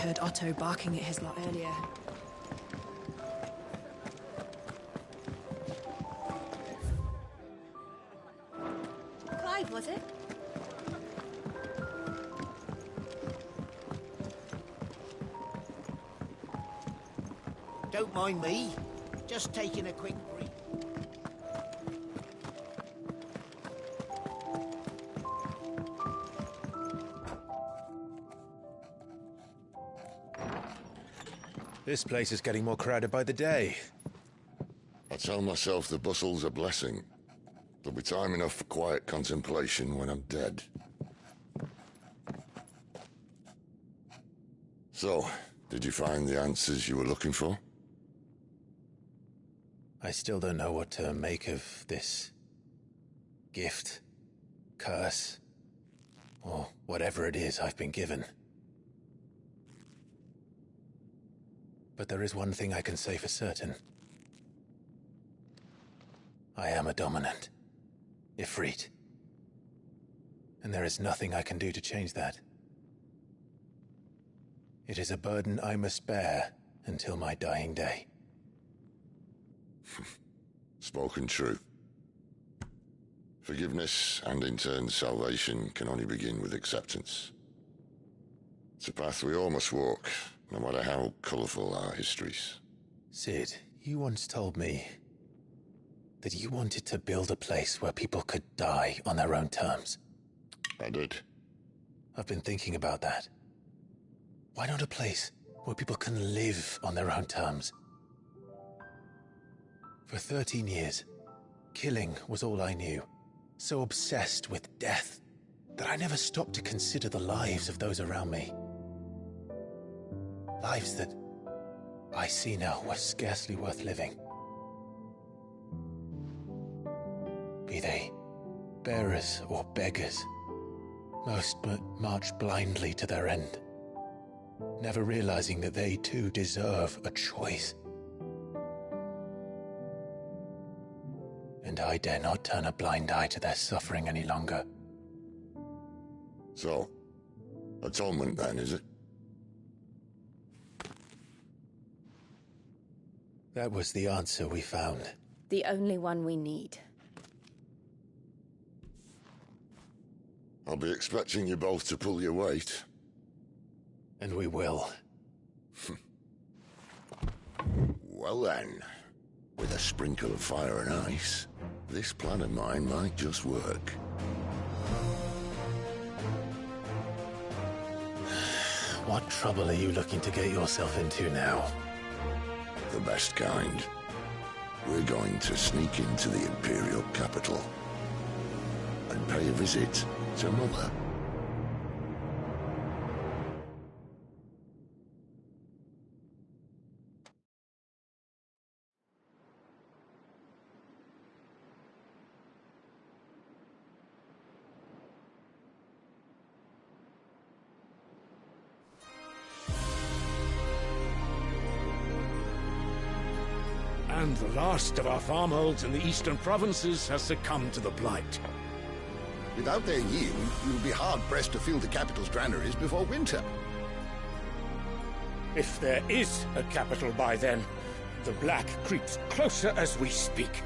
heard Otto barking at his lot earlier. Clive, was it? Don't mind me. Just taking a quick break. This place is getting more crowded by the day. I tell myself the bustle's a blessing. There'll be time enough for quiet contemplation when I'm dead. So, did you find the answers you were looking for? I still don't know what to make of this gift, curse, or whatever it is I've been given. But there is one thing I can say for certain. I am a dominant, Ifrit. And there is nothing I can do to change that. It is a burden I must bear until my dying day. Spoken true. Forgiveness, and in turn salvation, can only begin with acceptance. It's a path we all must walk, no matter how colourful our histories. Cid, you once told me that you wanted to build a place where people could die on their own terms. I did. I've been thinking about that. Why not a place where people can live on their own terms? For 13 years, killing was all I knew. So obsessed with death that I never stopped to consider the lives of those around me. Lives that I see now were scarcely worth living. Be they bearers or beggars, most but march blindly to their end, never realizing that they too deserve a choice. And I dare not turn a blind eye to their suffering any longer. So, atonement then, is it? That was the answer we found. The only one we need. I'll be expecting you both to pull your weight. And we will. Well then, with a sprinkle of fire and ice, this plan of mine might just work. What trouble are you looking to get yourself into now? The best kind. We're going to sneak into the Imperial capital and pay a visit to Mother. And the last of our farmholds in the eastern provinces has succumbed to the blight. Without their yield, you'll be hard-pressed to fill the capital's granaries before winter. If there is a capital by then, the Black creeps closer as we speak.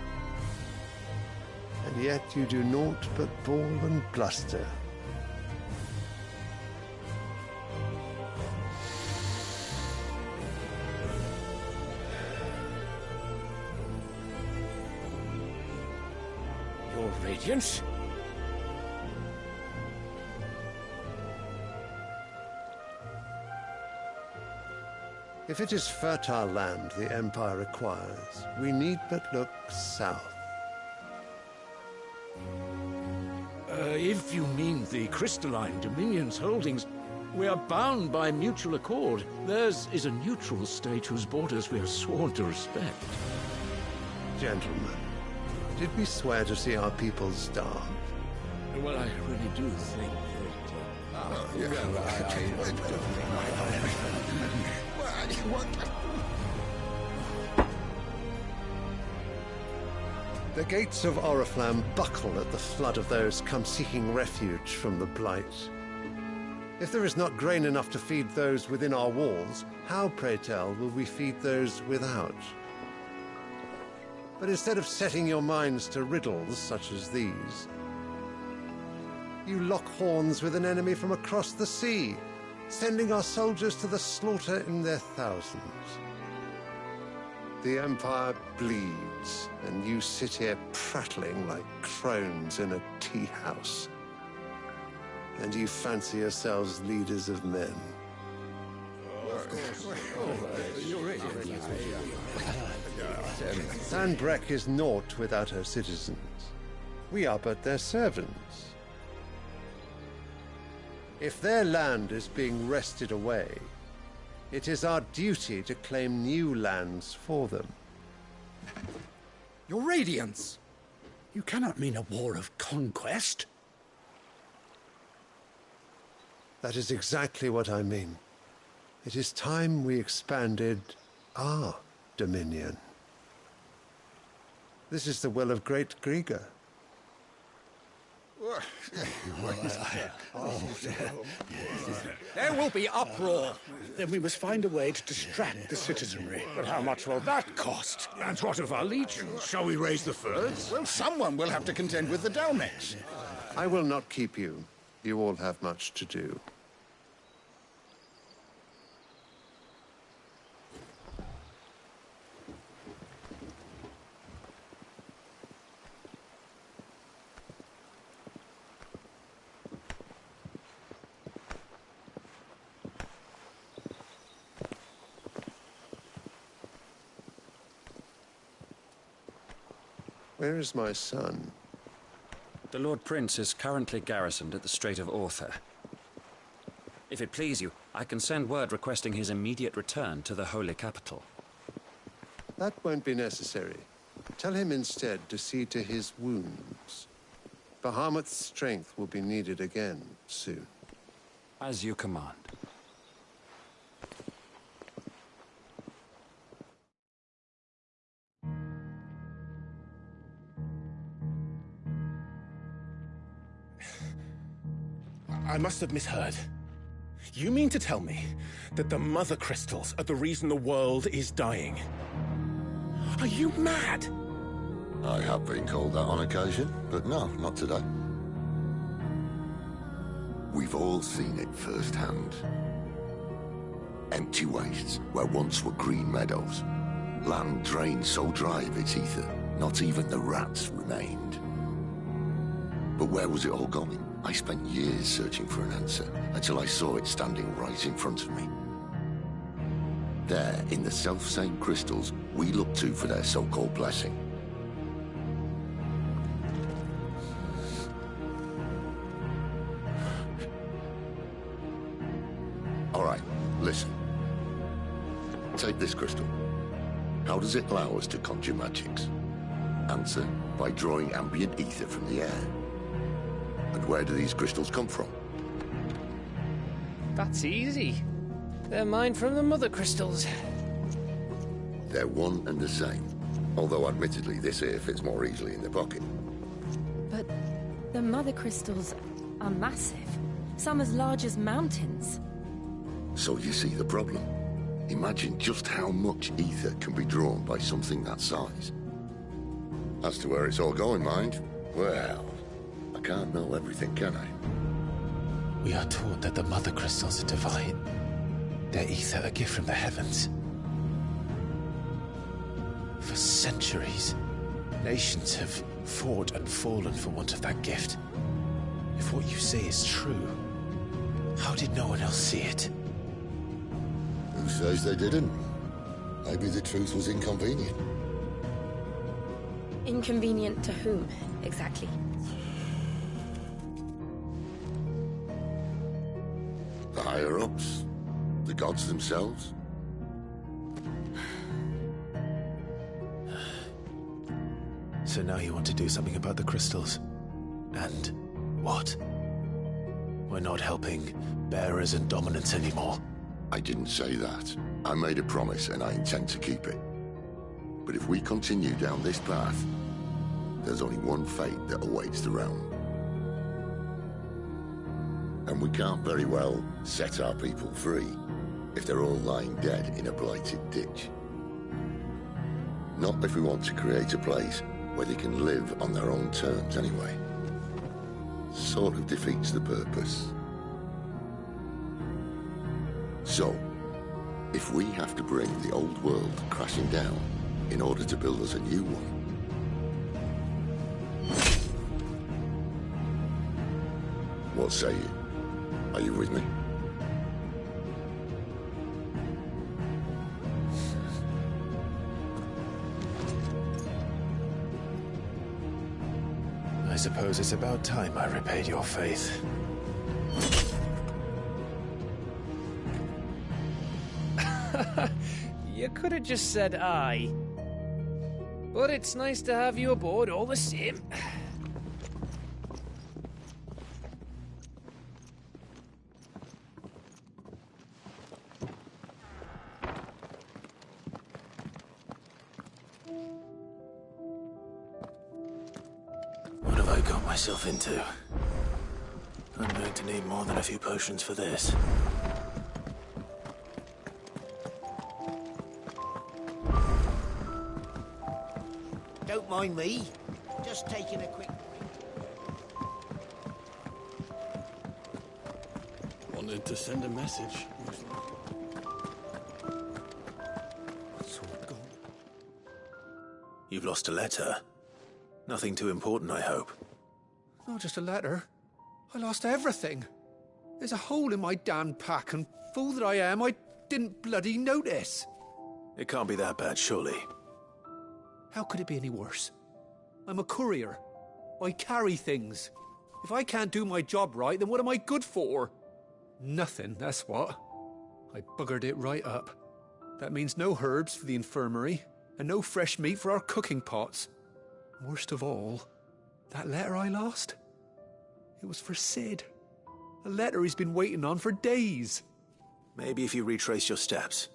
And yet you do naught but bawl and bluster. Your Radiance? If it is fertile land the Empire requires, we need but look south. If you mean the Crystalline Dominion's holdings, we are bound by mutual accord. Theirs is a neutral state whose borders we are sworn to respect. Gentlemen, did we swear to see our people starve? Well, I really do think The gates of Oriflamme buckle at the flood of those come seeking refuge from the Blight. If there is not grain enough to feed those within our walls, how, pray tell, will we feed those without? But instead of setting your minds to riddles such as these, you lock horns with an enemy from across the sea, sending our soldiers to the slaughter in their thousands. The Empire bleeds, and you sit here prattling like crones in a tea house. And you fancy yourselves leaders of men. Sanbreque is naught without her citizens. We are but their servants. If their land is being wrested away, it is our duty to claim new lands for them. Your Radiance! You cannot mean a war of conquest. That is exactly what I mean. It is time we expanded our dominion. This is the will of great Griga. There will be uproar. Then we must find a way to distract the citizenry. But how much will that cost? And what of our legions? Shall we raise the furs? Well, someone will have to contend with the Dalmex. I will not keep you. You all have much to do. Where is my son? The Lord Prince is currently garrisoned at the Strait of Orther. If it please you, I can send word requesting his immediate return to the Holy Capital. That won't be necessary. Tell him instead to see to his wounds. Bahamut's strength will be needed again soon. As you command. I must have misheard. You mean to tell me that the Mother Crystals are the reason the world is dying? Are you mad? I have been called that on occasion, but no, not today. We've all seen it firsthand. Empty wastes where once were green meadows. Land drained so dry of its ether, not even the rats remained. But where was it all going? I spent years searching for an answer, until I saw it standing right in front of me. There, in the self-same crystals we look to for their so-called blessing. All right, listen. Take this crystal. How does it allow us to conjure magics? Answer, by drawing ambient ether from the air. And where do these crystals come from? That's easy. They're mine from the Mother Crystals. They're one and the same. Although admittedly this here fits more easily in the pocket. But the Mother Crystals are massive. Some as large as mountains. So you see the problem. Imagine just how much ether can be drawn by something that size. As to where it's all going, mind, well, I can't know everything, can I? We are taught that the Mother Crystals are divine. Their ether a gift from the heavens. For centuries, nations have fought and fallen for want of that gift. If what you say is true, how did no one else see it? Who says they didn't? Maybe the truth was inconvenient. Inconvenient to whom, exactly? The higher-ups? The gods themselves? So now you want to do something about the crystals? And what? We're not helping bearers and dominants anymore. I didn't say that. I made a promise and I intend to keep it. But if we continue down this path, there's only one fate that awaits the realm. And we can't very well set our people free if they're all lying dead in a blighted ditch. Not if we want to create a place where they can live on their own terms anyway. Sort of defeats the purpose. So, if we have to bring the old world crashing down in order to build us a new one, what say you? Are you with me? I suppose it's about time I repaid your faith. You could have just said aye. But it's nice to have you aboard all the same. What have I got myself into? I'm going to need more than a few potions for this. Don't mind me. Just taking a quick... Wanted to send a message. It's all gone. You've lost a letter. Nothing too important, I hope. Not just a letter. I lost everything. There's a hole in my damn pack, and fool that I am, I didn't bloody notice. It can't be that bad, surely. How could it be any worse? I'm a courier. I carry things. If I can't do my job right, then what am I good for? Nothing, that's what. I buggered it right up. That means no herbs for the infirmary, and no fresh meat for our cooking pots. Worst of all, that letter I lost? It was for Sid. A letter he's been waiting on for days. Maybe if you retrace your steps.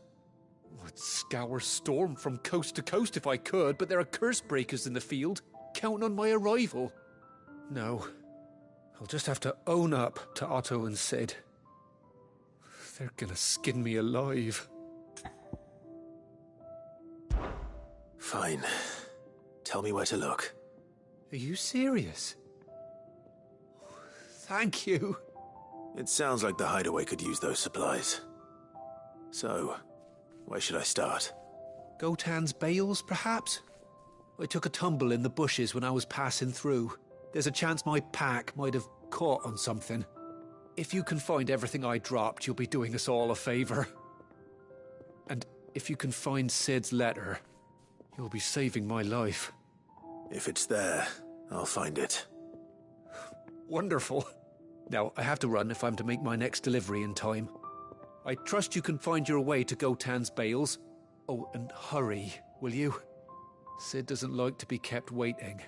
I'd scour Storm from coast to coast if I could, but there are curse breakers in the field, counting on my arrival. No, I'll just have to own up to Otto and Sid. They're gonna skin me alive. Fine. Tell me where to look. Are you serious? Thank you. It sounds like the hideaway could use those supplies. So, where should I start? Gotan's bales, perhaps? I took a tumble in the bushes when I was passing through. There's a chance my pack might have caught on something. If you can find everything I dropped, you'll be doing us all a favor. And if you can find Sid's letter, you'll be saving my life. If it's there, I'll find it. Wonderful. Now, I have to run if I'm to make my next delivery in time. I trust you can find your way to Gotan's bales. Oh, and hurry, will you? Sid doesn't like to be kept waiting.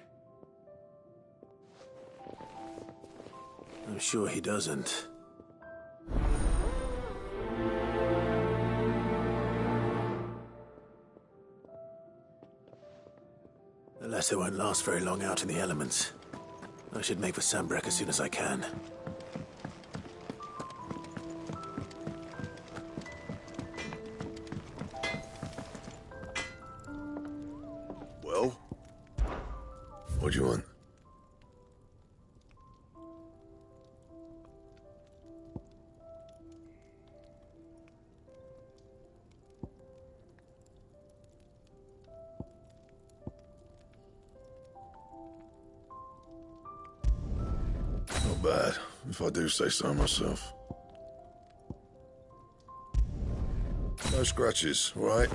I'm sure he doesn't. The letter won't last very long out in the elements. I should make for Sanbreque as soon as I can. Well? What do you want? Not bad, if I do say so myself. No scratches, all right?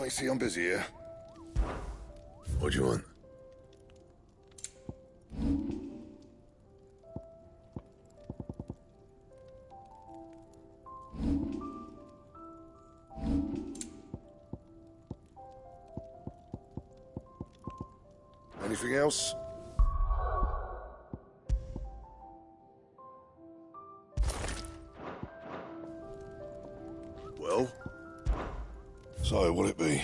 see I'm busy here. What do you want? Anything else? Well? So, what'll it be?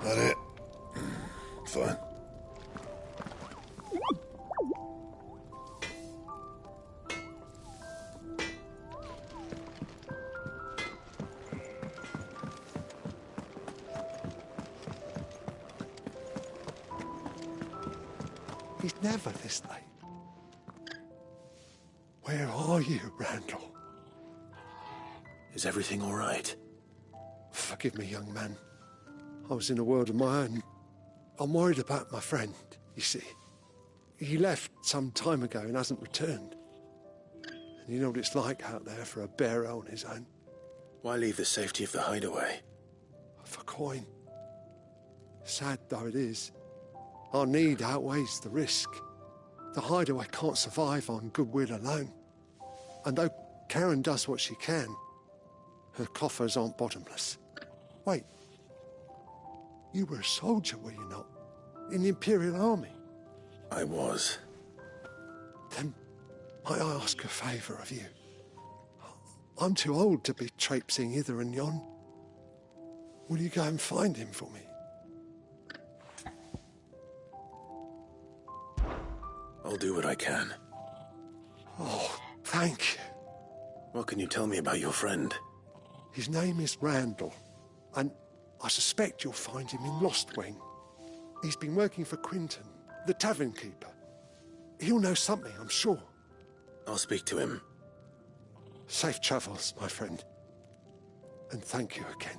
That it? Fine. He's never this late. Where are you, Randall? Is everything all right? Forgive me, young man. I was in a world of my own. I'm worried about my friend, you see. He left some time ago and hasn't returned. And you know what it's like out there for a bearer on his own. Why leave the safety of the hideaway? For coin. Sad though it is, our need outweighs the risk. The hideaway can't survive on goodwill alone. And though Karen does what she can, her coffers aren't bottomless. Wait. You were a soldier, were you not? In the Imperial Army? I was. Then, might I ask a favour of you? I'm too old to be traipsing hither and yon. Will you go and find him for me? I'll do what I can. Oh, thank you. What can you tell me about your friend? His name is Randall, and I suspect you'll find him in Lostwing. He's been working for Quinton, the tavern keeper. He'll know something, I'm sure. I'll speak to him. Safe travels, my friend. And thank you again.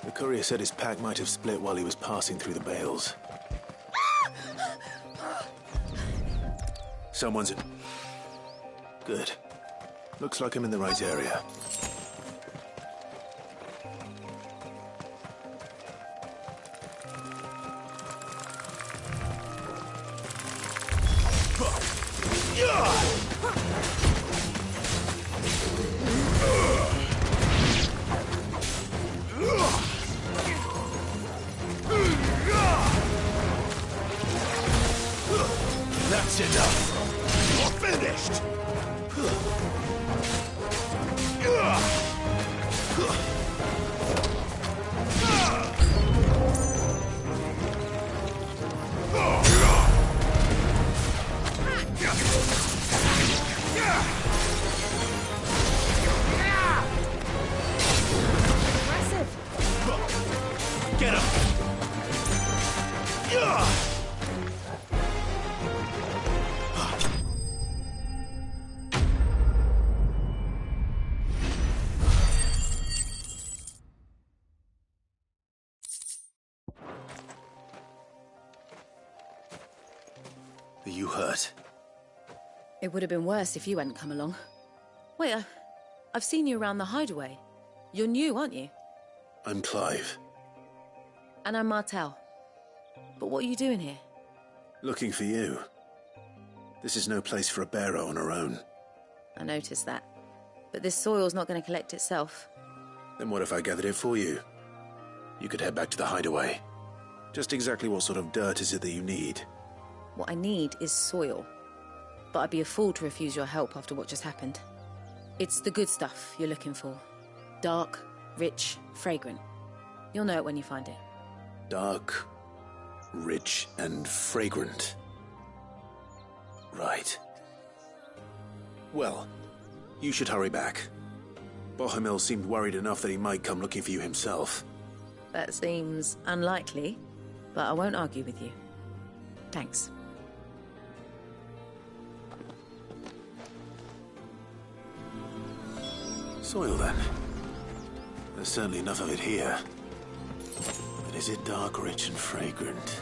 The courier said his pack might have split while he was passing through the bales. Someone's... Good. Looks like I'm in the right area. That's enough. You're finished. Get him! Are you hurt? It would have been worse if you hadn't come along. Wait, I've seen you around the hideaway. You're new, aren't you? I'm Clive. And I'm Martel. But what are you doing here? Looking for you. This is no place for a bearer on her own. I noticed that. But this soil's not going to collect itself. Then what if I gathered it for you? You could head back to the hideaway. Just exactly what sort of dirt is it that you need? What I need is soil. But I'd be a fool to refuse your help after what just happened. It's the good stuff you're looking for. Dark, rich, fragrant. You'll know it when you find it. Dark, rich, and fragrant. Right. Well, you should hurry back. Bohemil seemed worried enough that he might come looking for you himself. That seems unlikely, but I won't argue with you. Thanks. Soil, then. There's certainly enough of it here. But is it dark, rich, and fragrant?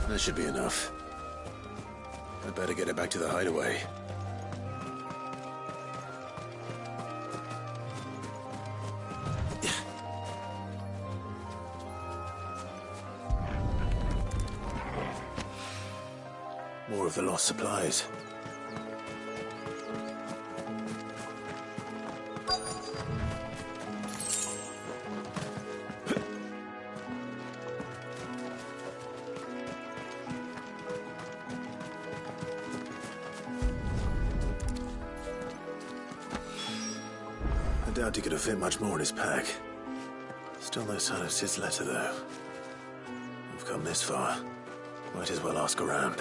That should be enough. I'd better get it back to the hideaway. More of the lost supplies. I doubt he could have fit much more in his pack. Still no sign of Sid's letter, though. We've come this far. Might as well ask around.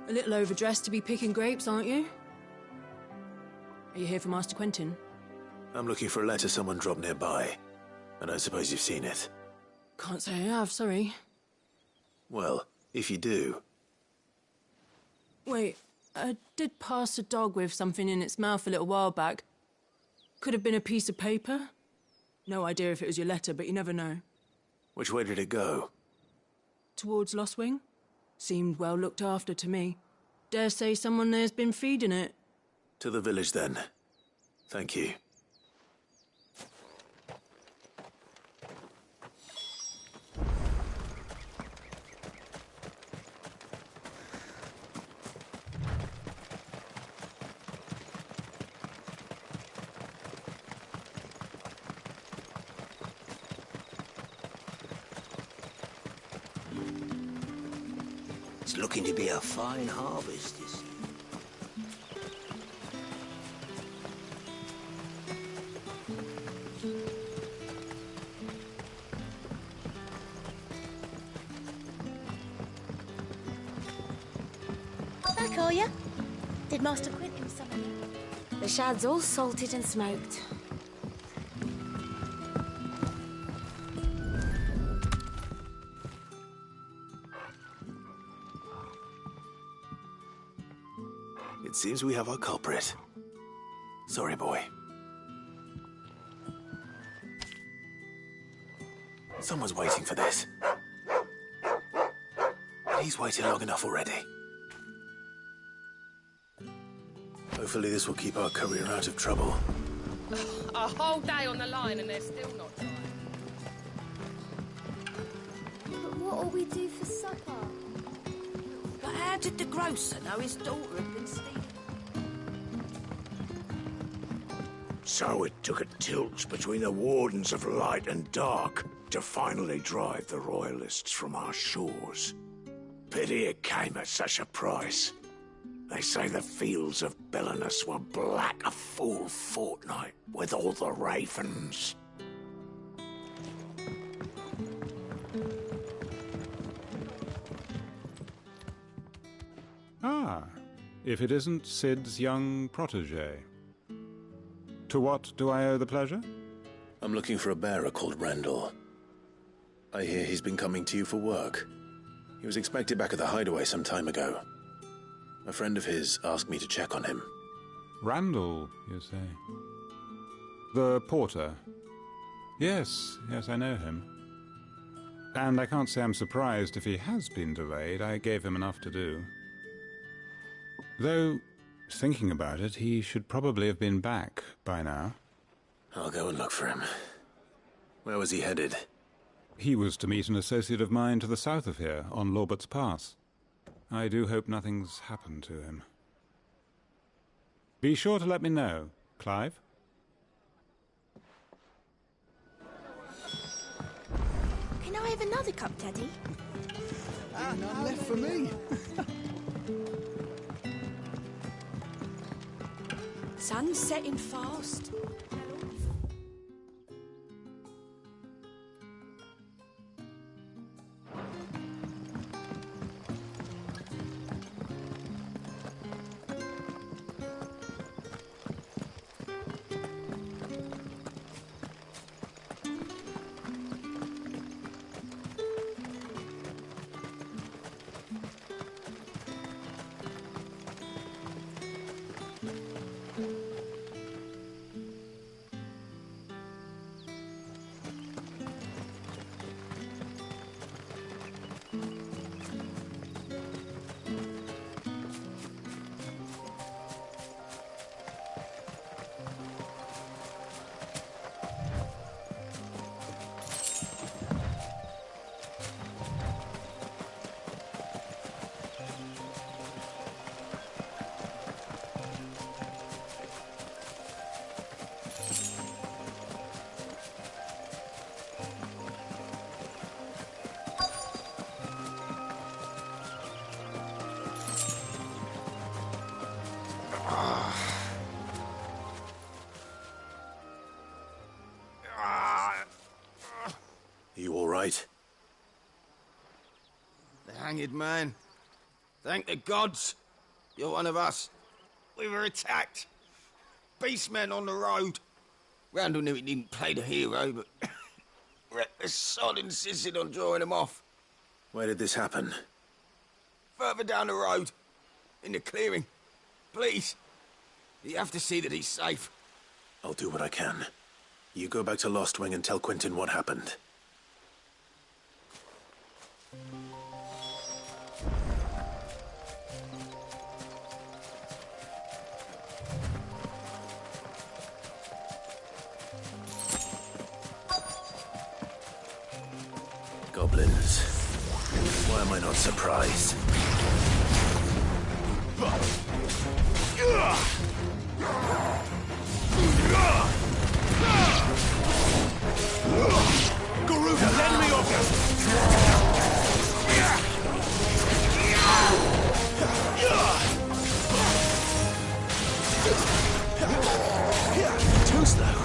A little overdressed to be picking grapes, aren't you? Are you here for Master Quentin? I'm looking for a letter someone dropped nearby. I don't suppose you've seen it. Can't say I have, sorry. Well, if you do... Wait, I did pass a dog with something in its mouth a little while back. Could have been a piece of paper. No idea if it was your letter, but you never know. Which way did it go? Towards Lostwing. Seemed well looked after to me. Dare say someone there's been feeding it. To the village, then. Thank you. It's looking to be a fine harvest this year. Back, are ya? Did Master Quentin summon you? The shad's all salted and smoked. It seems we have our culprit. Sorry, boy. Someone's waiting for this. He's waited long enough already. Hopefully this will keep our courier out of trouble. A whole day on the line and they're still not dry. But what'll we do for supper? But how did the grocer know his daughter had been stealing? So it took a tilt between the Wardens of Light and Dark to finally drive the Royalists from our shores. Pity it came at such a price. They say the fields of Belenus were black a full fortnight with all the ravens. Ah, if it isn't Sid's young protege. To what do I owe the pleasure? I'm looking for a bearer called Randall. I hear he's been coming to you for work. He was expected back at the hideaway some time ago. A friend of his asked me to check on him. Randall, you say? The porter? Yes, I know him. And I can't say I'm surprised if he has been delayed. I gave him enough to do. Though, thinking about it, he should probably have been back by now. I'll go and look for him. Where was he headed? He was to meet an associate of mine to the south of here, on Lorbert's Pass. I do hope nothing's happened to him. Be sure to let me know, Clive. Can I have another cup, Daddy? None left for me. Sun's setting fast. You all right? The hanged man. Thank the gods. You're one of us. We were attacked. Beastmen on the road. Randall knew he didn't play the hero, but reckless sod insisted on drawing him off. Where did this happen? Further down the road. In the clearing. Please. You have to see that he's safe. I'll do what I can. You go back to Lostwing and tell Quentin what happened. Goblins. Why am I not surprised? Garuda, lend me Too slow.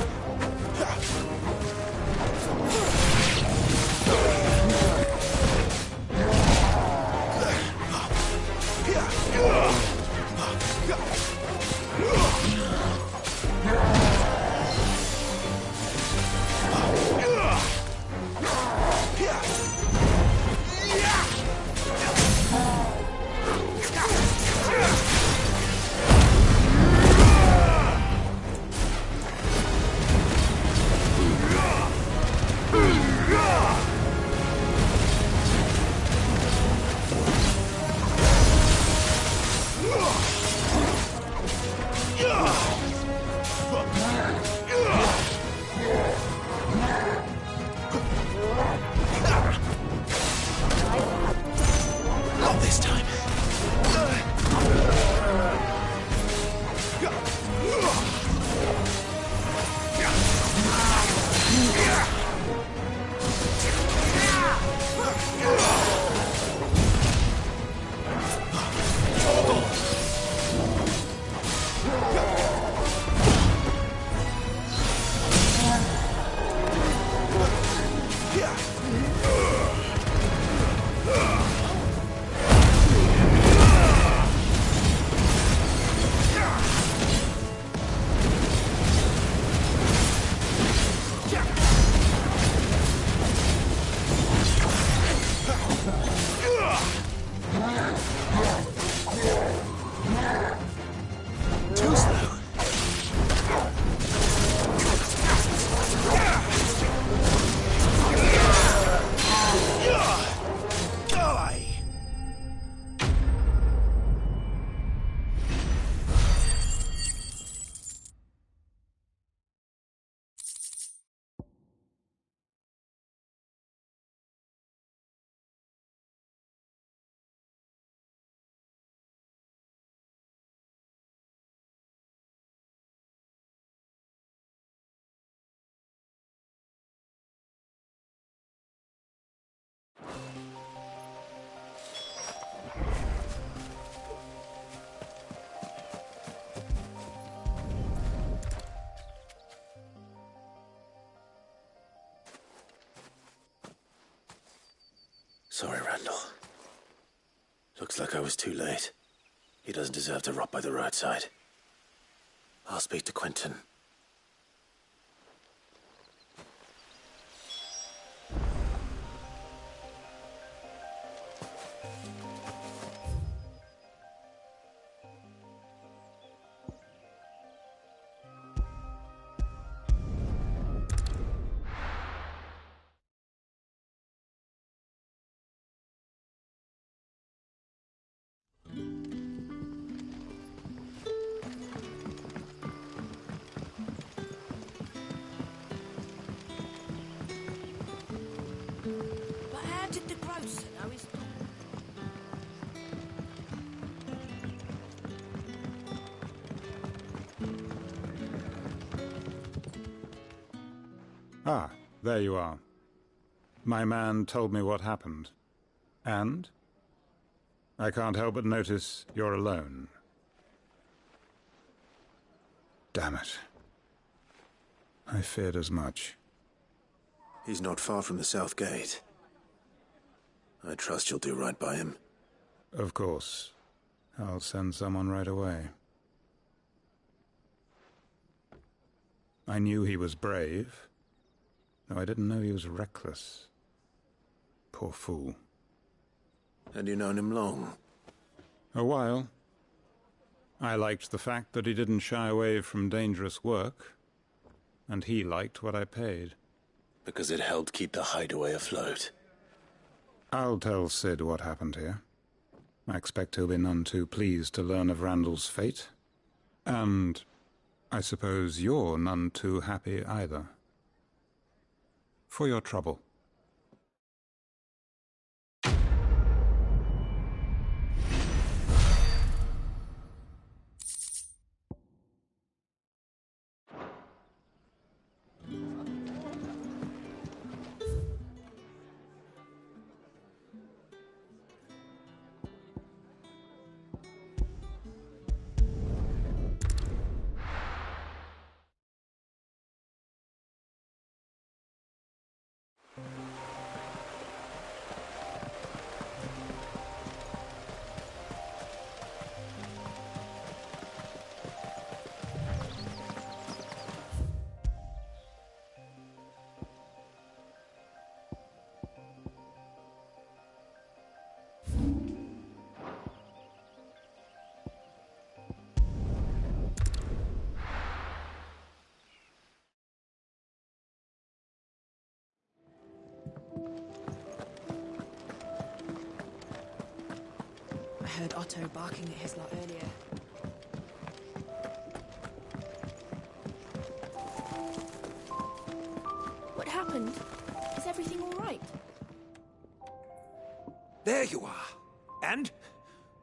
Sorry, Randall. Looks like I was too late. He doesn't deserve to rot by the roadside. I'll speak to Quentin. But how did the grocer know his... Ah, there you are. My man told me what happened. And? I can't help but notice you're alone. Damn it. I feared as much. He's not far from the South Gate. I trust you'll do right by him. Of course. I'll send someone right away. I knew he was brave, though I didn't know he was reckless. Poor fool. And you known him long? A while. I liked the fact that he didn't shy away from dangerous work, and he liked what I paid. Because it helped keep the hideaway afloat. I'll tell Sid what happened here. I expect he'll be none too pleased to learn of Randall's fate. And I suppose you're none too happy either. For your trouble. I heard Otto barking at his lot earlier. What happened? Is everything all right? There you are. And?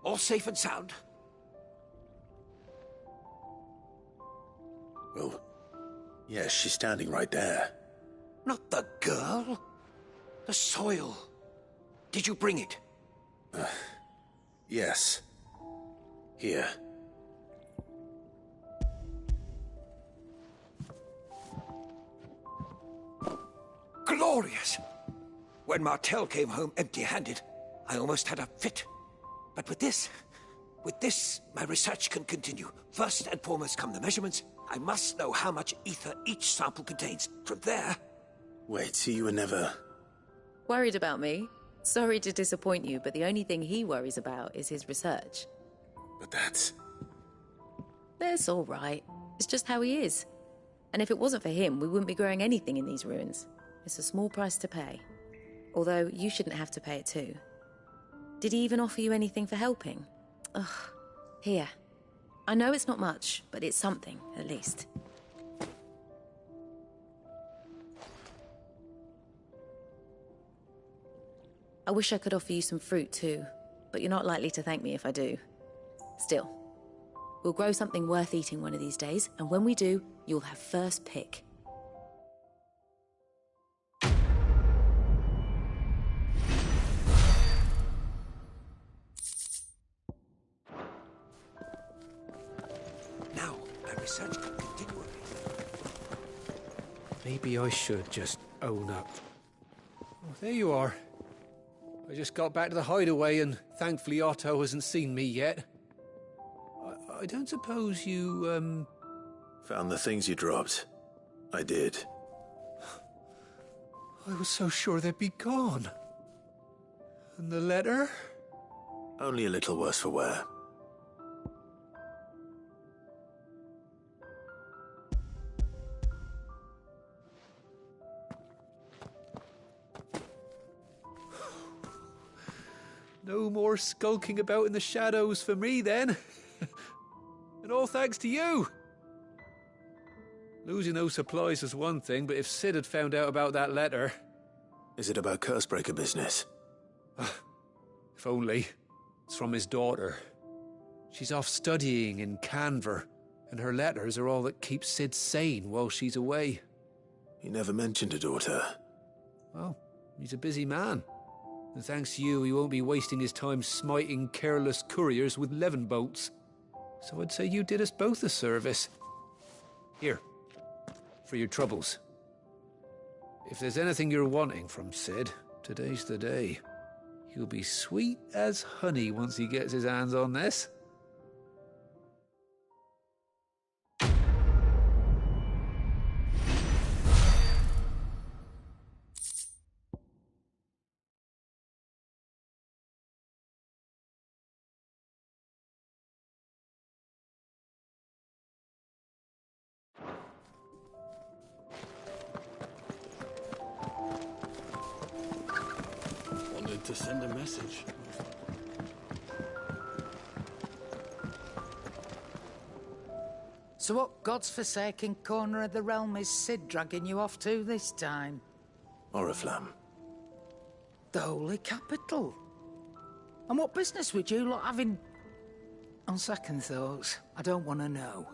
All safe and sound? Well, yes, she's standing right there. Not the girl. The soil. Did you bring it? Yes. Here. Glorious! When Martel came home empty-handed, I almost had a fit. But with this, my research can continue. First and foremost come the measurements. I must know how much ether each sample contains. From there... Wait, so you were never... Worried about me? Sorry to disappoint you, but the only thing he worries about is his research. But that's... That's all right. It's just how he is. And if it wasn't for him, we wouldn't be growing anything in these ruins. It's a small price to pay. Although, you shouldn't have to pay it too. Did he even offer you anything for helping? Ugh. Here. I know it's not much, but it's something, at least. I wish I could offer you some fruit too, but you're not likely to thank me if I do. Still, we'll grow something worth eating one of these days, and when we do, you'll have first pick. Now, my research can continue. Maybe I should just own up. Oh, there you are. I just got back to the hideaway and thankfully Otto hasn't seen me yet. I don't suppose you, Found the things you dropped. I did. I was so sure they'd be gone. And the letter? Only a little worse for wear. No more skulking about in the shadows for me, then. And all thanks to you. Losing those supplies was one thing, but if Sid had found out about that letter... Is it about Cursebreaker business? If only. It's from his daughter. She's off studying in Canver, and her letters are all that keeps Sid sane while she's away. He never mentioned a daughter. Well, he's a busy man. And thanks to you, he won't be wasting his time smiting careless couriers with levin bolts. So I'd say you did us both a service. Here, for your troubles. If there's anything you're wanting from Sid, today's the day. He'll be sweet as honey once he gets his hands on this. To send a message. So what God's forsaken corner of the realm is Sid dragging you off to this time? Oriflamme. The Holy Capital. And what business would you lot have in... On second thoughts, I don't want to know.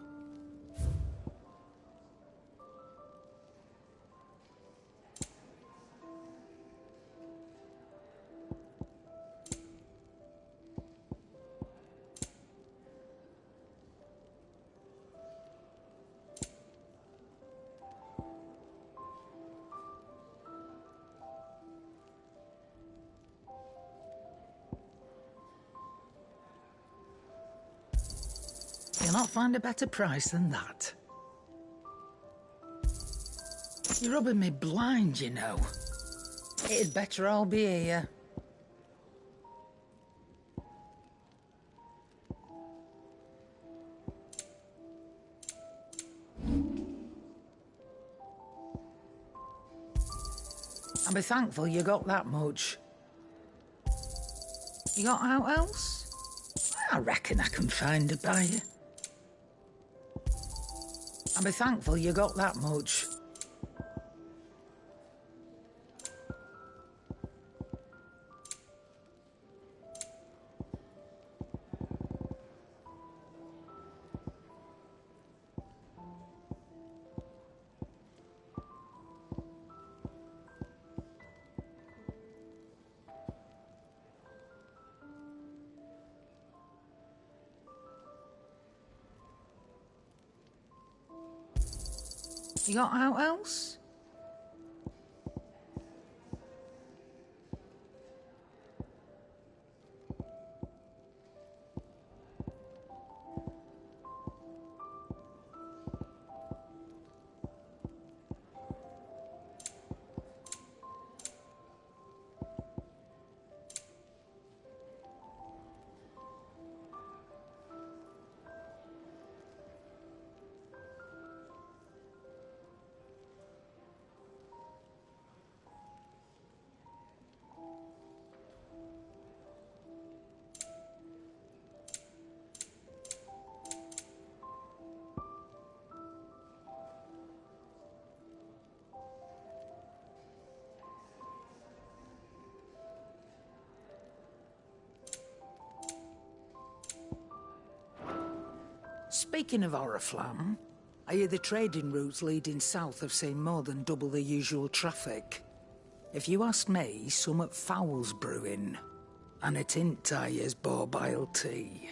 You'll not find a better price than that. You're rubbing me blind, you know. It'd better all be here. I'll be thankful you got that much. You got out else? I reckon I can find a buyer. I'll be thankful you got that much. You got out else? Speaking of Oriflamme, I hear the trading routes leading south have seen more than double the usual traffic. If you ask me, summat foul's brewing, and it ain't as borbile tea.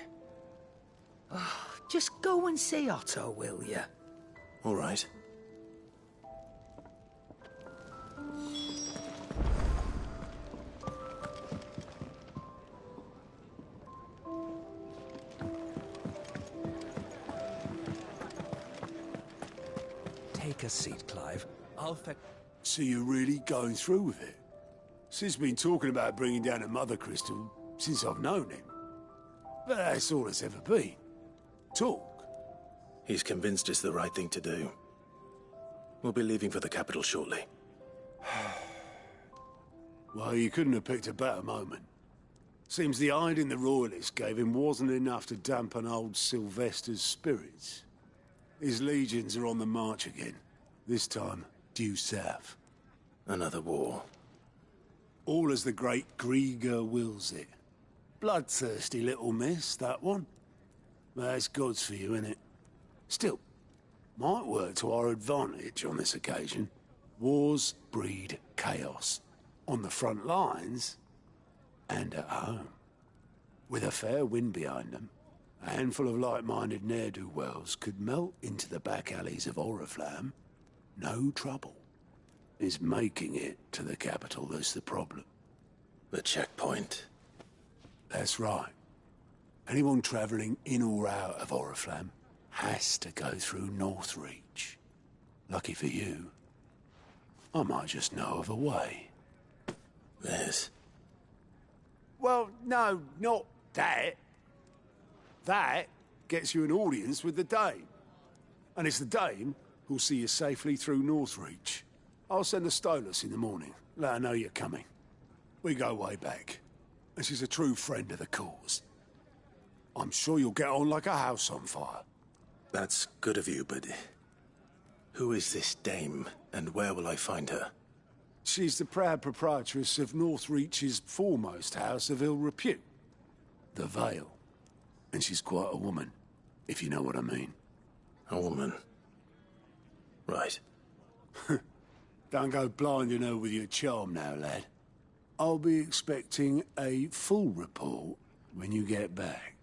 Oh, just go and see Otto, will you? All right. a seat, Clive. I'll fetch... So you're really going through with it? Sid's been talking about bringing down a Mother Crystal since I've known him. But that's all it's ever been. Talk. He's convinced it's the right thing to do. We'll be leaving for the capital shortly. Well, you couldn't have picked a better moment. Seems the hiding the Royalists gave him wasn't enough to dampen old Sylvester's spirits. His legions are on the march again. This time, due south. Another war. All as the great Grieger wills it. Bloodthirsty little miss, that one. That's God's for you, innit? Still, might work to our advantage on this occasion. Wars breed chaos. On the front lines, and at home. With a fair wind behind them, a handful of like-minded ne'er-do-wells could melt into the back alleys of Oriflamme. No trouble. It's making it to the capital that's the problem. The checkpoint. That's right. Anyone travelling in or out of Oriflamme has to go through Northreach. Lucky for you, I might just know of a way. Yes. Well, no, not that. That gets you an audience with the Dame. And it's the Dame who'll see you safely through Northreach. I'll send the Stolas in the morning. Let her know you're coming. We go way back. And she's a true friend of the cause. I'm sure you'll get on like a house on fire. That's good of you, but... who is this Dame, and where will I find her? She's the proud proprietress of Northreach's foremost house of ill repute, the Vale. And she's quite a woman, if you know what I mean. A woman? Right. Don't go blinding her with your charm now, lad. I'll be expecting a full report when you get back.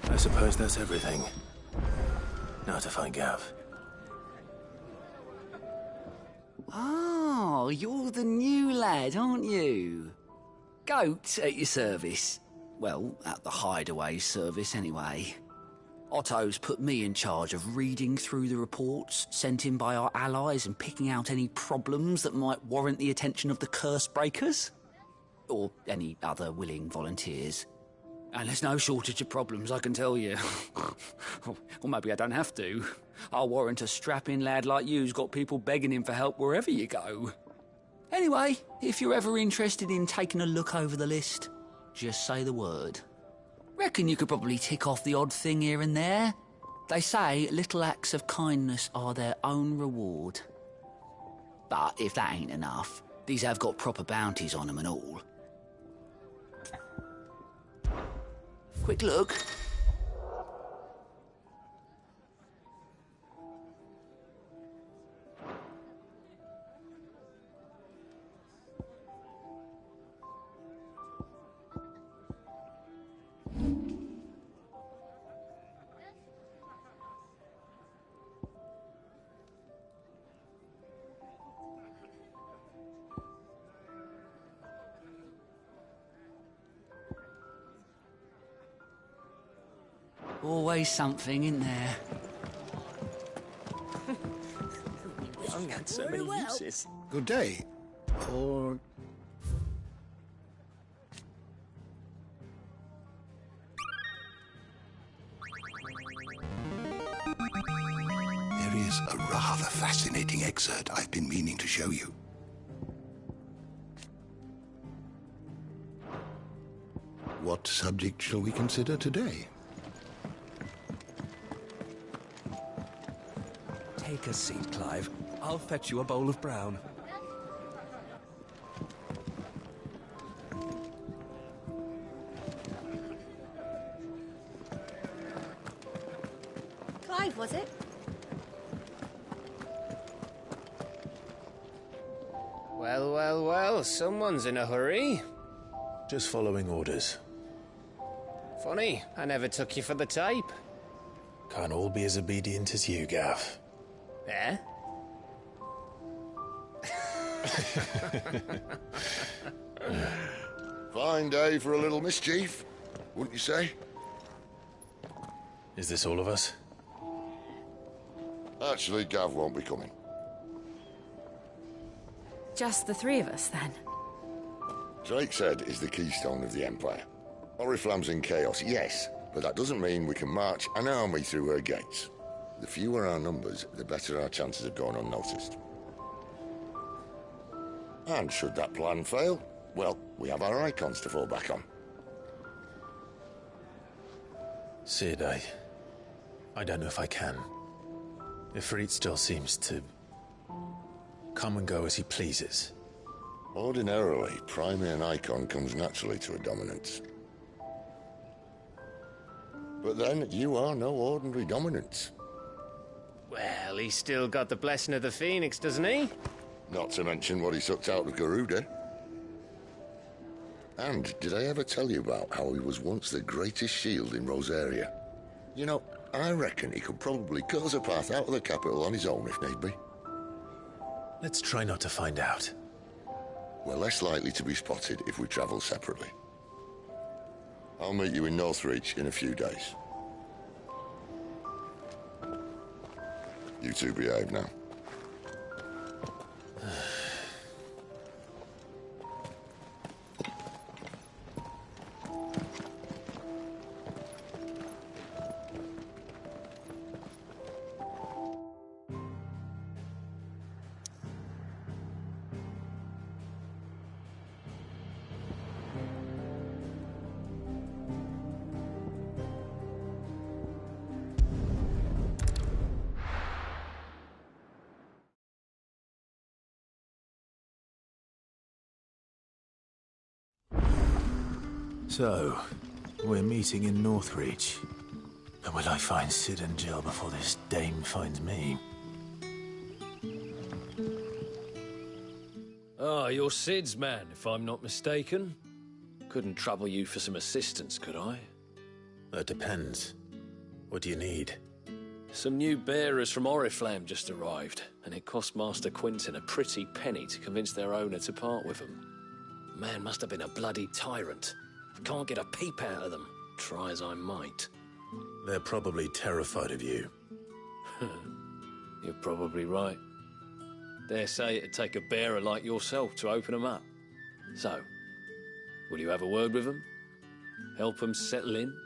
I suppose that's everything. Now to find Gav. Oh, you're the new lad, aren't you? Goat at your service. Well, at the Hideaway service, anyway. Otto's put me in charge of reading through the reports sent in by our allies and picking out any problems that might warrant the attention of the curse breakers. Or any other willing volunteers. And there's no shortage of problems, I can tell you. Or maybe I don't have to. I'll warrant a strapping lad like you's got people begging him for help wherever you go. Anyway, if you're ever interested in taking a look over the list, just say the word. Reckon you could probably tick off the odd thing here and there. They say little acts of kindness are their own reward. But if that ain't enough, these have got proper bounties on them and all. Quick look. Always something in there. Young had so many uses. Good day. Or... There is a rather fascinating excerpt I've been meaning to show you. What subject shall we consider today? Take a seat, Clive. I'll fetch you a bowl of brown. Clive, was it? Well, well, well, someone's in a hurry. Just following orders. Funny, I never took you for the type. Can't all be as obedient as you, Gav. Eh? Fine day for a little mischief, wouldn't you say? Is this all of us? Actually, Gav won't be coming. Just the three of us, then? Drakeshead is the keystone of the Empire. Oriflamme's in chaos, yes, but that doesn't mean we can march an army through her gates. The fewer our numbers, the better our chances of going unnoticed. And should that plan fail, well, we have our icons to fall back on. Cid, I don't know if I can. Ifrit still seems to come and go as he pleases. Ordinarily, priming an icon comes naturally to a dominance. But then, you are no ordinary dominance. Well, he's still got the blessing of the Phoenix, doesn't he? Not to mention what he sucked out of Garuda. And did I ever tell you about how he was once the greatest shield in Rosaria? You know, I reckon he could probably cut us a path out of the capital on his own if need be. Let's try not to find out. We're less likely to be spotted if we travel separately. I'll meet you in Northreach in a few days. You two behave now. So, we're meeting in Northreach. And will I find Cid and Jill before this dame finds me? Ah, you're Cid's man, if I'm not mistaken. Couldn't trouble you for some assistance, could I? That depends. What do you need? Some new bearers from Oriflamme just arrived, and it cost Master Quinton a pretty penny to convince their owner to part with them. The man must have been a bloody tyrant. I can't get a peep out of them, try as I might. They're probably terrified of you. You're probably right. Dare say it'd take a bearer like yourself to open them up. So, will you have a word with them? Help them settle in?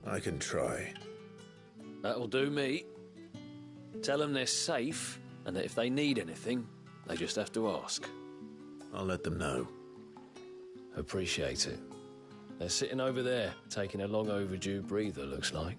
I can try. That'll do me. Tell them they're safe, and that if they need anything, they just have to ask. I'll let them know. Appreciate it. They're sitting over there, taking a long overdue breather, looks like.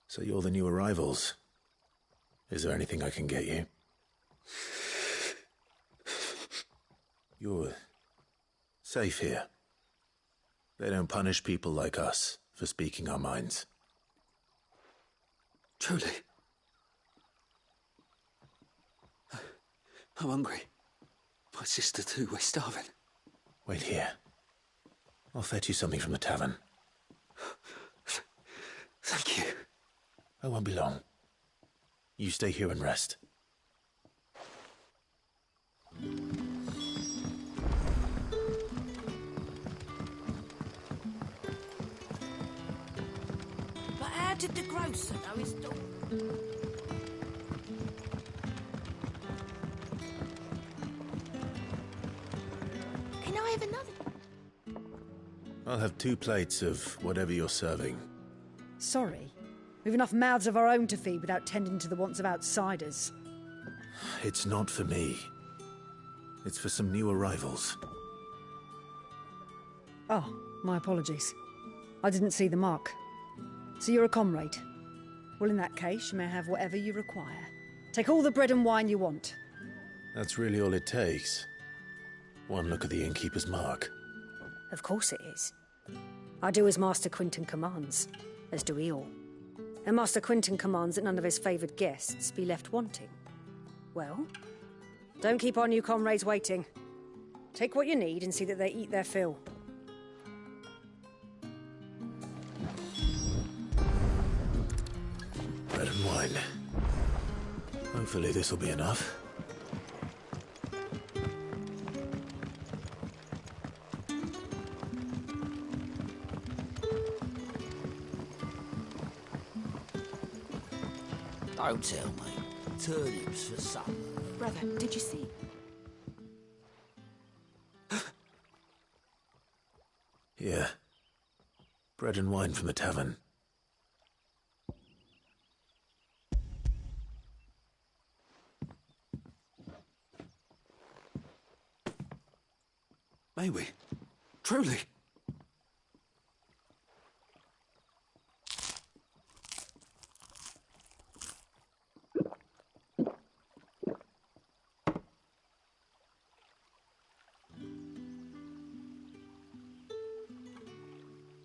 So you're the new arrivals. Is there anything I can get you? You're safe here. They don't punish people like us for speaking our minds. Truly. I'm hungry. My sister too, we're starving. Wait here. I'll fetch you something from the tavern. Thank you. I won't be long. You stay here and rest. But how did the grocer know his dog? Can I have another? I'll have 2 plates of whatever you're serving. Sorry. We've enough mouths of our own to feed without tending to the wants of outsiders. It's not for me. It's for some new arrivals. Oh, my apologies. I didn't see the mark. So you're a comrade? Well, in that case, you may have whatever you require. Take all the bread and wine you want. That's really all it takes. One look at the innkeeper's mark. Of course it is. I do as Master Quinton commands, as do we all. And Master Quinton commands that none of his favoured guests be left wanting. Well, don't keep our new comrades waiting. Take what you need and see that they eat their fill. Bread and wine. Hopefully this'll be enough. Don't tell me. Turnips for supper. Brother, did you see? Yeah. Bread and wine from the tavern. May we? Truly?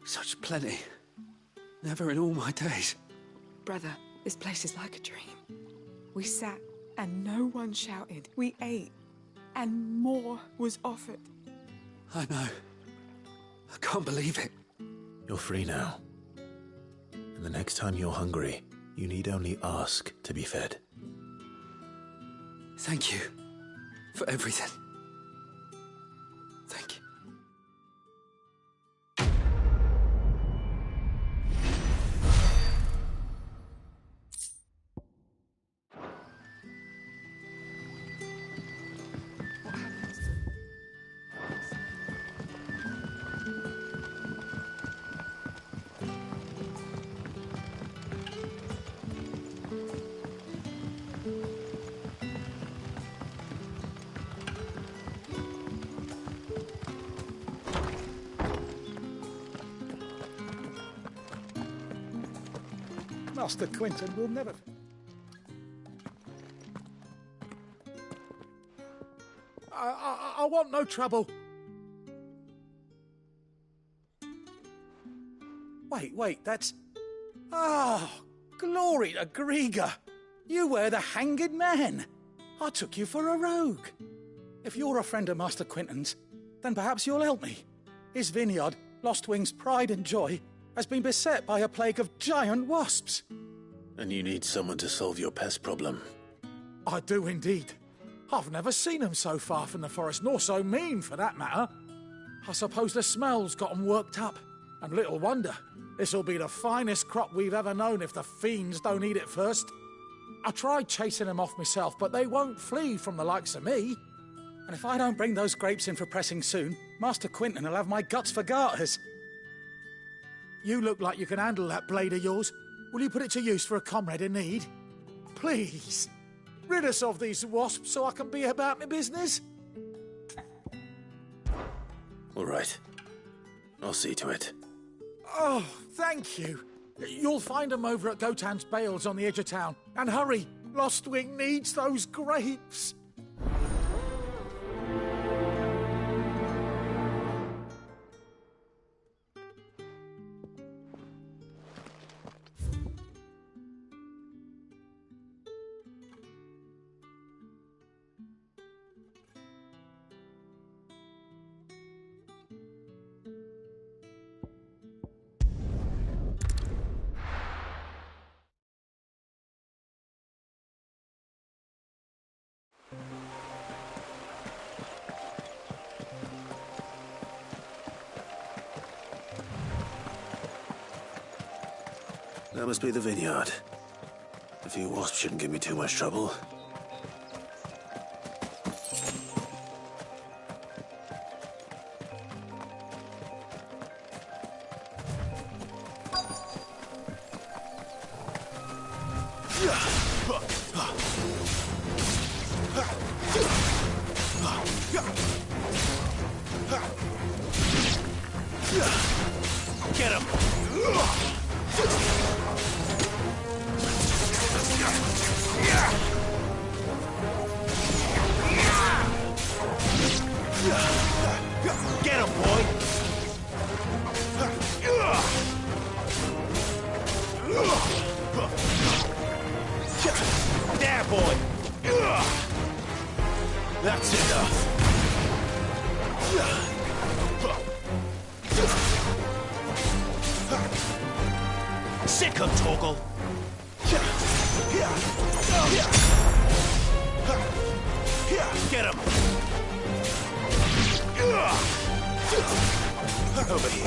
Such plenty. Never in all my days. Brother, this place is like a dream. We sat and no one shouted. We ate and more was offered. I know. I can't believe it. You're free now. And the next time you're hungry, you need only ask to be fed. Thank you for everything. Thank you. Master Quinton will never... I want no trouble. Wait, that's... Oh, glory to Grieger. You were the hanged man. I took you for a rogue. If you're a friend of Master Quinton's, then perhaps you'll help me. His vineyard, Lostwing's pride and joy, has been beset by a plague of giant wasps. And you need someone to solve your pest problem. I do indeed. I've never seen them so far from the forest, nor so mean, for that matter. I suppose the smell's got them worked up. And little wonder. This'll be the finest crop we've ever known if the fiends don't eat it first. I tried chasing them off myself, but they won't flee from the likes of me. And if I don't bring those grapes in for pressing soon, Master Quinton will have my guts for garters. You look like you can handle that blade of yours. Will you put it to use for a comrade in need? Please, rid us of these wasps so I can be about my business. All right. I'll see to it. Oh, thank you. You'll find them over at Gotan's Bales on the edge of town. And hurry, Lostwing needs those grapes. That must be the vineyard. A few wasps shouldn't give me too much trouble. Get him! Get him, boy! There, boy! That's enough! Sick him, Torgal! Get him! Over here.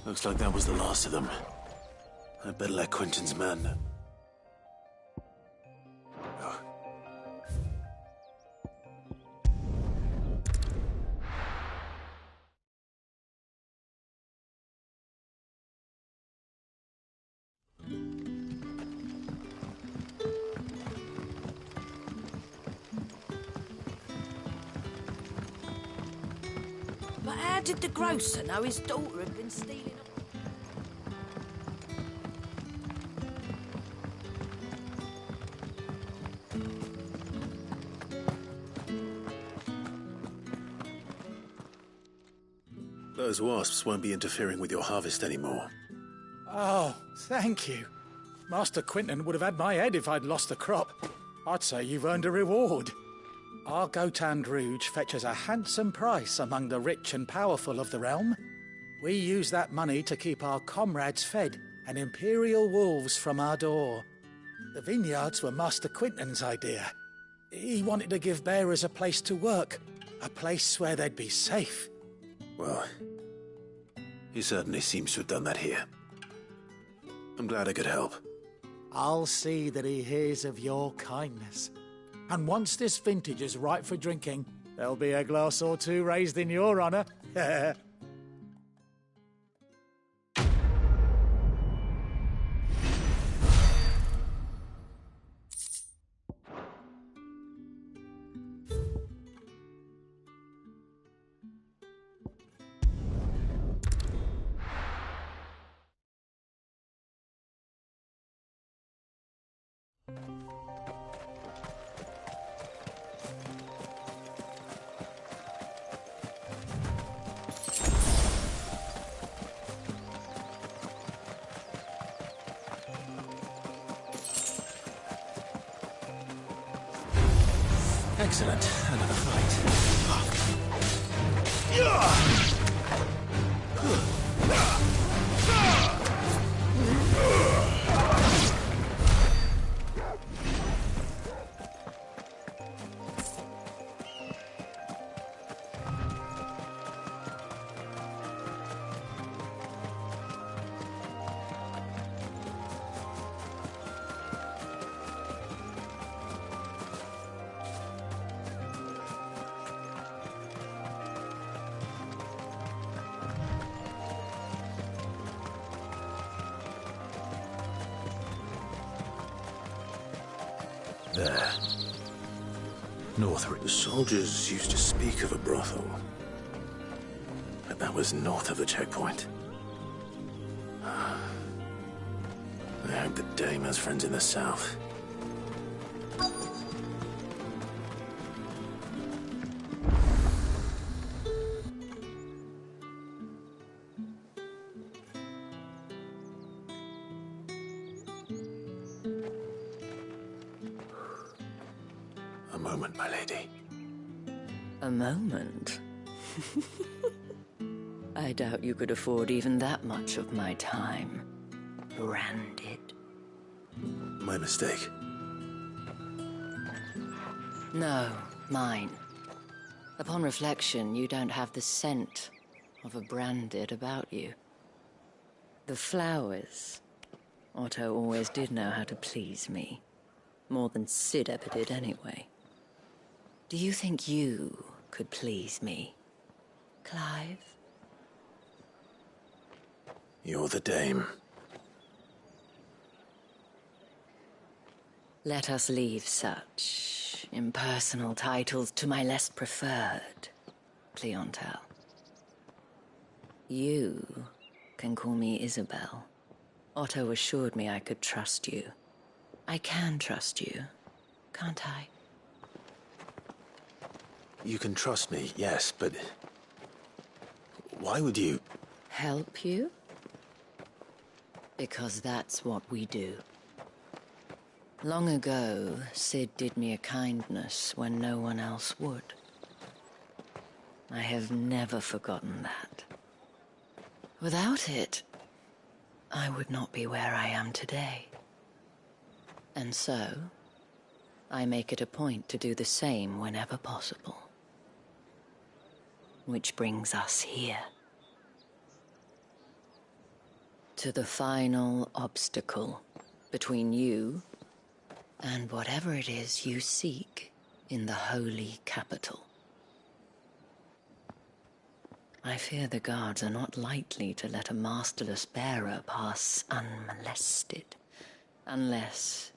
Looks like that was the last of them. I'd better let Quentin's man know. But how did the grocer know his daughter had been stealing? Those wasps won't be interfering with your harvest anymore. Oh, thank you. Master Quinton would have had my head if I'd lost the crop. I'd say you've earned a reward. Our Gotand Rouge fetches a handsome price among the rich and powerful of the realm. We use that money to keep our comrades fed and imperial wolves from our door. The vineyards were Master Quinton's idea. He wanted to give bearers a place to work, a place where they'd be safe. Well, he certainly seems to have done that here. I'm glad I could help. I'll see that he hears of your kindness. And once this vintage is ripe for drinking, there'll be a glass or two raised in your honor. Excellent. Another fight. There. North. The soldiers used to speak of a brothel. But that was north of the checkpoint. I hope the dame has friends in the south. A moment, my lady. A moment? I doubt you could afford even that much of my time. Branded. My mistake. No, mine. Upon reflection, you don't have the scent of a branded about you. The flowers. Otto always did know how to please me. More than Sid ever did anyway. Do you think you could please me, Clive? You're the dame. Let us leave such impersonal titles to my less preferred clientele. You can call me Isabel. Otto assured me I could trust you. I can trust you, can't I? You can trust me, yes, but... why would you... Help you? Because that's what we do. Long ago, Sid did me a kindness when no one else would. I have never forgotten that. Without it, I would not be where I am today. And so, I make it a point to do the same whenever possible. Which brings us here. To the final obstacle between you and whatever it is you seek in the holy capital. I fear the guards are not likely to let a masterless bearer pass unmolested. Unless...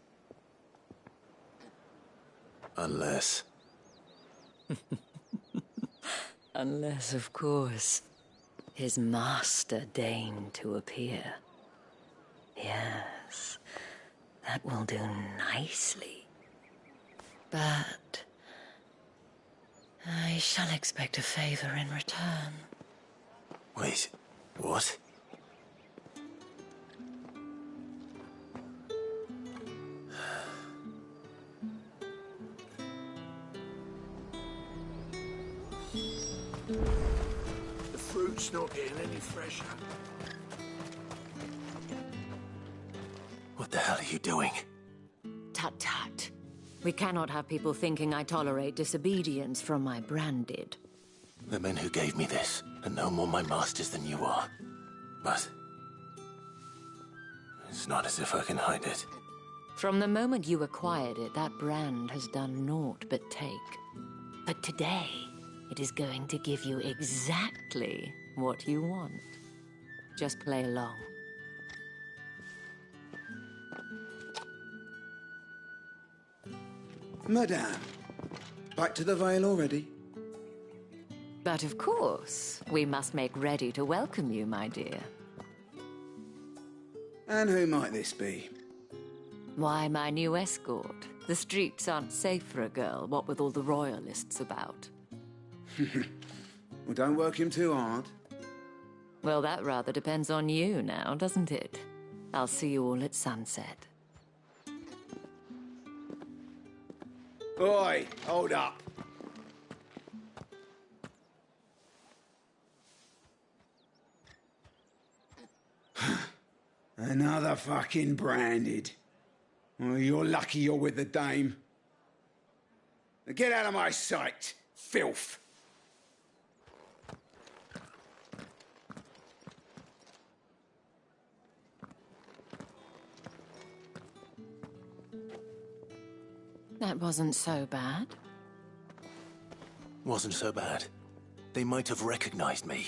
Unless... Unless, of course, his master deigned to appear. Yes, that will do nicely. But... I shall expect a favor in return. Wait, what? The fruit's not getting any fresher. What the hell are you doing? Tut tut. We cannot have people thinking I tolerate disobedience from my branded. The men who gave me this are no more my masters than you are. But... it's not as if I can hide it. From the moment you acquired it, that brand has done naught but take. But today, it is going to give you exactly what you want. Just play along. Madame, back to the Vale already? But of course, we must make ready to welcome you, my dear. And who might this be? Why, my new escort. The streets aren't safe for a girl, what with all the royalists about. Well, don't work him too hard. Well, that rather depends on you now, doesn't it? I'll see you all at sunset. Oi, hold up. Another fucking branded. Well, you're lucky you're with the dame. Now get out of my sight, filth. That wasn't so bad. Wasn't so bad. They might have recognized me.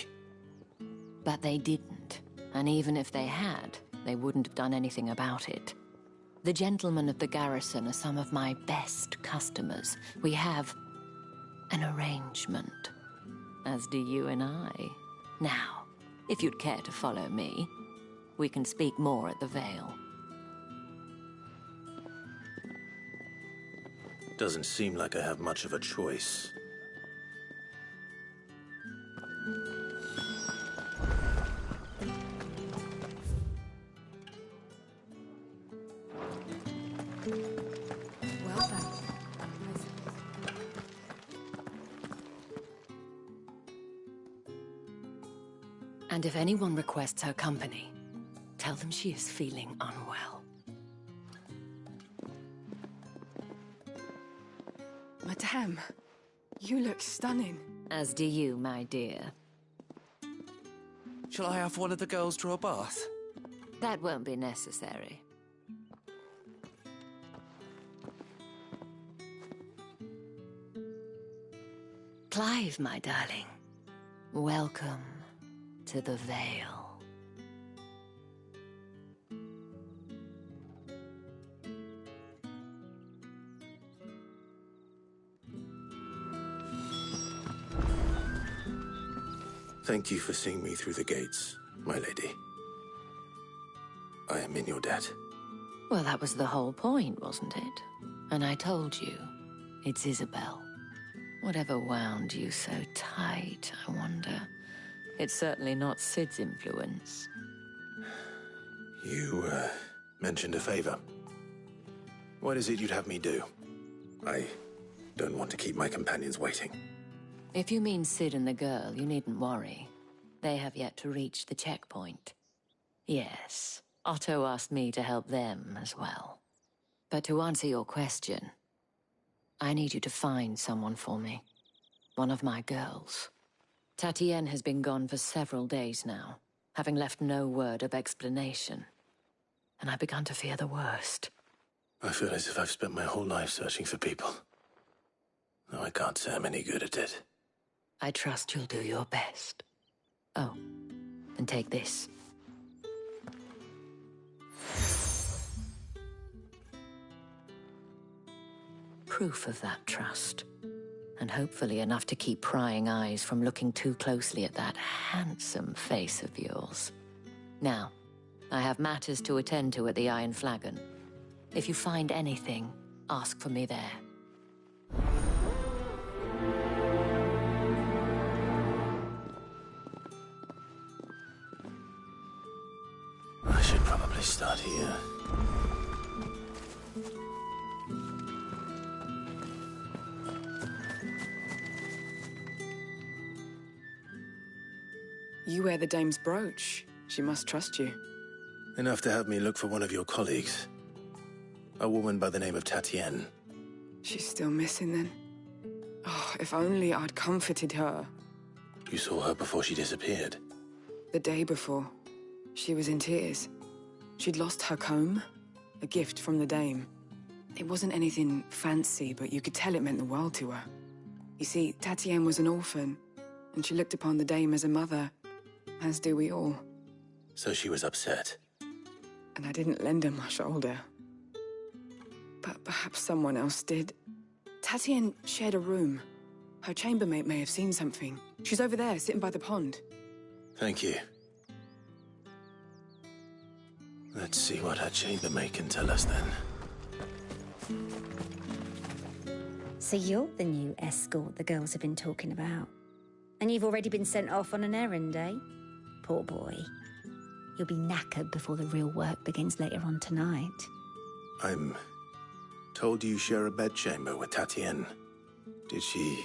But they didn't. And even if they had, they wouldn't have done anything about it. The gentlemen of the garrison are some of my best customers. We have an arrangement, as do you and I. Now, if you'd care to follow me, we can speak more at the Vale. Doesn't seem like I have much of a choice. Well done. And if anyone requests her company, tell them she is feeling unwell. Madame, you look stunning. As do you, my dear. Shall I have one of the girls draw a bath? That won't be necessary. Clive, my darling. Welcome to the Vale. Thank you for seeing me through the gates, my lady. I am in your debt. Well, that was the whole point, wasn't it? And I told you, it's Isabel. Whatever wound you so tight, I wonder. It's certainly not Sid's influence. You, mentioned a favor. What is it you'd have me do? I don't want to keep my companions waiting. If you mean Sid and the girl, you needn't worry. They have yet to reach the checkpoint. Yes, Otto asked me to help them as well. But to answer your question, I need you to find someone for me. One of my girls. Tatienne has been gone for several days now, having left no word of explanation. And I've begun to fear the worst. I feel as if I've spent my whole life searching for people. Though I can't say I'm any good at it. I trust you'll do your best. Oh, and take this. Proof of that trust. And hopefully enough to keep prying eyes from looking too closely at that handsome face of yours. Now, I have matters to attend to at the Iron Flagon. If you find anything, ask for me there. I should probably start here. You wear the dame's brooch. She must trust you. Enough to have me look for one of your colleagues. A woman by the name of Tatienne. She's still missing then. Oh, if only I'd comforted her. You saw her before she disappeared. The day before. She was in tears. She'd lost her comb, a gift from the dame. It wasn't anything fancy, but you could tell it meant the world to her. You see, Tatienne was an orphan, and she looked upon the dame as a mother, as do we all. So she was upset. And I didn't lend her my shoulder. But perhaps someone else did. Tatienne shared a room. Her chambermaid may have seen something. She's over there, sitting by the pond. Thank you. Let's see what her chambermaid can tell us then. So you're the new escort the girls have been talking about. And you've already been sent off on an errand, eh? Poor boy. You'll be knackered before the real work begins later on tonight. I'm told you share a bedchamber with Tatienne. Did she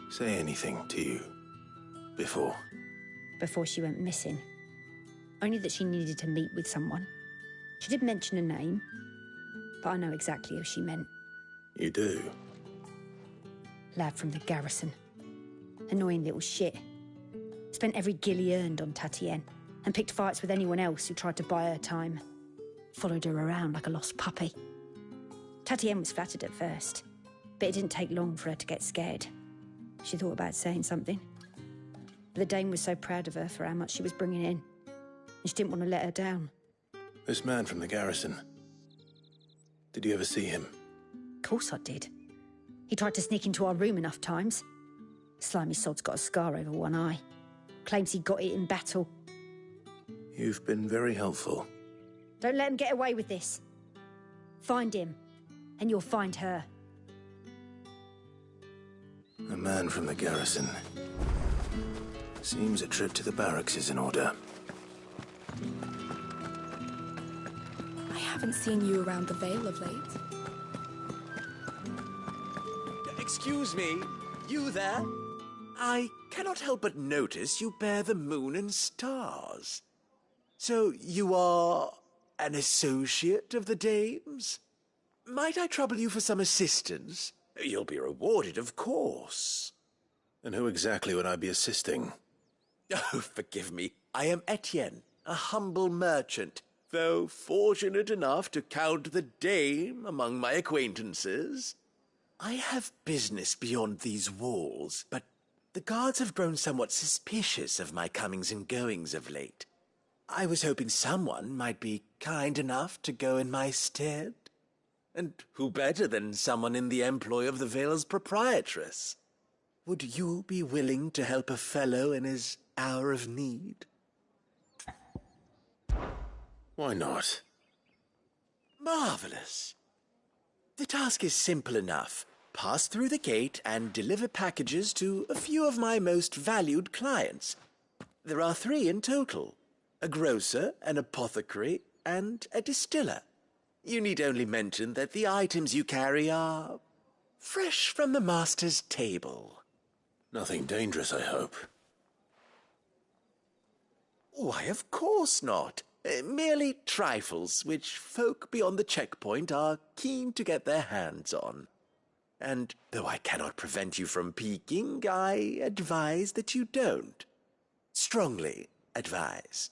say anything to you before? Before she went missing. Only that she needed to meet with someone. She did mention a name, but I know exactly who she meant. You do? Lad from the garrison. Annoying little shit. Spent every guil he earned on Tatienne, and picked fights with anyone else who tried to buy her time. Followed her around like a lost puppy. Tatienne was flattered at first, but it didn't take long for her to get scared. She thought about saying something. But the dame was so proud of her for how much she was bringing in, and she didn't want to let her down. This man from the garrison. Did you ever see him? Of course I did. He tried to sneak into our room enough times. Slimy sod's got a scar over one eye. Claims he got it in battle. You've been very helpful. Don't let him get away with this. Find him, and you'll find her. A man from the garrison. Seems a trip to the barracks is in order. I haven't seen you around the Vale of late. Excuse me, you there? I cannot help but notice you bear the moon and stars. So you are an associate of the dame's? Might I trouble you for some assistance? You'll be rewarded, of course. And who exactly would I be assisting? Oh, forgive me. I am Etienne, a humble merchant, though fortunate enough to count the dame among my acquaintances. I have business beyond these walls, but the guards have grown somewhat suspicious of my comings and goings of late. I was hoping someone might be kind enough to go in my stead. And who better than someone in the employ of the Vale's proprietress? Would you be willing to help a fellow in his hour of need? Why not? Marvelous. The task is simple enough. Pass through the gate and deliver packages to a few of my most valued clients. There are 3 in total: a grocer, an apothecary, and a distiller. You need only mention that the items you carry are fresh from the master's table. Nothing dangerous, I hope. Why, of course not. Merely trifles which folk beyond the checkpoint are keen to get their hands on. And though I cannot prevent you from peeking, I advise that you don't. Strongly advise.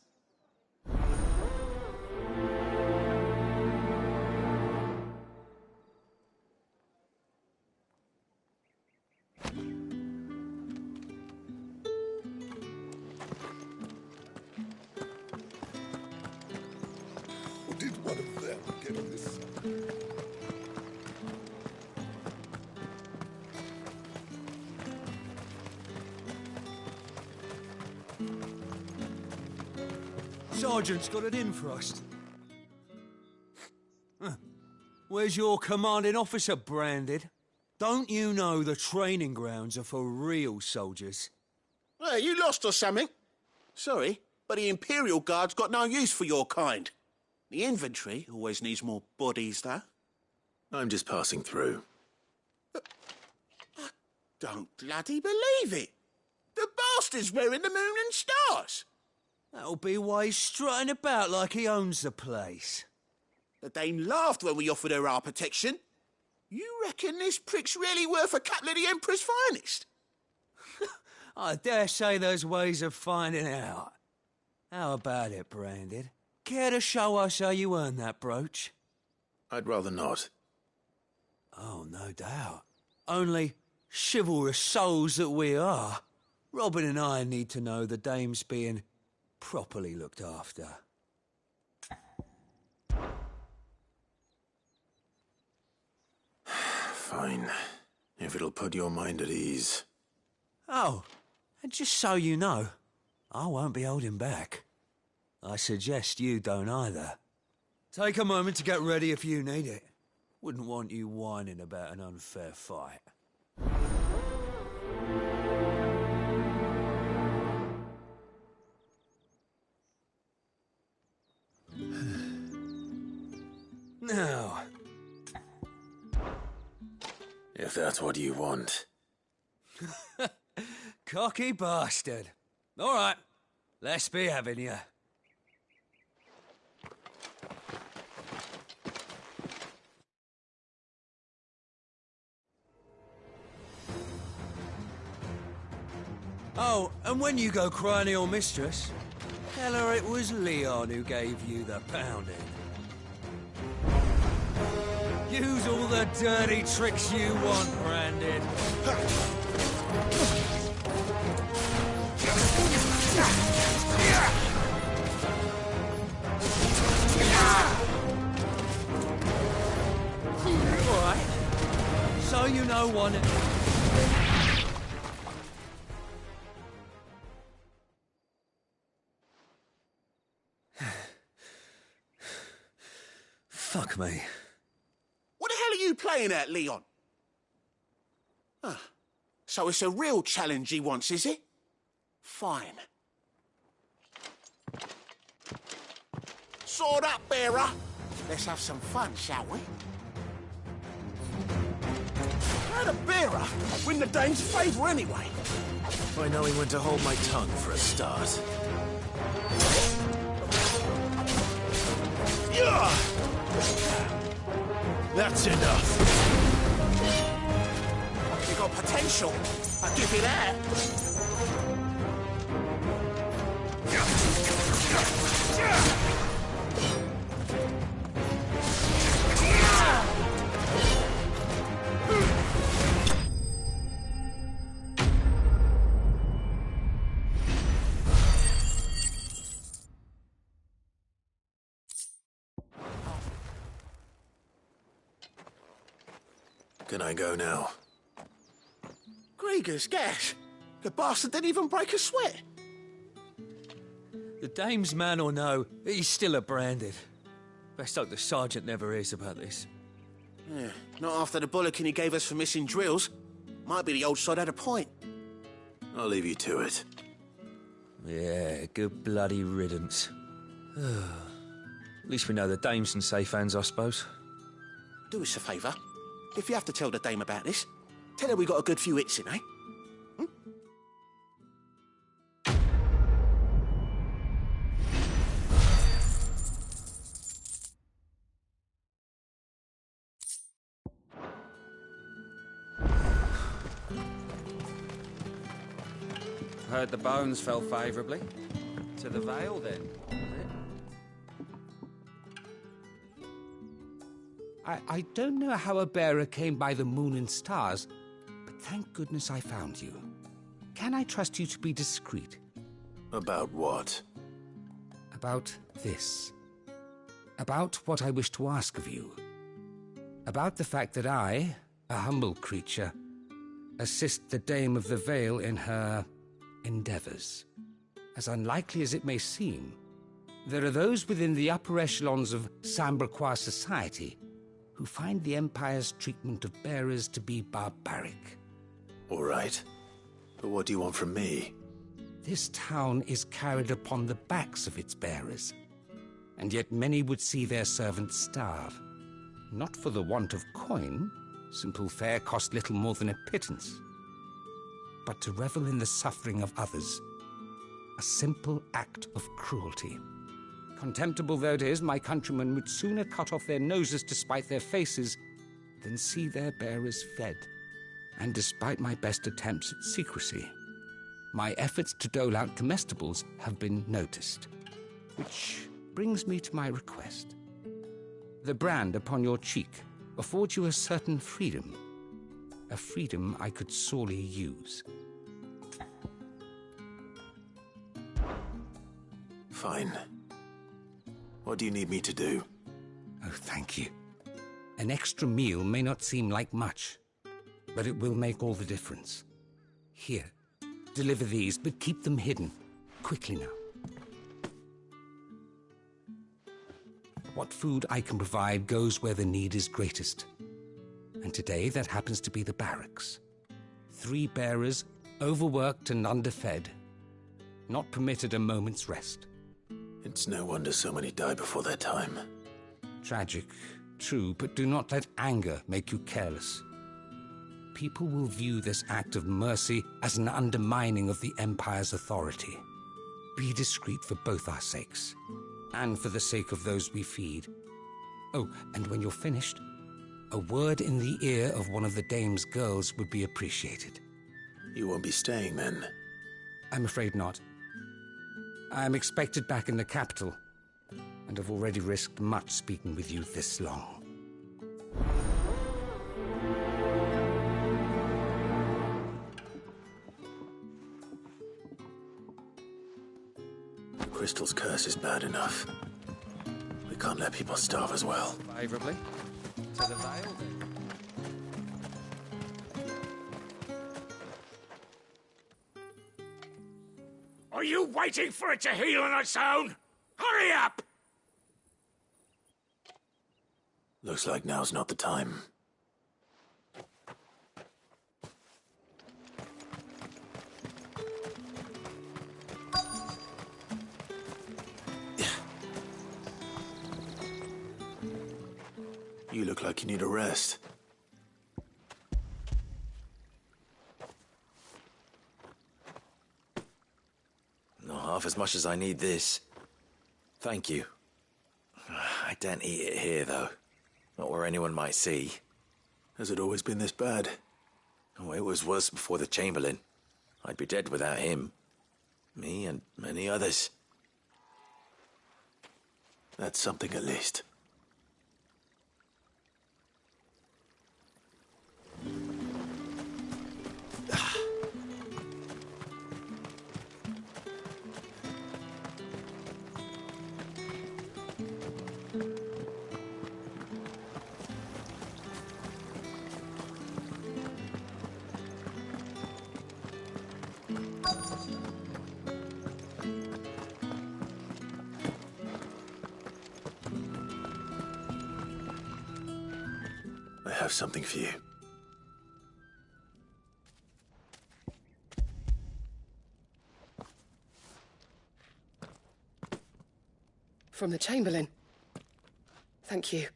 Did one of them get this? Sergeant's got it in for us. Where's your commanding officer, Branded? Don't you know the training grounds are for real soldiers? Hey, you lost or something? Sorry, but the Imperial Guard's got no use for your kind. The infantry always needs more bodies, though. I'm just passing through. I don't bloody believe it. The bastard's wearing the moon and stars. That'll be why he's strutting about like he owns the place. The Dame laughed when we offered her our protection. You reckon this prick's really worth a couple of the Emperor's finest? I dare say there's ways of finding out. How about it, Branded? Care to show us how you earned that brooch? I'd rather not. Oh, no doubt. Only chivalrous souls that we are, Robin and I need to know the Dame's being properly looked after. Fine. If it'll put your mind at ease. Oh, and just so you know, I won't be holding back. I suggest you don't either. Take a moment to get ready if you need it. Wouldn't want you whining about an unfair fight. Now. If that's what you want. Cocky bastard. All right, let's be having you. Oh, and when you go crying to your mistress, tell her it was Leon who gave you the pounding. Use all the dirty tricks you want, Branded. All right. So you know one. Fuck me. What the hell are you playing at, Leon? So it's a real challenge he wants, is it? Fine. Sword up, bearer. Let's have some fun, shall we? How'd a bearer win the Dame's favour anyway? By knowing when to hold my tongue for a start. That's enough. potential. I'll give you that. Can I go now? Grieger's gas. The bastard didn't even break a sweat. The dame's man or no, he's still a branded. Best hope the sergeant never hears about this. Yeah, not after the bullocking he gave us for missing drills. Might be the old sod had a point. I'll leave you to it. Yeah, good bloody riddance. At least we know the dame's in safe hands, I suppose. Do us a favour. If you have to tell the dame about this, tell her we got a good few hits in, eh? Heard the bones fell favourably. To the Vale, then, was it? I don't know how a bearer came by the moon and stars, but thank goodness I found you. Can I trust you to be discreet? About what? About this. About what I wish to ask of you. About the fact that I, a humble creature, assist the Dame of the Vale in her endeavours. As unlikely as it may seem, there are those within the upper echelons of Samberquois society who find the Empire's treatment of bearers to be barbaric. All right. But what do you want from me? This town is carried upon the backs of its bearers, and yet many would see their servants starve. Not for the want of coin, simple fare cost little more than a pittance, but to revel in the suffering of others, a simple act of cruelty. Contemptible though it is, my countrymen would sooner cut off their noses to spite their faces than see their bearers fed. And despite my best attempts at secrecy, my efforts to dole out comestibles have been noticed. Which brings me to my request. The brand upon your cheek affords you a certain freedom. A freedom I could sorely use. Fine. What do you need me to do? Oh, thank you. An extra meal may not seem like much, but it will make all the difference. Here, deliver these, but keep them hidden. Quickly now. What food I can provide goes where the need is greatest. And today, that happens to be the barracks. 3 bearers, overworked and underfed, not permitted a moment's rest. It's no wonder so many die before their time. Tragic, true, but do not let anger make you careless. People will view this act of mercy as an undermining of the Empire's authority. Be discreet for both our sakes, and for the sake of those we feed. Oh, and when you're finished, a word in the ear of one of the Dame's girls would be appreciated. You won't be staying, then? I'm afraid not. I'm expected back in the capital, and have already risked much speaking with you this long. The Crystal's curse is bad enough. We can't let people starve as well. Favourably. To the Vale, then. Are you waiting for it to heal on its own? Hurry up! Looks like now's not the time. You look like you need a rest. Not half as much as I need this. Thank you. I don't eat it here, though. Not where anyone might see. Has it always been this bad? Oh, it was worse before the Chamberlain. I'd be dead without him. Me and many others. That's something at least. I have something for you. From the Chamberlain. Thank you.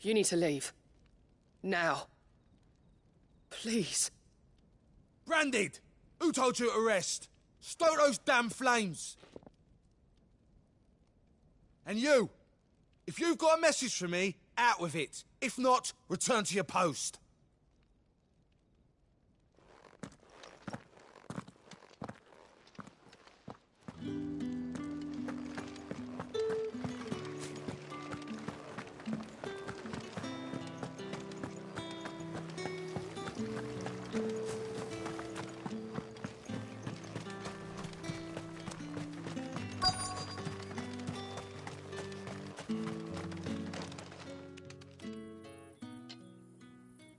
You need to leave. Now. Please. Branded! Who told you to rest? Stoke those damn flames! And you! If you've got a message for me, out with it. If not, return to your post.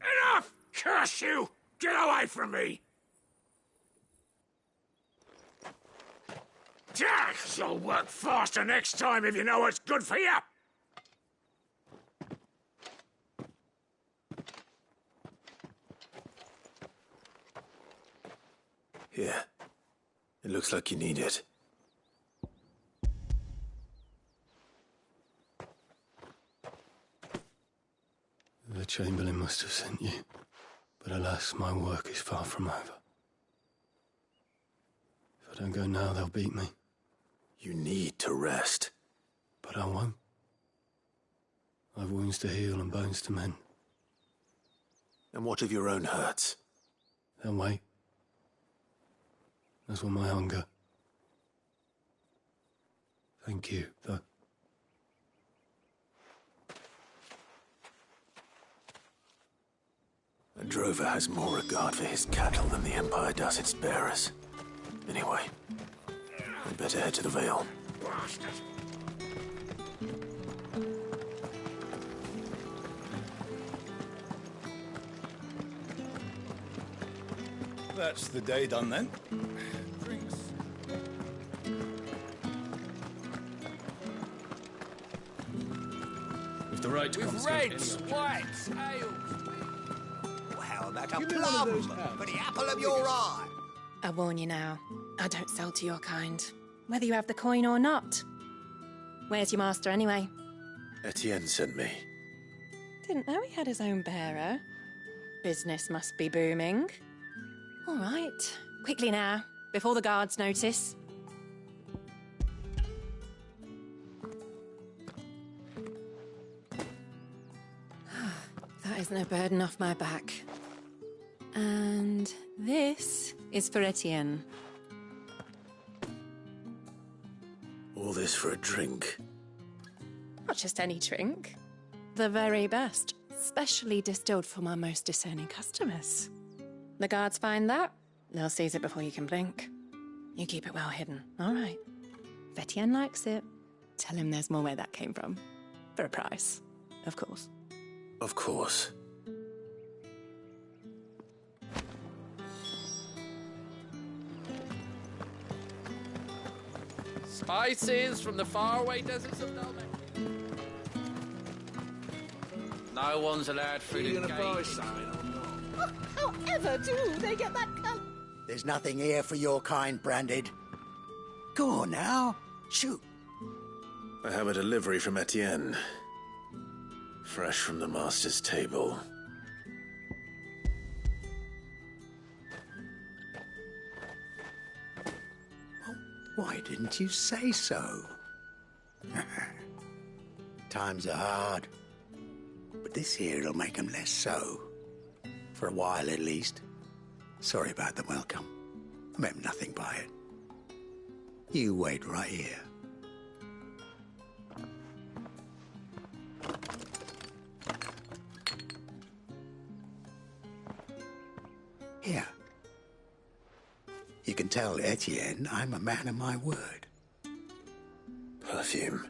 Enough! Curse you! Get away from me! You'll work faster next time if you know what's good for you! Here. It looks like you need it. The Chamberlain must have sent you, but alas, my work is far from over. If I don't go now, they'll beat me. You need to rest. But I won't. I've wounds to heal and bones to mend. And what of your own hurts? They'll wait. As will my hunger. Thank you, though. A drover has more regard for his cattle than the Empire does its bearers. Anyway, I'd better head to the Vale. That's the day done then. Drinks. With the right With reds, whites, ales. Well, how about a plum for the apple of your eye? I warn you now, I don't sell to your kind, whether you have the coin or not. Where's your master, anyway? Etienne sent me. Didn't know he had his own bearer. Business must be booming. All right, quickly now, before the guards notice. That isn't a burden off my back. And this is for Etienne. All this for a drink. Not just any drink. The very best, specially distilled for my most discerning customers. The guards find that, they'll seize it before you can blink. You keep it well hidden, all right? If Etienne likes it, tell him there's more where that came from. For a price, of course. Of course. Spices from the faraway deserts of Dalmatia. No one's allowed through the gate. However do they get that cunt? There's nothing here for your kind, Branded. Go on now. Shoot. I have a delivery from Etienne. Fresh from the master's table. Why didn't you say so? Times are hard, but this here'll make 'em less so. For a while, at least. Sorry about the welcome. I meant nothing by it. You wait right here. Here. You can tell Etienne I'm a man of my word. Perfume.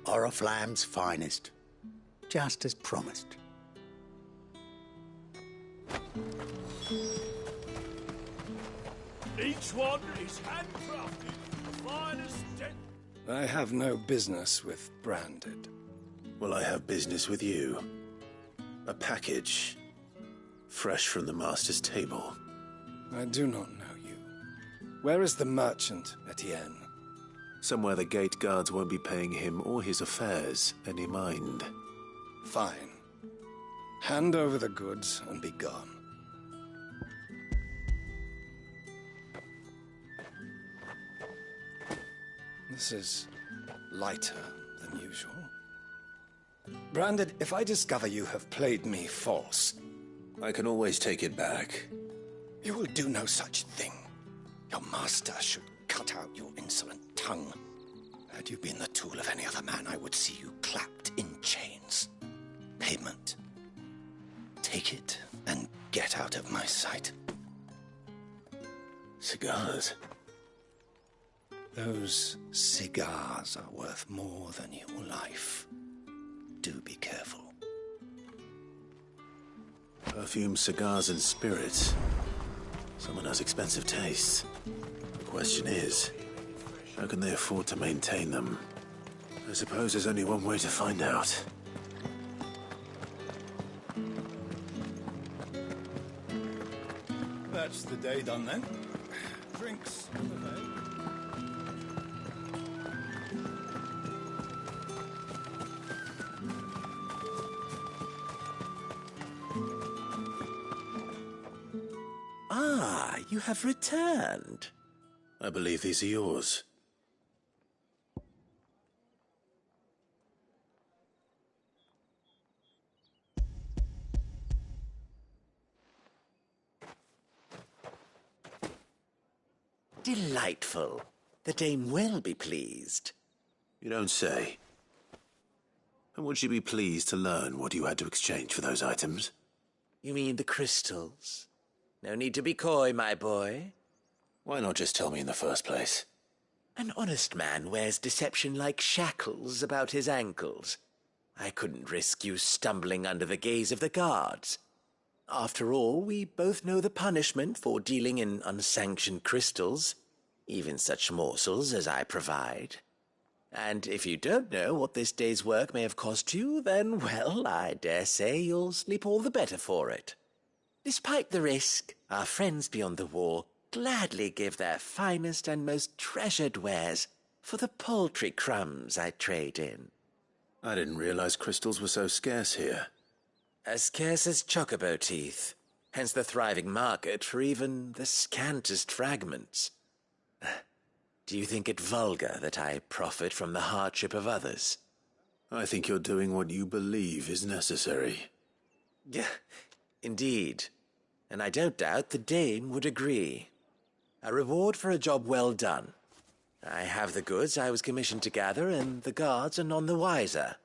Oriflamme's finest. Just as promised. Each one is handcrafted, finest. I have no business with Branded. Well, I have business with you. A package. Fresh from the master's table. I do not know you. Where is the merchant, Etienne? Somewhere the gate guards won't be paying him or his affairs any mind. Fine. Hand over the goods and be gone. This is lighter than usual. Branded, if I discover you have played me false... I can always take it back. You will do no such thing. Your master should cut out your insolent tongue. Had you been the tool of any other man, I would see you clapped in chains. Payment. Take it and get out of my sight. Cigars? Those cigars are worth more than your life. Do be careful. Perfume, cigars, and spirits. Someone has expensive tastes. The question is, how can they afford to maintain them? I suppose there's only one way to find out. That's the day done then. Drinks. Ah, you have returned. I believe these are yours. Delightful. The dame will be pleased. You don't say. And would she be pleased to learn what you had to exchange for those items? You mean the crystals? No need to be coy, my boy. Why not just tell me in the first place? An honest man wears deception like shackles about his ankles. I couldn't risk you stumbling under the gaze of the guards. After all, we both know the punishment for dealing in unsanctioned crystals, even such morsels as I provide. And if you don't know what this day's work may have cost you, then, well, I dare say you'll sleep all the better for it. Despite the risk, our friends beyond the wall gladly give their finest and most treasured wares for the paltry crumbs I trade in. I didn't realize crystals were so scarce here. As scarce as chocobo teeth, hence the thriving market for even the scantest fragments. Do you think it vulgar that I profit from the hardship of others? I think you're doing what you believe is necessary. Yeah, indeed. And I don't doubt the dame would agree. A reward for a job well done. I have the goods I was commissioned to gather, and the guards are none the wiser.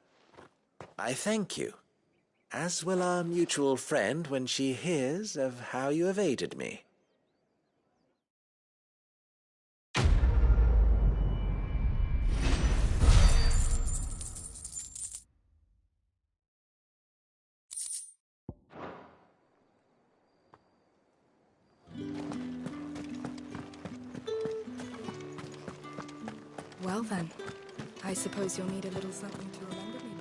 I thank you, as will our mutual friend when she hears of how you have aided me. Well then, I suppose you'll need a little something to remember me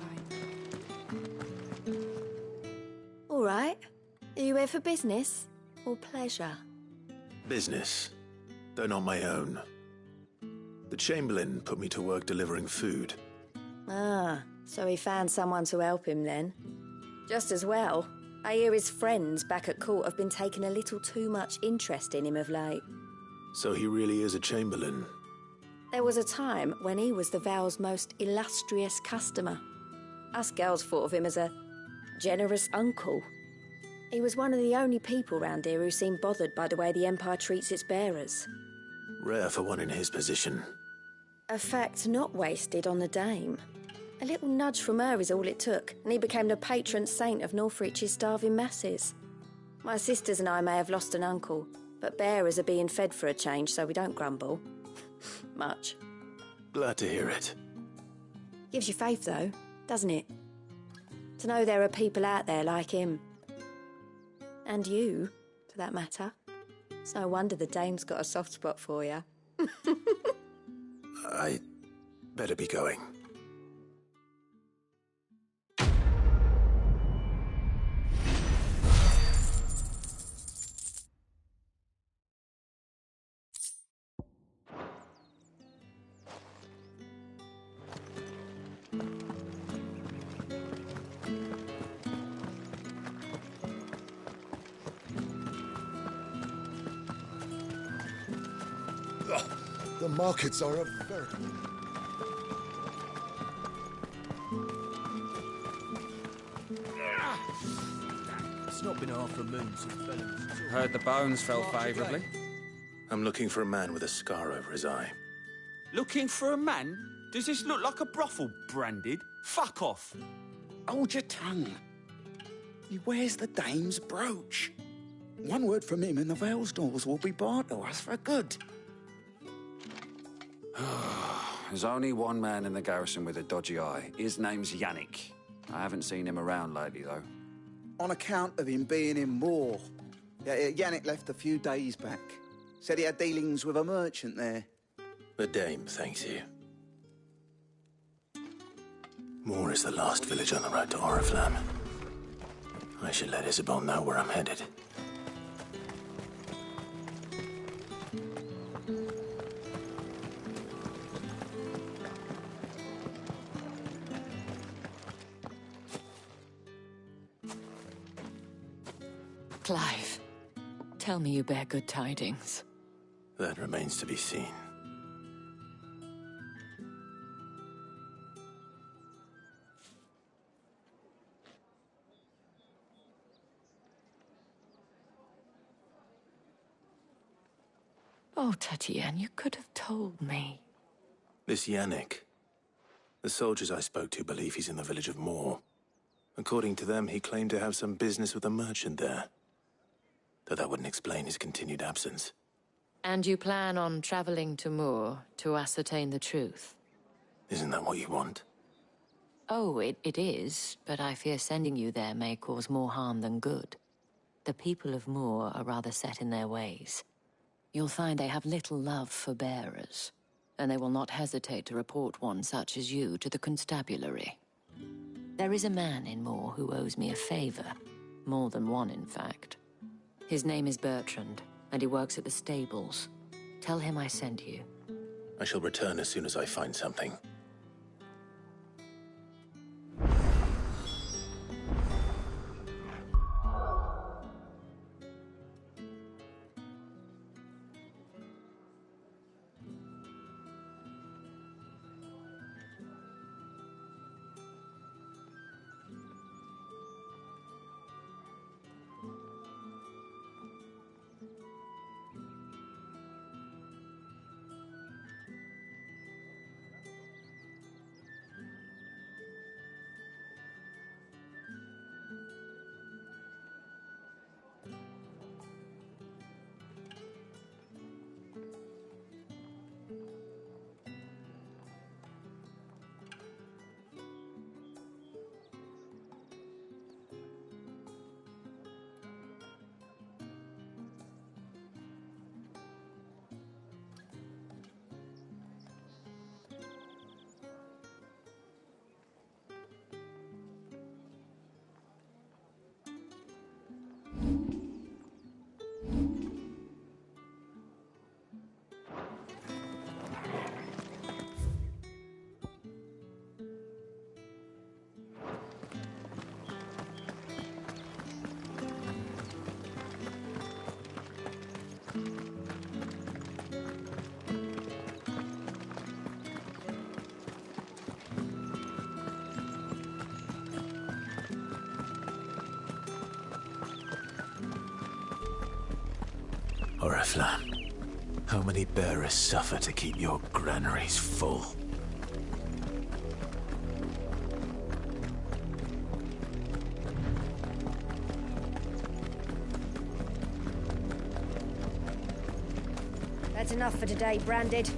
by. All right. Are you here for business or pleasure? Business, though not my own. The Chamberlain put me to work delivering food. Ah, so he found someone to help him then. Just as well. I hear his friends back at court have been taking a little too much interest in him of late. So he really is a Chamberlain. There was a time when he was the Val's most illustrious customer. Us girls thought of him as a generous uncle. He was one of the only people round here who seemed bothered by the way the Empire treats its bearers. Rare for one in his position. A fact not wasted on the Dame. A little nudge from her is all it took, and he became the patron saint of Northreach's starving masses. My sisters and I may have lost an uncle, but bearers are being fed for a change, so we don't grumble. Much. Glad to hear it. Gives you faith, though, doesn't it? To know there are people out there like him. And you, for that matter. It's no wonder the Dame's got a soft spot for you. I better be going. The markets are a very... It's not been half a moon since Bellamy. Heard the bones fell favourably. I'm looking for a man with a scar over his eye. Looking for a man? Does this look like a brothel branded? Fuck off! Hold your tongue. He wears the Dame's brooch. One word from him and the Vale's doors will be barred to us for good. There's only one man in the garrison with a dodgy eye. His name's Yannick. I haven't seen him around lately, though. On account of him being in Moor. Yeah, Yannick left a few days back. Said he had dealings with a merchant there. The Dame thanks you. Moor is the last village on the road to Oriflamme. I should let Isabel know where I'm headed. Clive, tell me you bear good tidings. That remains to be seen. Oh, Tatienne, you could have told me. This Yannick. The soldiers I spoke to believe he's in the village of Moor. According to them, he claimed to have some business with a merchant there. Though that wouldn't explain his continued absence. And you plan on traveling to Moor to ascertain the truth? Isn't that what you want? Oh, it is, but I fear sending you there may cause more harm than good. The people of Moor are rather set in their ways. You'll find they have little love for bearers, and they will not hesitate to report one such as you to the constabulary. There is a man in Moor who owes me a favor. More than one, in fact. His name is Bertrand, and he works at the stables. Tell him I sent you. I shall return as soon as I find something. Oriflamme, how many bearers suffer to keep your granaries full? That's enough for today, Branded.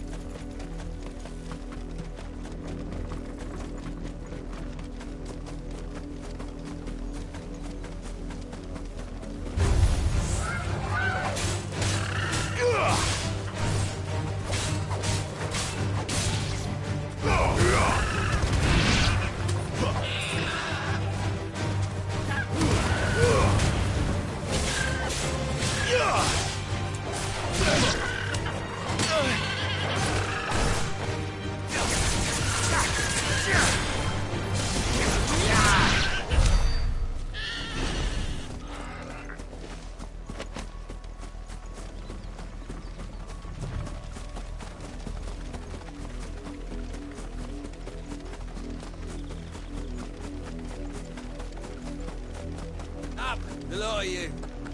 The lot of you.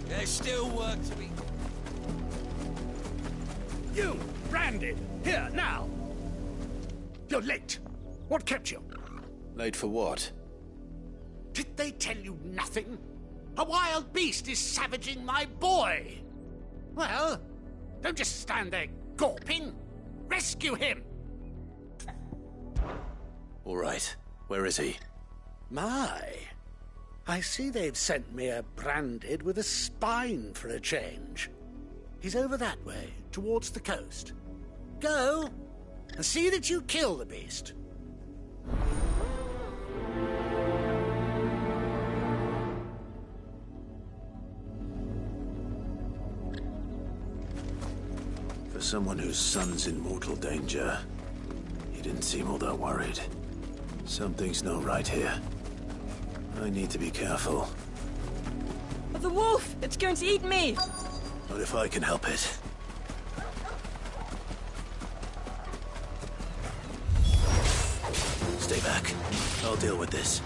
There's still work to be... You, Branded, here, now! You're late. What kept you? Late for what? Did they tell you nothing? A wild beast is savaging my boy! Well, don't just stand there gawping. Rescue him! All right. Where is he? My, I see they've sent me a Branded with a spine for a change. He's over that way, towards the coast. Go, and see that you kill the beast. For someone whose son's in mortal danger, he didn't seem all that worried. Something's not right here. I need to be careful. The wolf! It's going to eat me! What if I can help it? Stay back. I'll deal with this.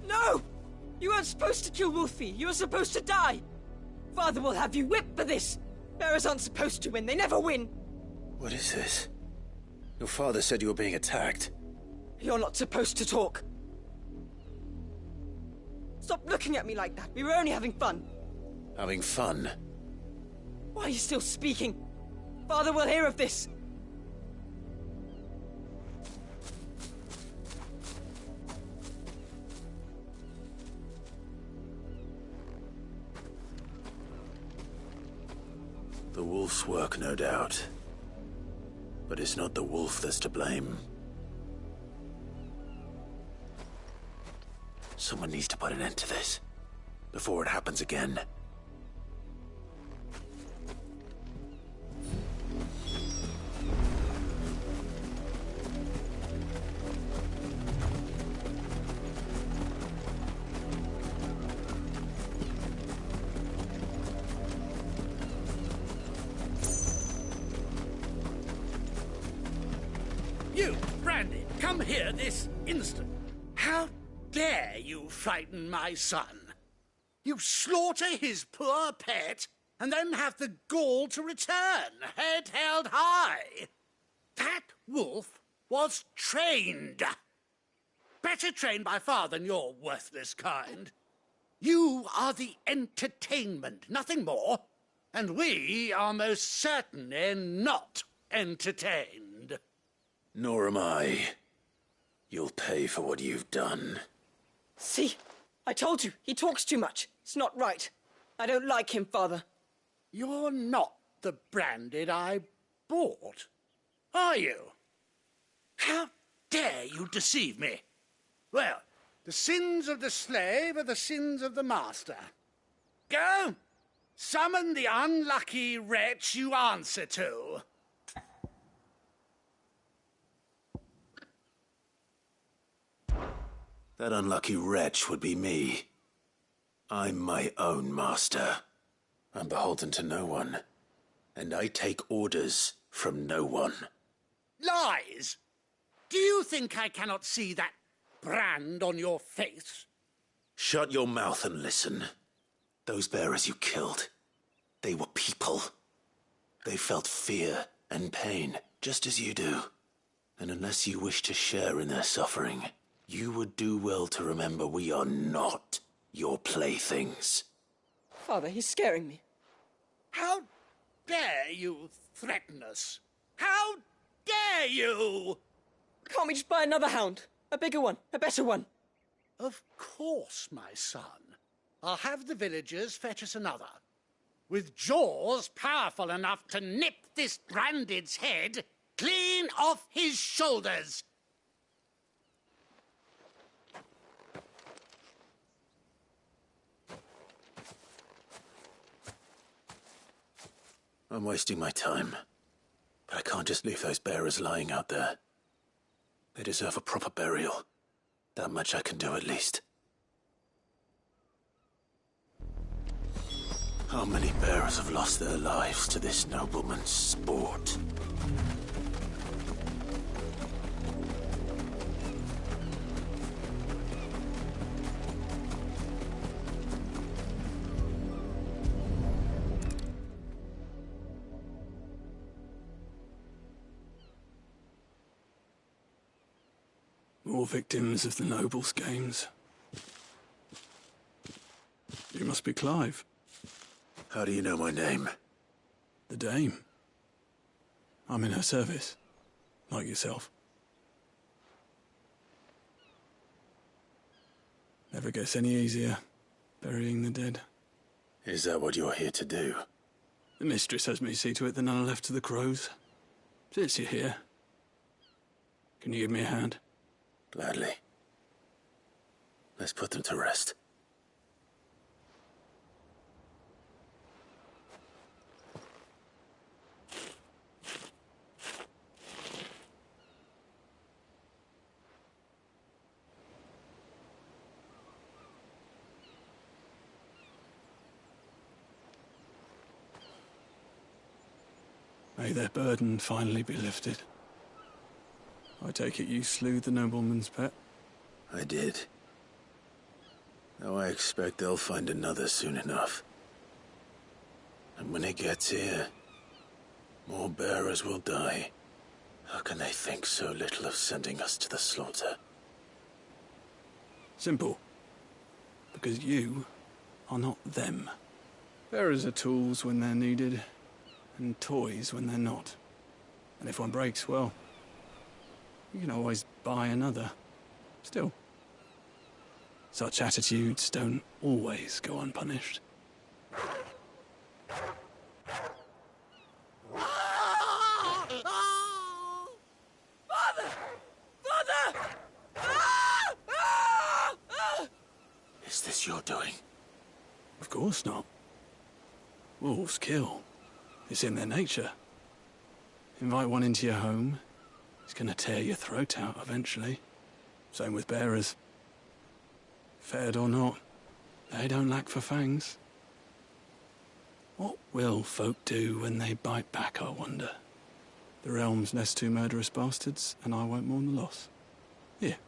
No! You weren't supposed to kill Wolfie. You were supposed to die. Father will have you whipped for this. Bearers aren't supposed to win. They never win. What is this? Your father said you were being attacked. You're not supposed to talk. Stop looking at me like that. We were only having fun. Having fun? Why are you still speaking? Father will hear of this. The wolf's work, no doubt. But it's not the wolf that's to blame. Someone needs to put an end to this, before it happens again. You, Branded, come here this instant. How dare you frighten my son? You slaughter his poor pet, and then have the gall to return, head held high. That wolf was trained. Better trained by far than your worthless kind. You are the entertainment, nothing more. And we are most certainly not entertained. Nor am I. You'll pay for what you've done. See? I told you. He talks too much. It's not right. I don't like him, Father. You're not the Branded I bought, are you? How dare you deceive me? Well, the sins of the slave are the sins of the master. Go, Summon the unlucky wretch you answer to. That unlucky wretch would be me. I'm my own master. I'm beholden to no one. And I take orders from no one. Lies! Do you think I cannot see that brand on your face? Shut your mouth and listen. Those bearers you killed, they were people. They felt fear and pain, just as you do. And unless you wish to share in their suffering, you would do well to remember we are not your playthings. Father, he's scaring me. How dare you threaten us? How dare you? Can't we just buy another hound? A bigger one, a better one. Of course, my son. I'll have the villagers fetch us another. With jaws powerful enough to nip this branded's head clean off his shoulders. I'm wasting my time. But I can't just leave those bearers lying out there. They deserve a proper burial. That much I can do at least. How many bearers have lost their lives to this nobleman's sport? More victims of the nobles' games. You must be Clive. How do you know my name? The Dame. I'm in her service, like yourself. Never gets any easier, burying the dead. Is that what you're here to do? The mistress has me see to it that none are left to the crows. Since you're here, can you give me a hand? Gladly. Let's put them to rest. May their burden finally be lifted. I take it you slew the nobleman's pet? I did. Now I expect they'll find another soon enough. And when it gets here, more bearers will die. How can they think so little of sending us to the slaughter? Simple. Because you are not them. Bearers are tools when they're needed, and toys when they're not. And if one breaks, well, you can always buy another. Still, such attitudes don't always go unpunished. Father! Father! Is this your doing? Of course not. Wolves kill. It's in their nature. Invite one into your home, it's gonna tear your throat out eventually. Same with bearers. Fed or not, they don't lack for fangs. What will folk do when they bite back, I wonder? The realm's nest two murderous bastards, and I won't mourn the loss. Here.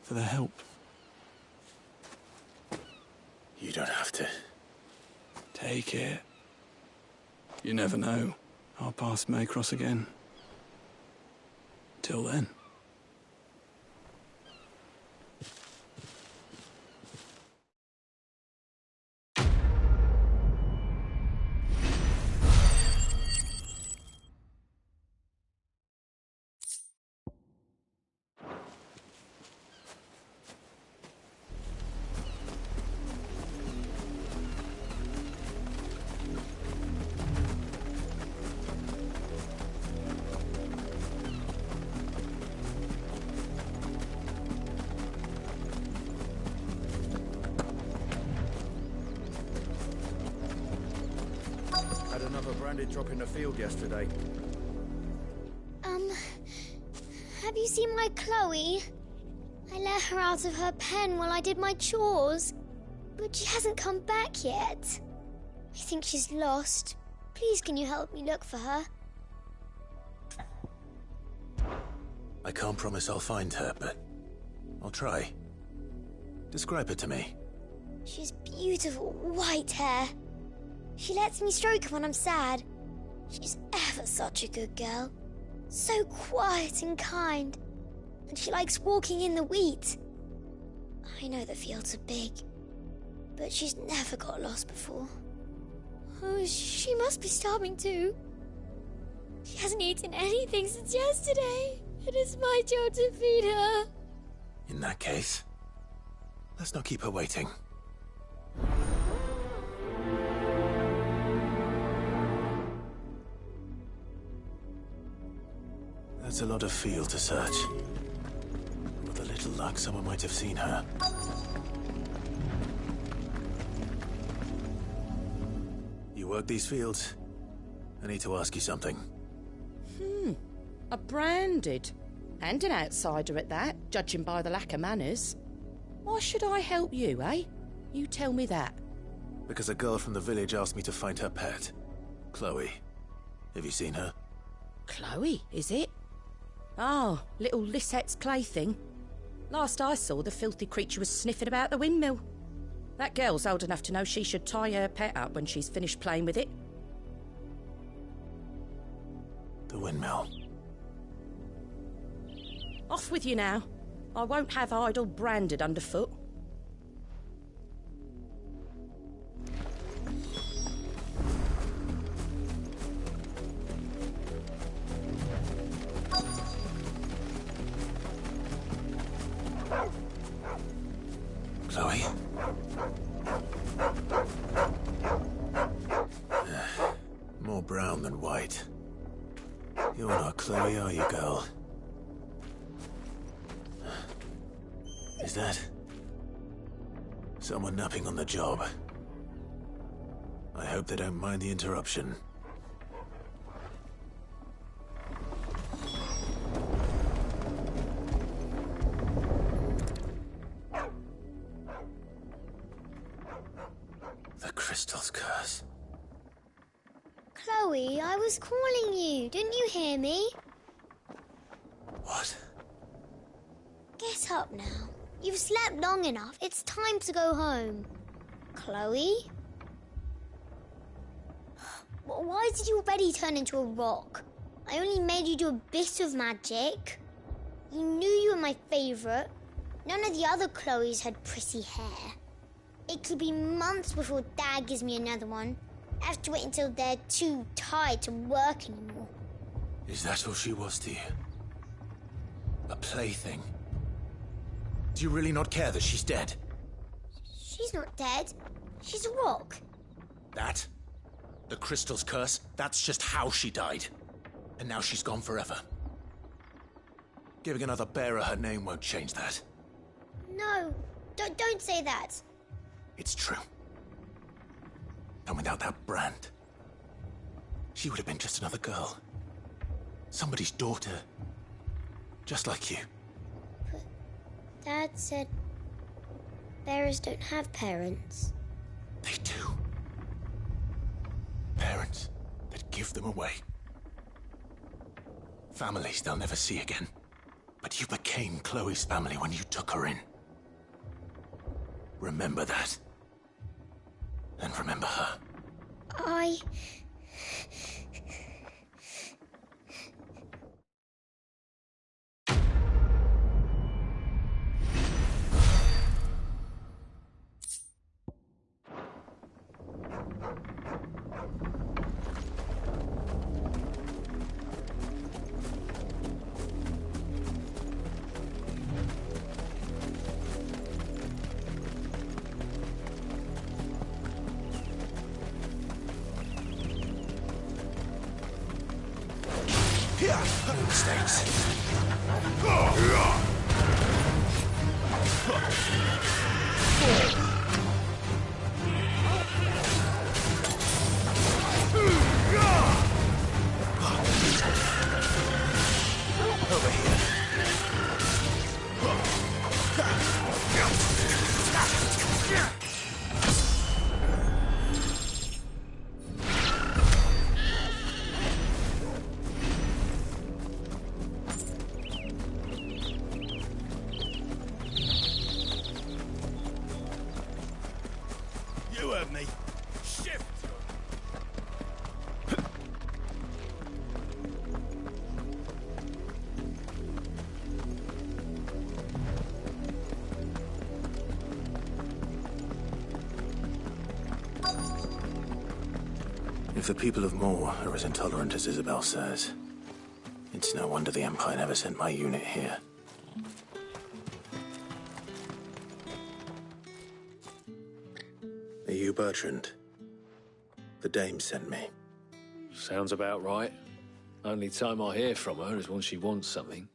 For their help. You don't have to. Take it. You never know. Our paths may cross again. Till then. had another branded drop in the field yesterday. Have you seen my Chloe? I let her out of her pen while I did my chores, but she hasn't come back yet. I think she's lost. Please, can you help me look for her? I can't promise I'll find her, but I'll try. Describe her to me. She's beautiful white hair. She lets me stroke her when I'm sad. She's ever such a good girl. So quiet and kind. And she likes walking in the wheat. I know the fields are big, but she's never got lost before. Oh, she must be starving too. She hasn't eaten anything since yesterday. It is my job to feed her. In that case, let's not keep her waiting. That's a lot of field to search. With a little luck, someone might have seen her. You work these fields? I need to ask you something. A branded. And an outsider at that, judging by the lack of manners. Why should I help you, eh? You tell me that. Because a girl from the village asked me to find her pet. Chloe. Have you seen her? Chloe, is it? Oh, little Lisette's plaything. Last I saw, the filthy creature was sniffing about the windmill. That girl's old enough to know she should tie her pet up when she's finished playing with it. The windmill. Off with you now. I won't have idle branded underfoot. Chloe? More brown than white. You're not Chloe, are you, girl? Is that someone napping on the job? I hope they don't mind the interruption. The crystal's curse. Chloe, I was calling you. Didn't you hear me? What? Get up now. You've slept long enough. It's time to go home. Chloe? Why did you already turn into a rock? I only made you do a bit of magic. You knew you were my favourite. None of the other Chloes had pretty hair. It could be months before Dad gives me another one. I have to wait until they're too tired to work anymore. Is that all she was to you? A plaything? Do you really not care that she's dead? She's not dead. She's a rock. That? The crystal's curse? That's just how she died. And now she's gone forever. Giving another bearer her name won't change that. No, don't say that. It's true. And without that brand, she would have been just another girl. Somebody's daughter. Just like you. But Dad said bearers don't have parents. They do. Parents that give them away. Families they'll never see again. But you became Chloe's family when you took her in. Remember that. And remember her. Mistakes. If the people of Moor are as intolerant as Isabel says, it's no wonder the Empire never sent my unit here. Are you Bertrand? The dame sent me. Sounds about right. Only time I hear from her is when she wants something.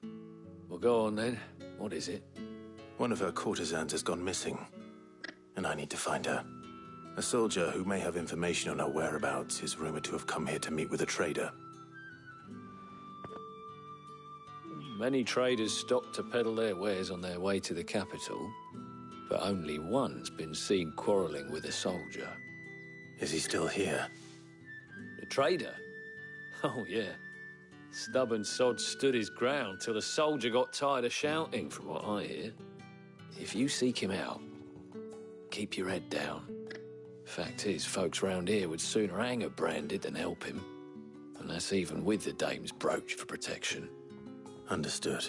Well, go on then. What is it? One of her courtesans has gone missing, and I need to find her. A soldier who may have information on her whereabouts is rumored to have come here to meet with a trader. Many traders stop to peddle their wares on their way to the capital, but only one's been seen quarrelling with a soldier. Is he still here? The trader? Oh, yeah. Stubborn sod stood his ground till the soldier got tired of shouting, from what I hear. If you seek him out, keep your head down. Fact is, folks round here would sooner hang a branded than help him. And that's even with the dame's brooch for protection. Understood.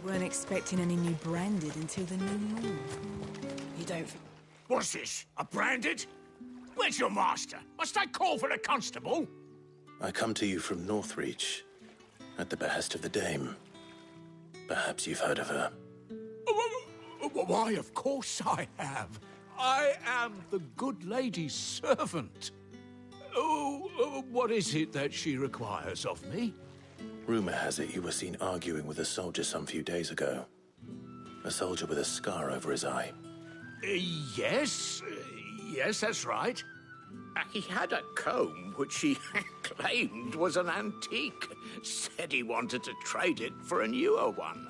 Weren't expecting any new branded until the new moon. You don't... What's this? A branded? Where's your master? Must I call for a constable? I come to you from Northreach, at the behest of the dame. Perhaps you've heard of her. Why, of course I have. I am the good lady's servant. What is it that she requires of me? Rumor has it you were seen arguing with a soldier some few days ago. A soldier with a scar over his eye. Yes, that's right. He had a comb which he claimed was an antique. Said he wanted to trade it for a newer one.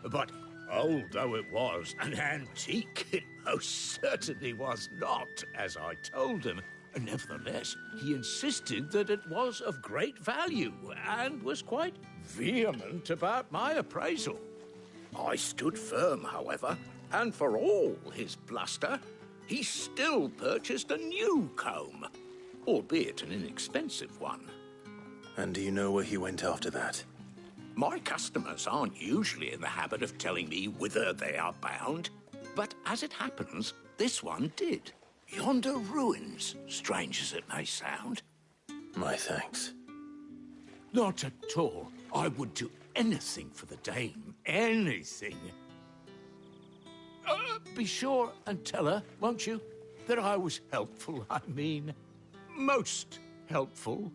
But old though it was, an antique it most certainly was not, as I told him. Nevertheless, he insisted that it was of great value and was quite vehement about my appraisal. I stood firm, however, and for all his bluster, he still purchased a new comb, albeit an inexpensive one. And do you know where he went after that? My customers aren't usually in the habit of telling me whither they are bound, but as it happens, this one did. Yonder ruins, strange as it may sound. My thanks. Not at all. I would do anything for the dame. Anything. Be sure and tell her, won't you, that I was helpful, I mean, most helpful.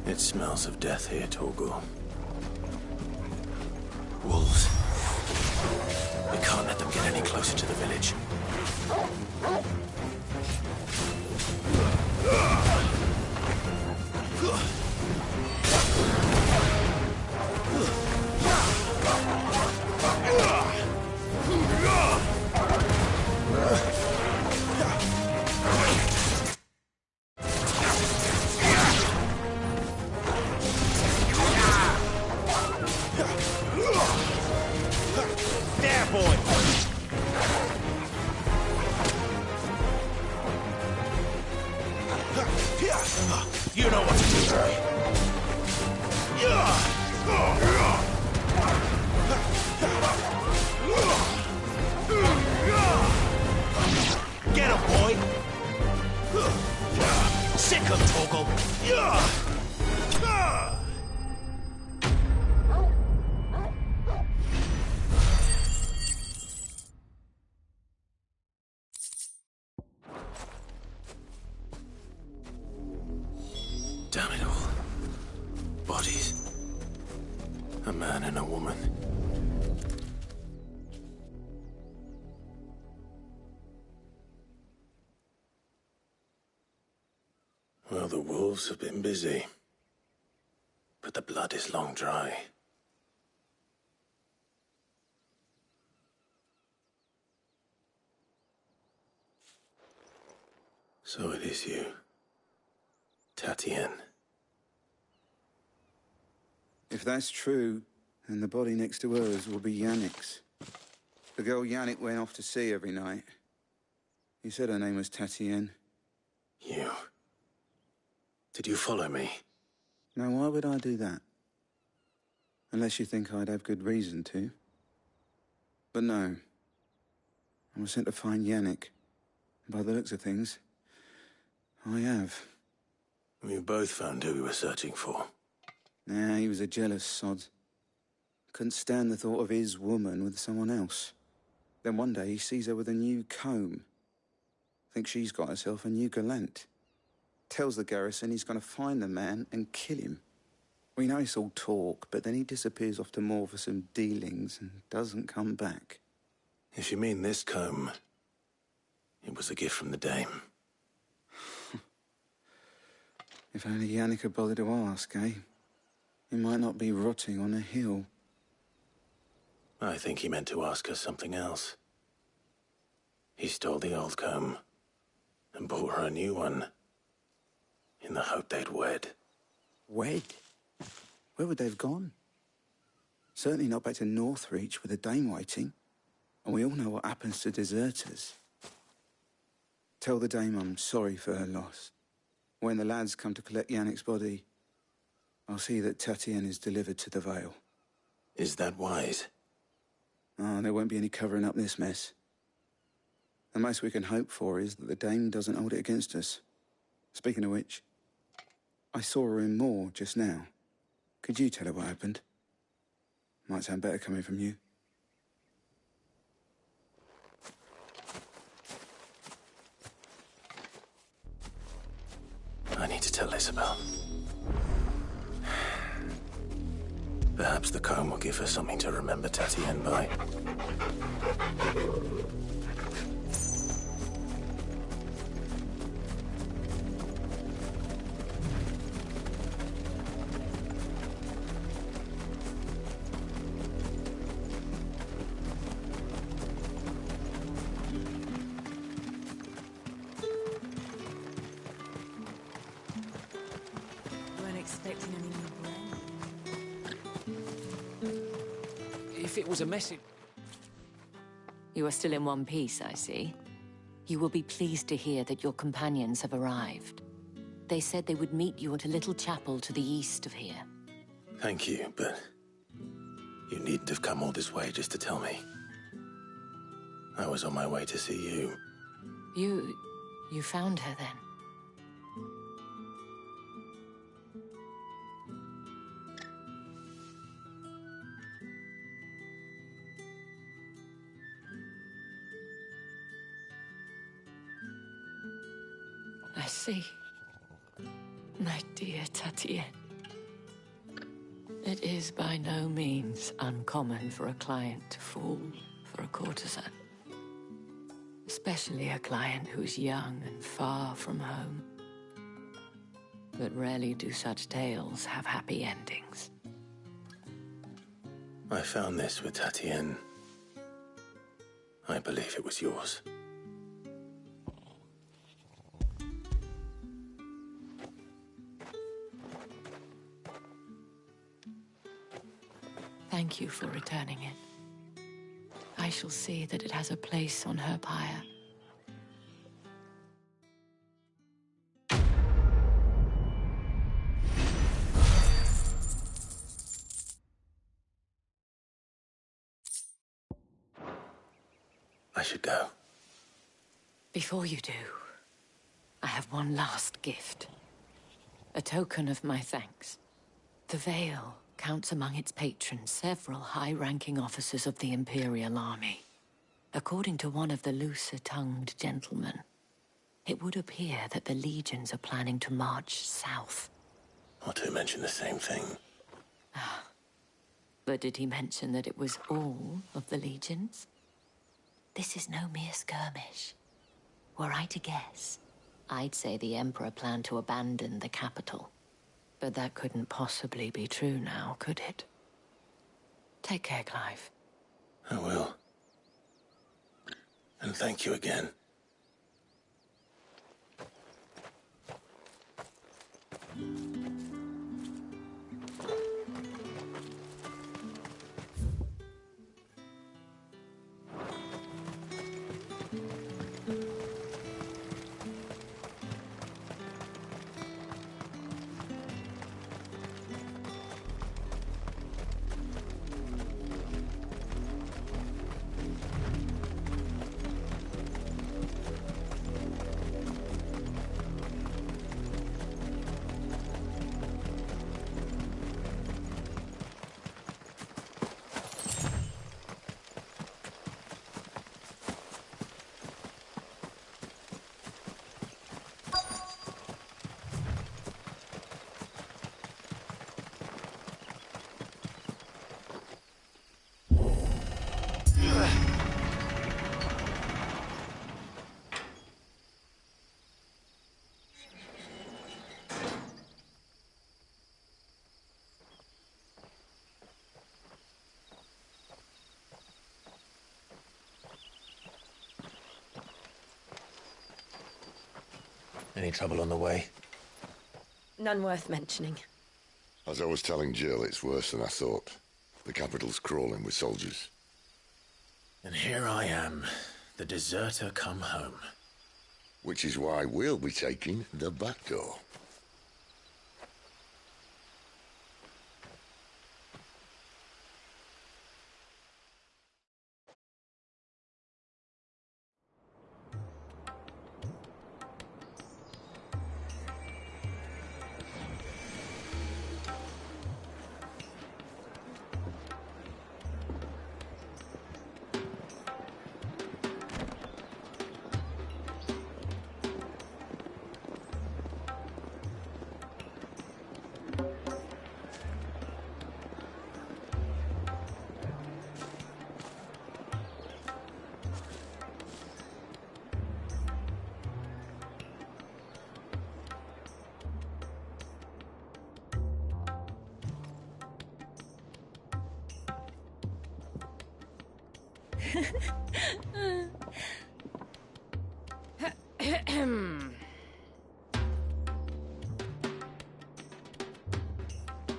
It smells of death here, Torgal. Wolves. We can't let them get any closer to the village. You know what to do, boy. Get him, boy. Sick him, Torgal. Damn it all. Bodies. A man and a woman. Well, the wolves have been busy. But the blood is long dry. So it is you, Tatien. If that's true, then the body next to hers will be Yannick's. The girl Yannick went off to see every night. He said her name was Tatien. You... Did you follow me? Now, why would I do that? Unless you think I'd have good reason to. But no. I was sent to find Yannick. By the looks of things, I have. We both found who we were searching for. Nah, he was a jealous sod. Couldn't stand the thought of his woman with someone else. Then one day he sees her with a new comb. Thinks she's got herself a new gallant. Tells the garrison he's going to find the man and kill him. We know it's all talk, but then he disappears off to Moor for some dealings and doesn't come back. If you mean this comb, it was a gift from the Dame. If only Yannick had bothered to ask, eh? He might not be rotting on a hill. I think he meant to ask her something else. He stole the old comb and bought her a new one in the hope they'd wed. Wed? Where would they have gone? Certainly not back to Northreach with a Dame waiting. And we all know what happens to deserters. Tell the Dame I'm sorry for her loss. When the lads come to collect Yannick's body, I'll see that Tatien is delivered to the Vale. Is that wise? Oh, there won't be any covering up this mess. The most we can hope for is that the Dame doesn't hold it against us. Speaking of which, I saw her in Moor just now. Could you tell her what happened? Might sound better coming from you. I need to tell Isabel. Perhaps the comb will give her something to remember Tatien by. Weren't expecting any more bread. If it was a message... You are still in one piece, I see. You will be pleased to hear that your companions have arrived. They said they would meet you at a little chapel to the east of here. Thank you, but you needn't have come all this way just to tell me. I was on my way to see you. You found her then? I see. My dear Tatien. It is by no means uncommon for a client to fall for a courtesan. Especially a client who's young and far from home. But rarely do such tales have happy endings. I found this with Tatien. I believe it was yours. Thank you for returning it. I shall see that it has a place on her pyre. I should go. Before you do, I have one last gift. A token of my thanks. The Vale counts among its patrons several high-ranking officers of the Imperial Army. According to one of the looser-tongued gentlemen, it would appear that the legions are planning to march south. Or to mention the same thing. But did he mention that it was all of the legions? This is no mere skirmish. Were I to guess, I'd say the Emperor planned to abandon the capital. But that couldn't possibly be true now, could it? Take care, Clive. I will. And thank you again. Any trouble on the way? None worth mentioning. As I was telling Jill, it's worse than I thought. The capital's crawling with soldiers. And here I am, the deserter come home. Which is why we'll be taking the back door.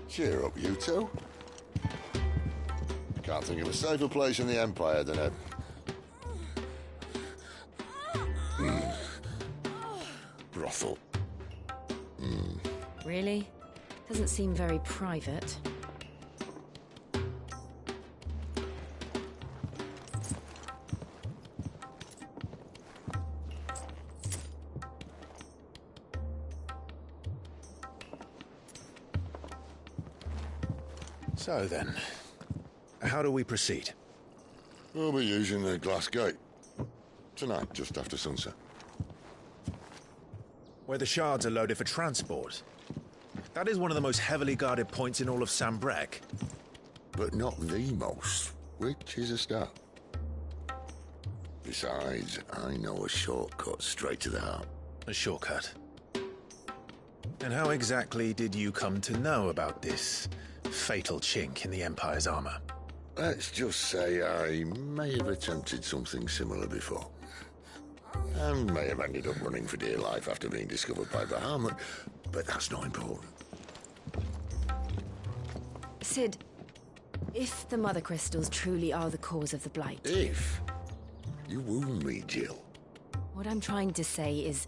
Cheer up, you two. Can't think of a safer place in the Empire than a... brothel. Really? Doesn't seem very private. So then, how do we proceed? We'll be using the glass gate. Tonight, just after sunset. Where the shards are loaded for transport. That is one of the most heavily guarded points in all of Sambrec. But not the most, which is a start. Besides, I know a shortcut straight to the heart. A shortcut? And how exactly did you come to know about this fatal chink in the Empire's armor? Let's just say I may have attempted something similar before. And may have ended up running for dear life after being discovered by Bahamut, but that's not important. Cid, if the Mother Crystals truly are the cause of the Blight... If? You wound me, Jill. What I'm trying to say is,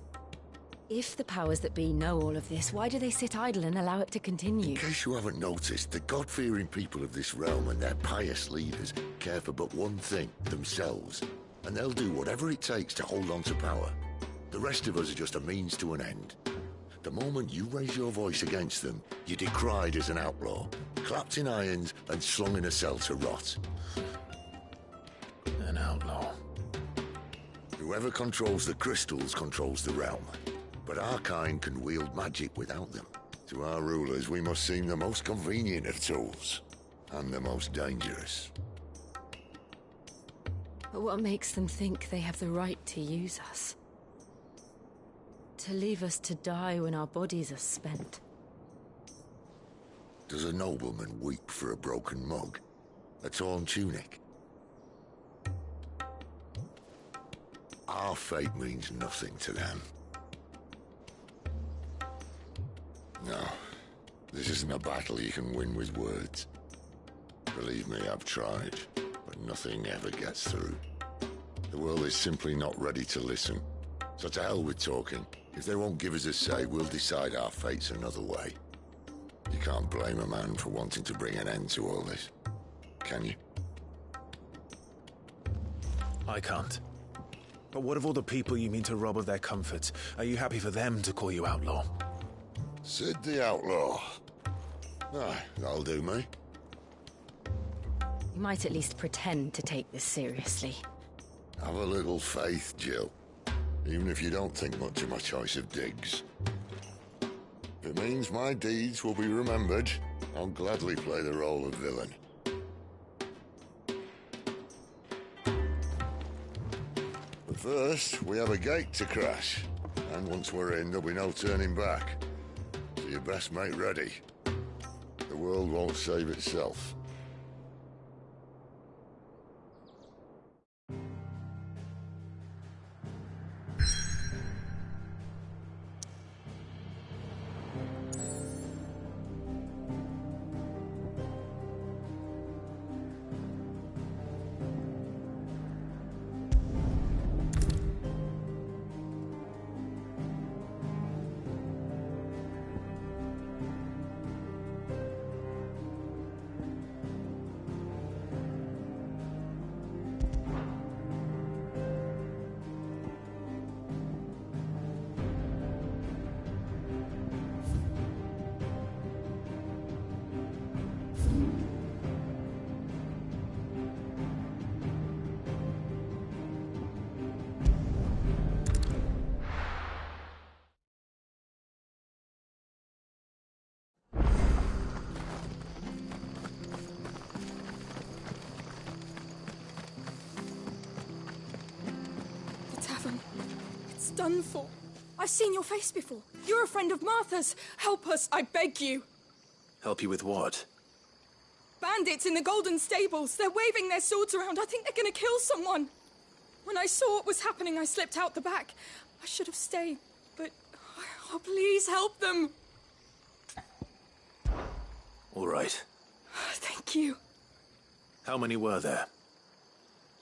if the powers that be know all of this, why do they sit idle and allow it to continue? In case you haven't noticed, the God-fearing people of this realm and their pious leaders care for but one thing, themselves. And they'll do whatever it takes to hold on to power. The rest of us are just a means to an end. The moment you raise your voice against them, you're decried as an outlaw, clapped in irons and slung in a cell to rot. An outlaw. Whoever controls the crystals controls the realm. But our kind can wield magic without them. To our rulers, we must seem the most convenient of tools. And the most dangerous. But what makes them think they have the right to use us? To leave us to die when our bodies are spent? Does a nobleman weep for a broken mug? A torn tunic? Our fate means nothing to them. No. This isn't a battle you can win with words. Believe me, I've tried, but nothing ever gets through. The world is simply not ready to listen. So to hell with talking. If they won't give us a say, we'll decide our fates another way. You can't blame a man for wanting to bring an end to all this, can you? I can't. But what of all the people you mean to rob of their comforts? Are you happy for them to call you outlaw? Sid the Outlaw. Aye, that'll do me. You might at least pretend to take this seriously. Have a little faith, Jill. Even if you don't think much of my choice of digs. If it means my deeds will be remembered, I'll gladly play the role of villain. But first, we have a gate to crash. And once we're in, there'll be no turning back. So you best make ready. The world won't save itself. Done for. I've seen your face before. You're a friend of Martha's. Help us, I beg you. Help you with what? Bandits in the Golden Stables. They're waving their swords around. I think they're going to kill someone. When I saw what was happening, I slipped out the back. I should have stayed, but... Oh, please help them. All right. Thank you. How many were there?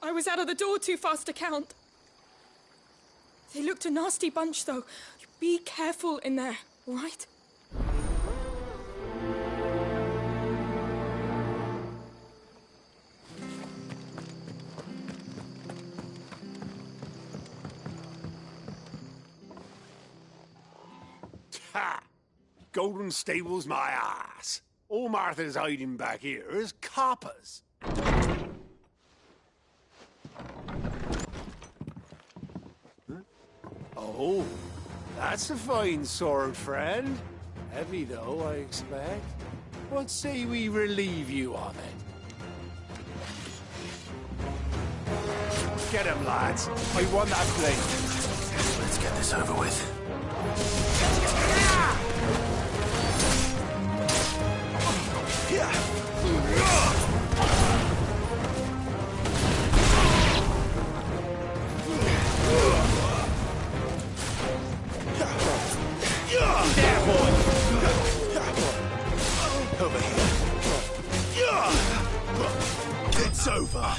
I was out of the door too fast to count. They looked a nasty bunch, though. Be careful in there, all right? Ha! Golden Stables my ass. All Martha's hiding back here is coppers. Oh, that's a fine sword, friend. Heavy, though, I expect. What say we relieve you of it? Get him, lads. I want that blade. Let's get this over with. Over here. It's over.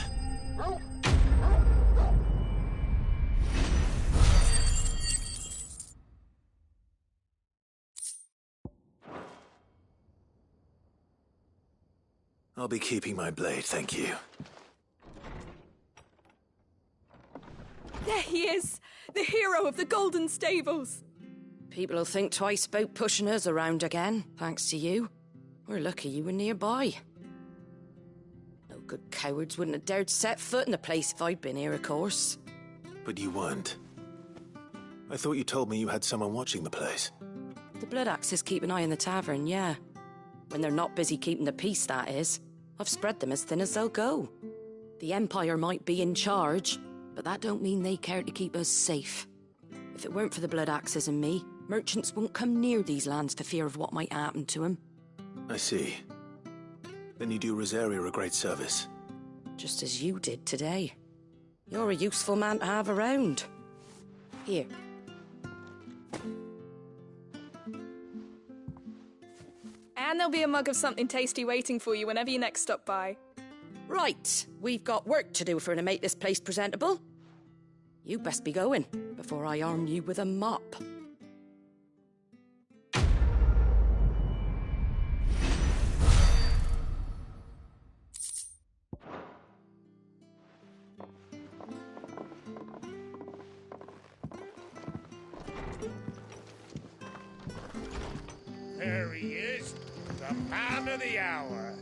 I'll be keeping my blade, thank you. There he is, the hero of the Golden Stables. People'll think twice about pushing us around again, thanks to you. We're lucky you were nearby. No good cowards wouldn't have dared set foot in the place if I'd been here, of course. But you weren't. I thought you told me you had someone watching the place. The Blood Axes keep an eye on the tavern, yeah. When they're not busy keeping the peace, that is. I've spread them as thin as they'll go. The Empire might be in charge, but that don't mean they care to keep us safe. If it weren't for the Blood Axes and me, merchants won't come near these lands for fear of what might happen to them. I see. Then you do Rosaria a great service. Just as you did today. You're a useful man to have around. Here. And there'll be a mug of something tasty waiting for you whenever you next stop by. Right, we've got work to do for to make this place presentable. You best be going before I arm you with a mop. There he is, the man of the hour.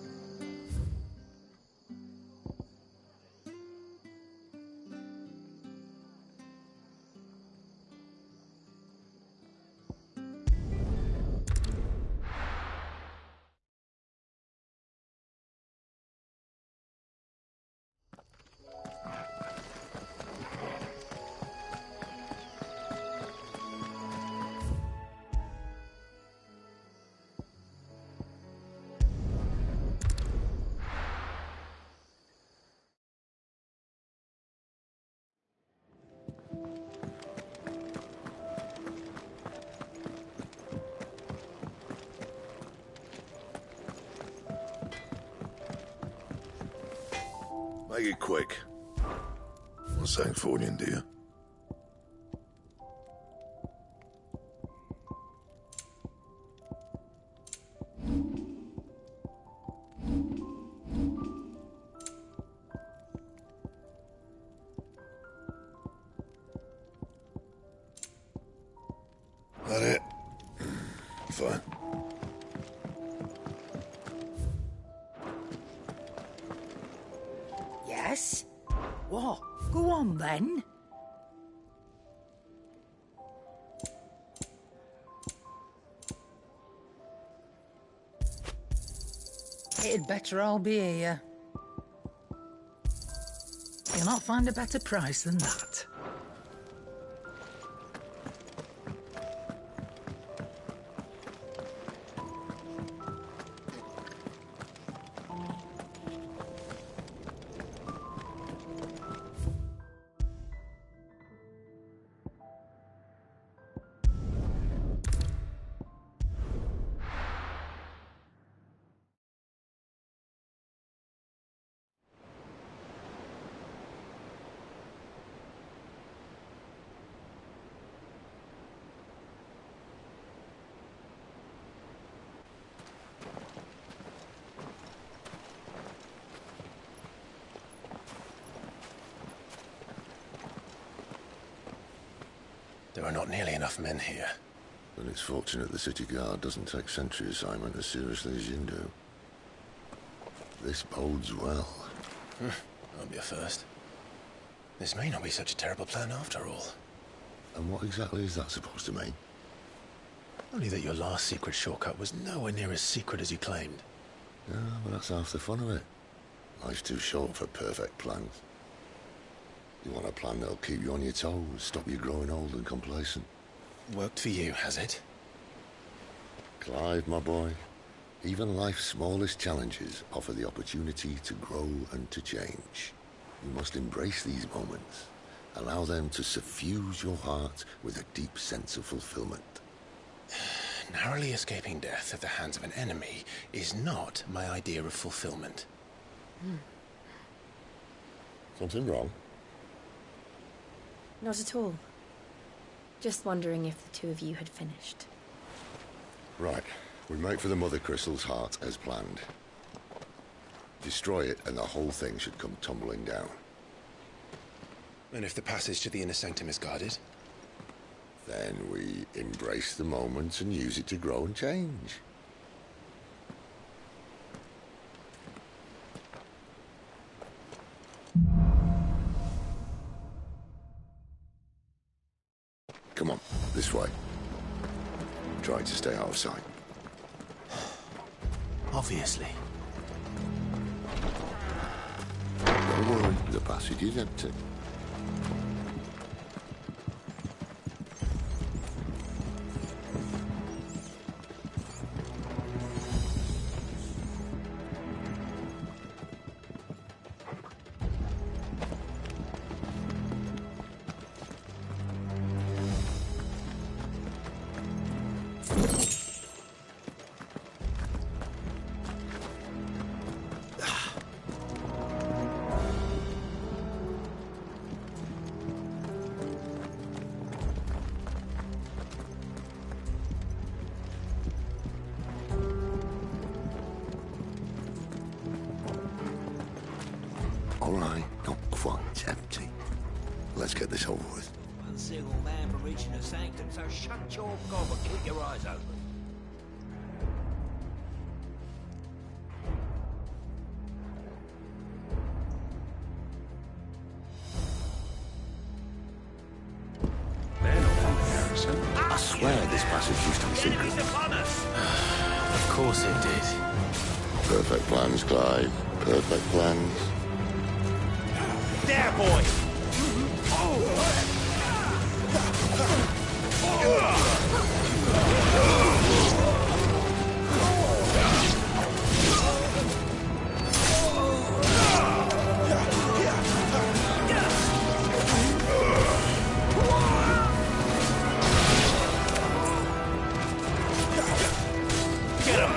Make it quick. Not saying Fordian, do you? That it? Fine. Yes? What? Go on then. It'd better all be here. You'll not find a better price than that. There are not nearly enough men here. Then it's fortunate the city guard doesn't take sentry assignment as seriously as you do. This bodes well. That'll be a first. This may not be such a terrible plan after all. And what exactly is that supposed to mean? Only that your last secret shortcut was nowhere near as secret as you claimed. Yeah, but that's half the fun of it. Life's too short for perfect plans. You want a plan that'll keep you on your toes, stop you growing old and complacent. Worked for you, has it? Clive, my boy, even life's smallest challenges offer the opportunity to grow and to change. You must embrace these moments. Allow them to suffuse your heart with a deep sense of fulfillment. Narrowly escaping death at the hands of an enemy is not my idea of fulfillment. Something wrong? Not at all. Just wondering if the two of you had finished. Right. We make for the Mother Crystal's heart as planned. Destroy it and the whole thing should come tumbling down. And if the passage to the inner sanctum is guarded? Then we embrace the moment and use it to grow and change. Come on, this way. Try to stay out of sight. Obviously. Don't worry, the passage is empty. All right, not quite empty. Let's get this over with. One single man from reaching the sanctum, so shut your gob and keep your eyes open. I swear this passage used to be secret. Of course it did. Perfect plans, Clive. Perfect plans. There, boy! Get him!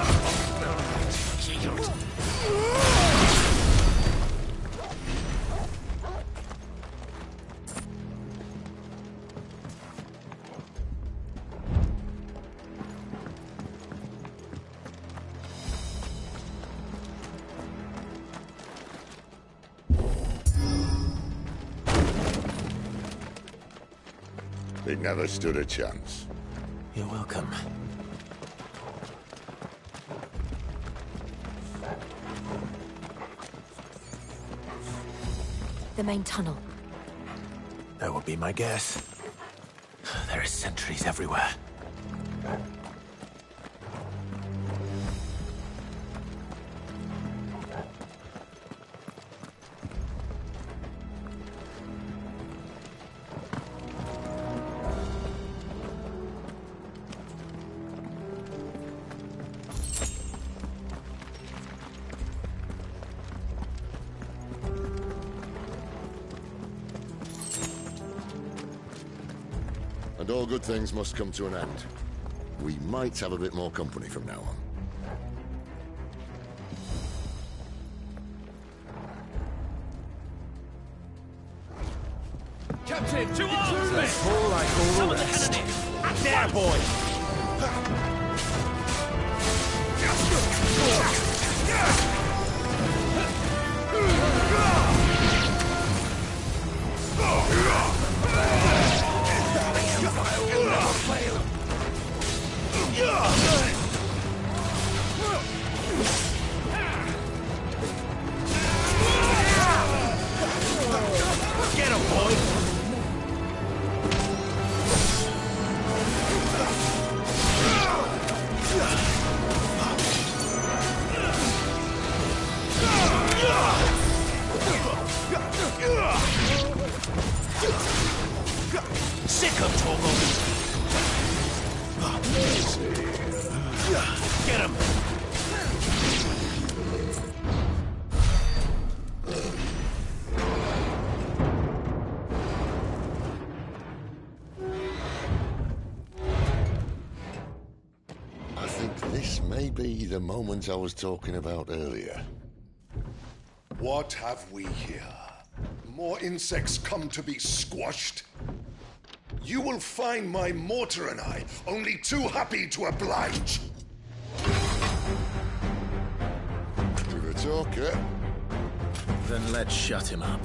They never stood a chance. You're welcome. The main tunnel. That would be my guess. There are sentries everywhere. And all good things must come to an end. We might have a bit more company from now on. Captain, to arms! Let's fall like all the rest. There, boy! Get him, boy! Sick of Torgal! Get him! I think this may be the moment I was talking about earlier. What have we here? More insects come to be squashed? You will find my mortar and I only too happy to oblige. You're a talker. Then let's shut him up.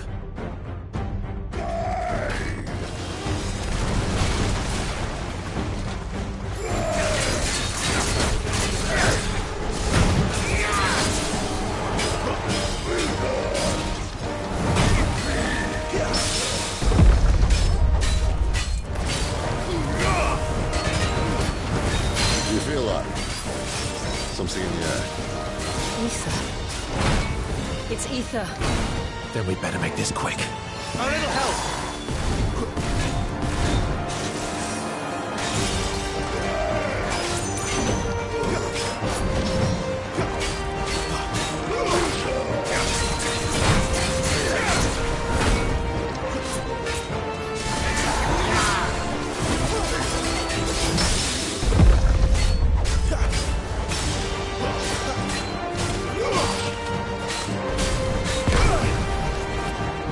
You feel that? Something in the air. Ether. It's ether. Then we better make this quick. A little help!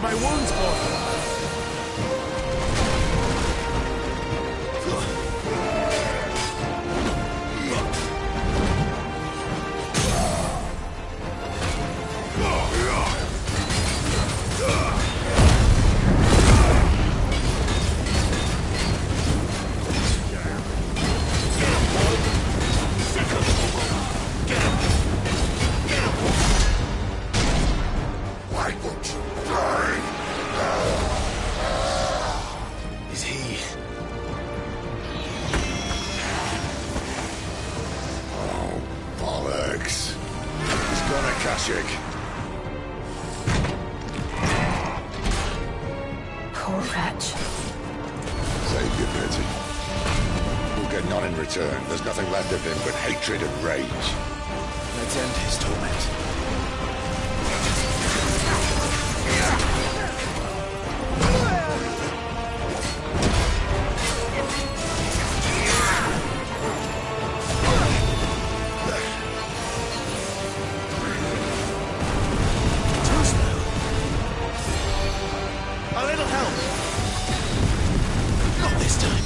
My wounds, boy! I won't burn! Is he... Oh, bollocks. He's gone, Akashic. Poor wretch. Save your pity. We'll get none in return. There's nothing left of him but hatred and rage. Let's end his torment. A little help! Not this time.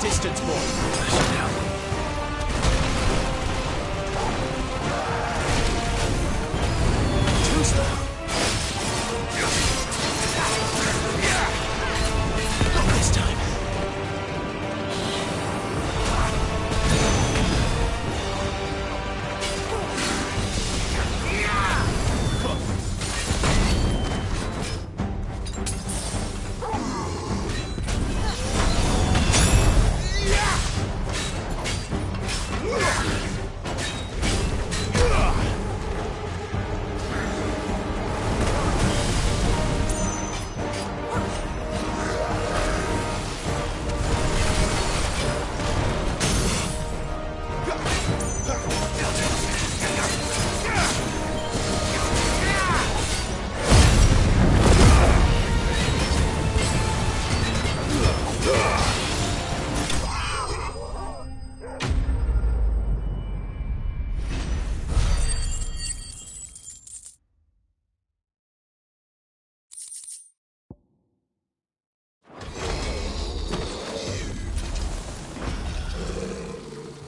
distance, boy. Too slow. Not this time.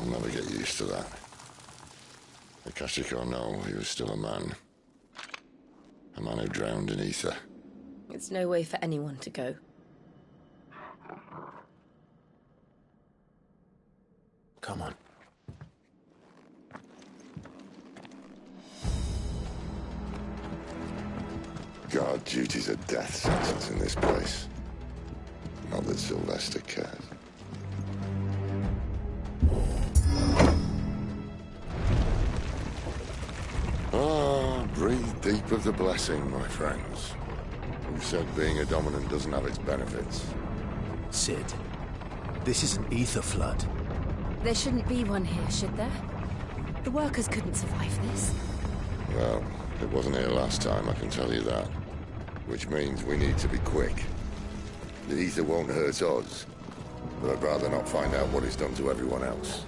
I'll never get used to that. Akashic or no, he was still a man. A man who drowned in ether. It's no way for anyone to go. Come on. Guard duty's a death sentence in this place. Not that Sylvester cares. Ah, breathe deep of the blessing, my friends. Who said being a dominant doesn't have its benefits? Cid, this is an ether flood. There shouldn't be one here, should there? The workers couldn't survive this. Well, it wasn't here last time, I can tell you that. Which means we need to be quick. The ether won't hurt us, but I'd rather not find out what it's done to everyone else.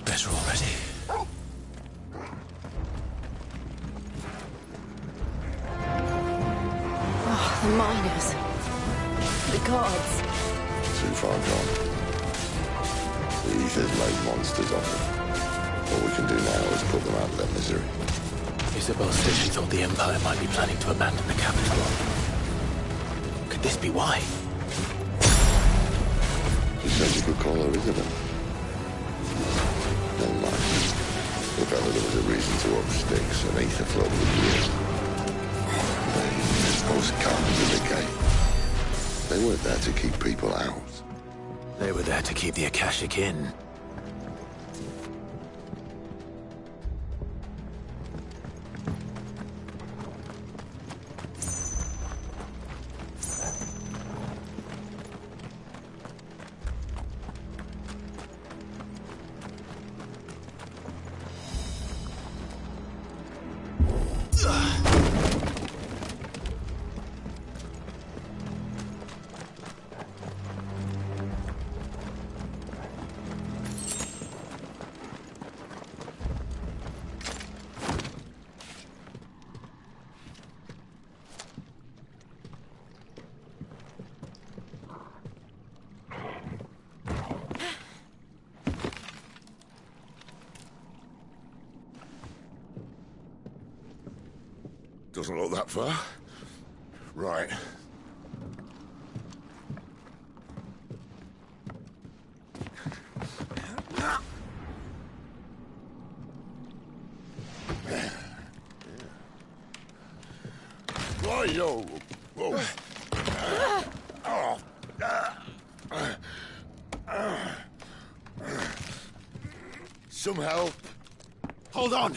Better already. Oh, the miners. The gods. Too far gone. The ether's made monsters of them. All we can do now is put them out of their misery. Isabel said she thought the Empire might be planning to abandon the capital. Could this be why? She said you could call her Isabel. Never mind. If ever there was a reason to up sticks, an ether float would be it. Those guards at the gate. They weren't there to keep people out. They were there to keep the Akashic in. Doesn't look that far. Right. Right-yo. Whoa. Some help. Hold on.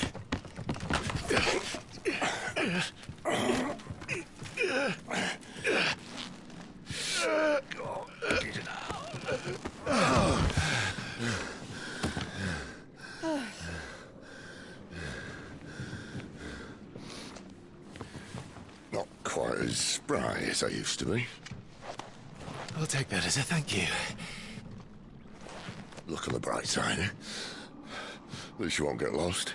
Not quite as spry as I used to be. I'll take that as a thank you. Look on the bright side, eh? At least you won't get lost.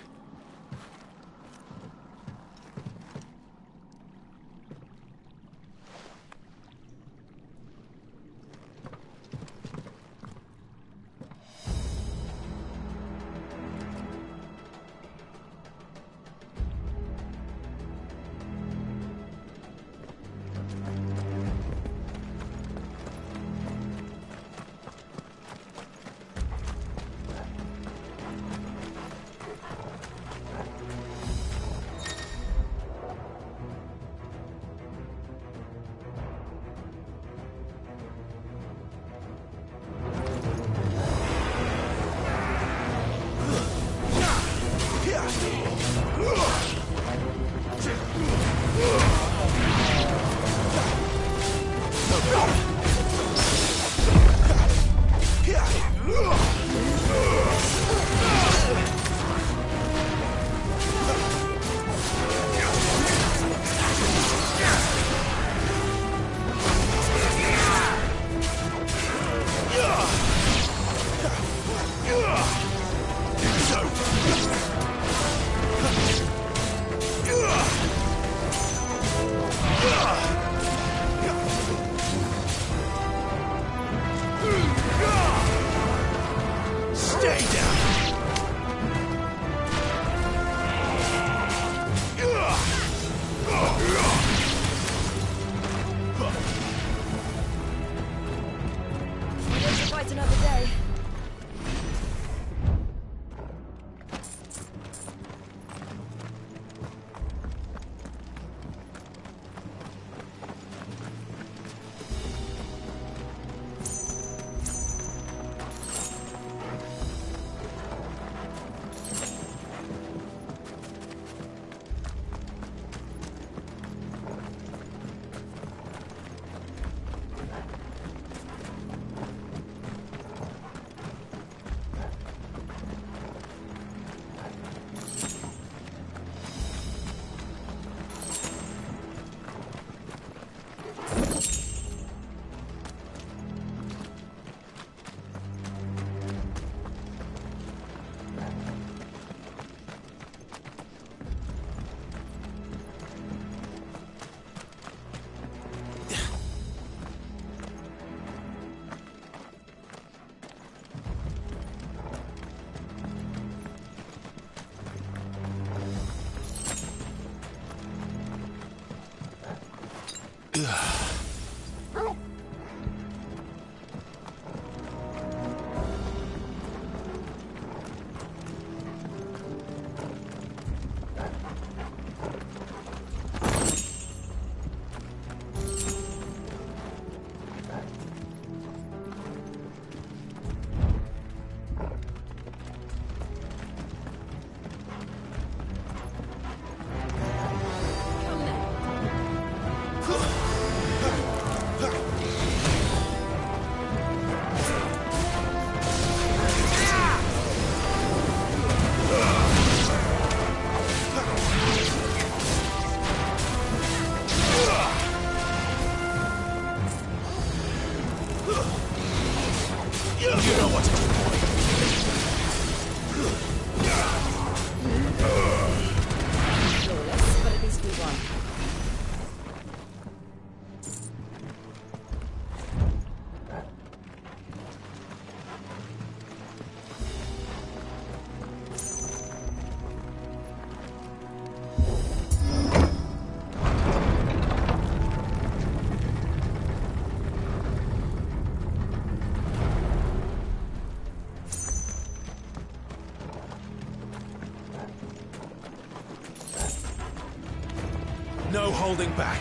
No holding back.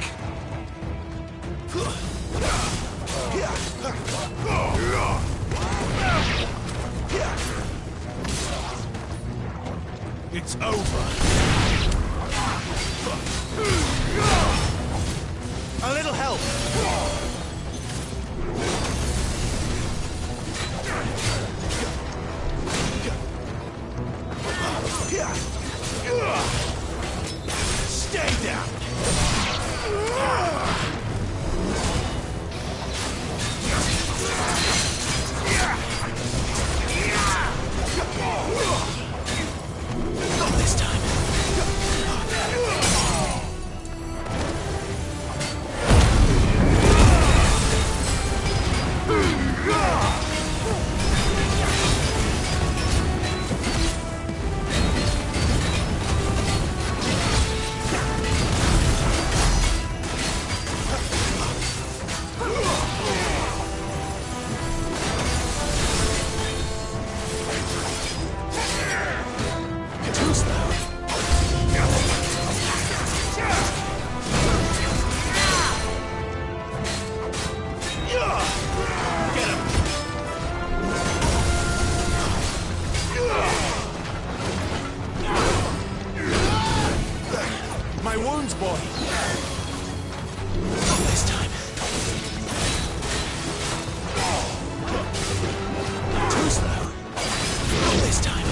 It's over. A little help. Stay down. Not this time. My wounds, boy. Not this time. Too slow. Not this time.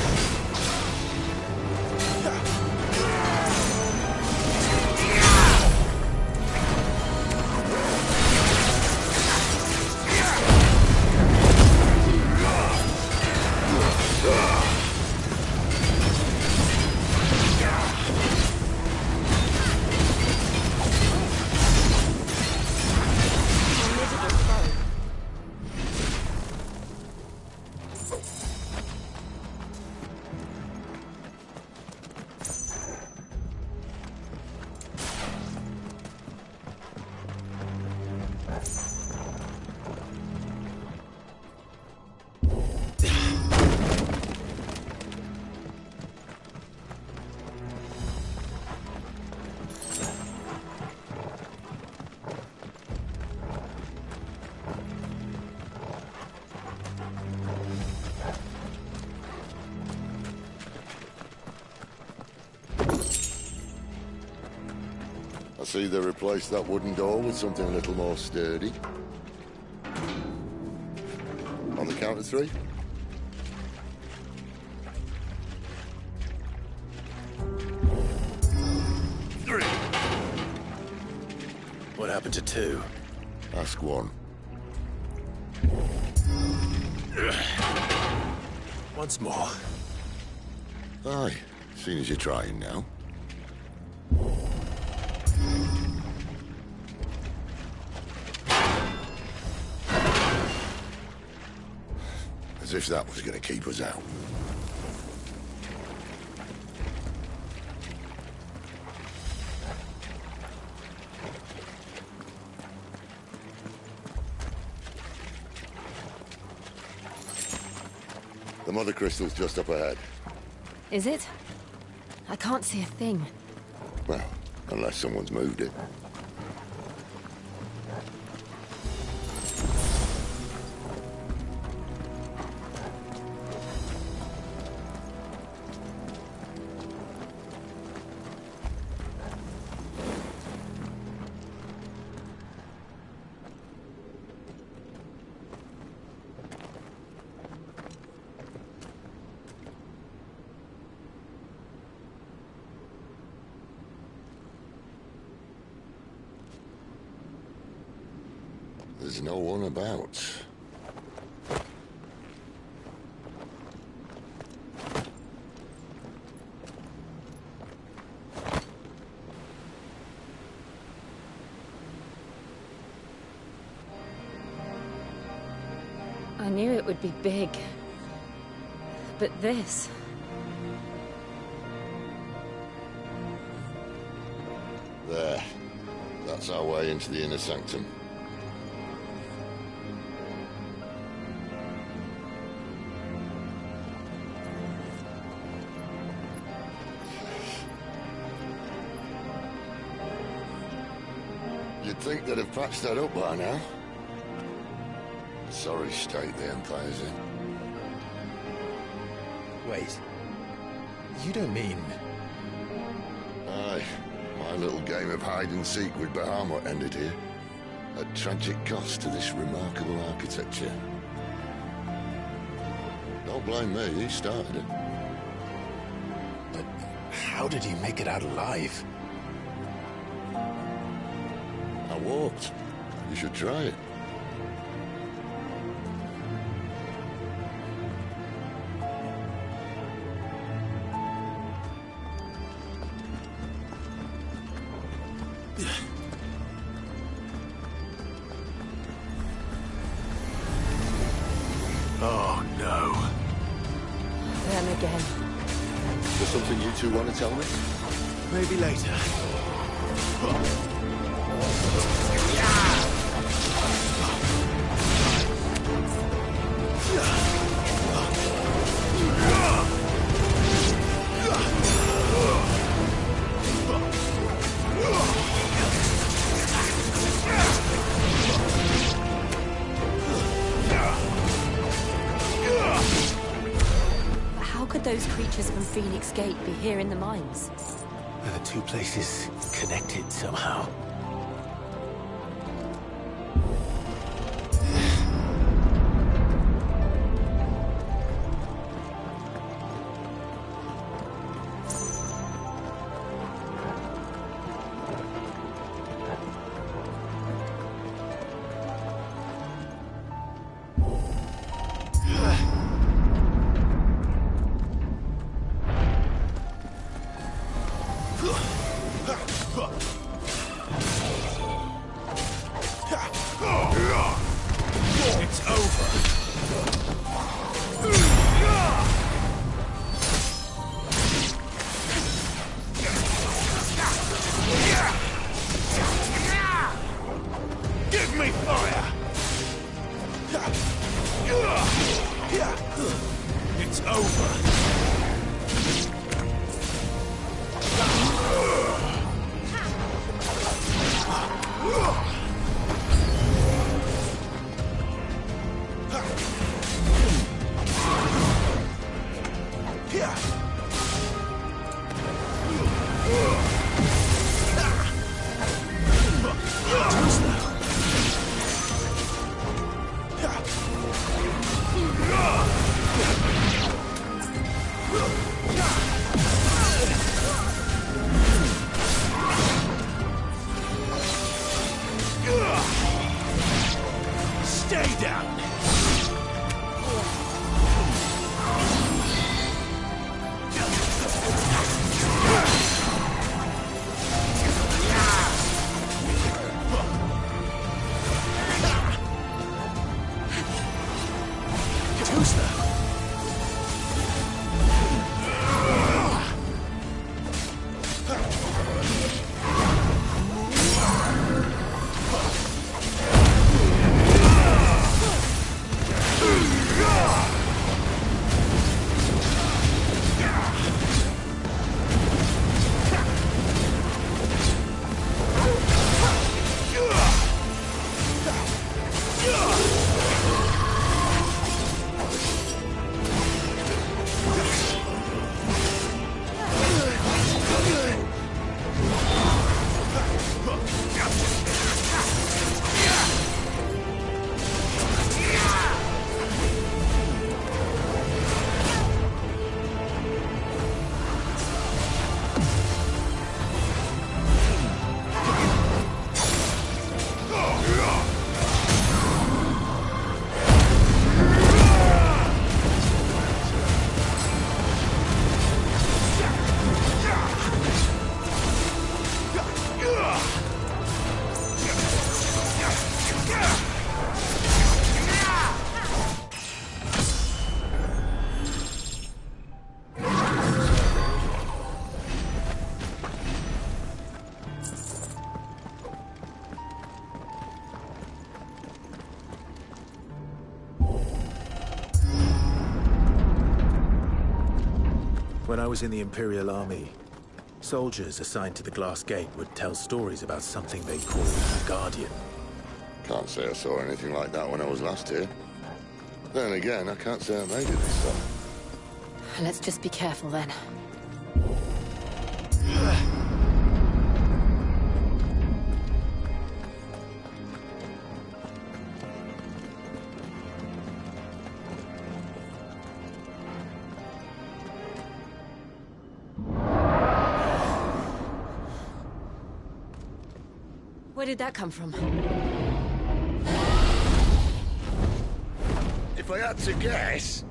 I see they replaced that wooden door with something a little more sturdy. On the count of three. Three. What happened to two? Ask one. Once more. Aye, seeing as you're trying now. As if that was going to keep us out. Mother Crystal's just up ahead. Is it? I can't see a thing. Well, unless someone's moved it. There's no one about. I knew it would be big. But this... There. That's our way into the inner sanctum. You'd think they'd have patched that up by now. Sorry state the Empire's in. Wait. You don't mean... Aye. My little game of hide-and-seek with Bahamut ended here. At tragic cost to this remarkable architecture. Don't blame me, he started it. But how did he make it out alive? I walked. You should try it. Oh, no. Them again. Is there something you two want to tell me? Maybe later. How could those creatures from Phoenix Gate be here in the mines? Are the two places connected somehow? It's over. Give me fire! It's over. Stay down. When I was in the Imperial Army, soldiers assigned to the Glass Gate would tell stories about something they called a Guardian. Can't say I saw anything like that when I was last here. Then again, I can't say I made it this time. Let's just be careful then. Where did that come from? If I had to guess...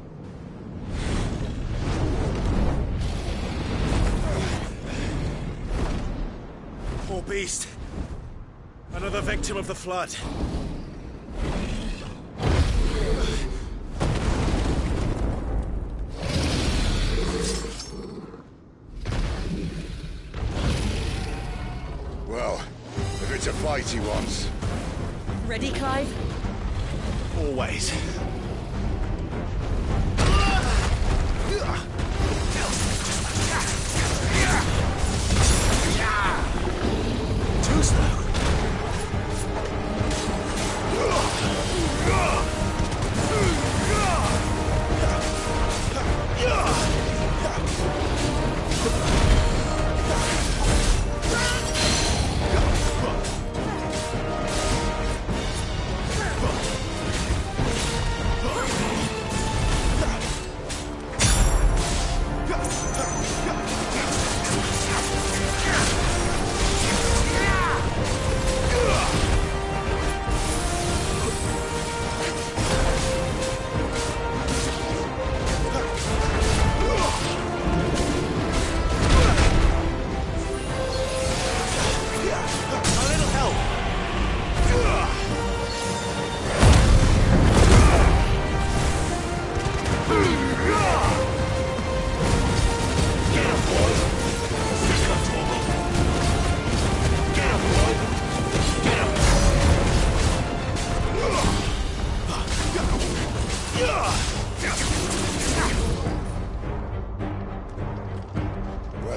Poor beast. Another victim of the Flood. Well, if it's a fight he wants... Ready, Clive? Always. Too slow.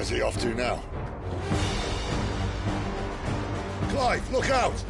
Where's he off to now? Clive, look out!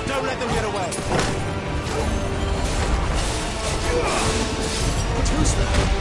Don't let them get away. Too slow.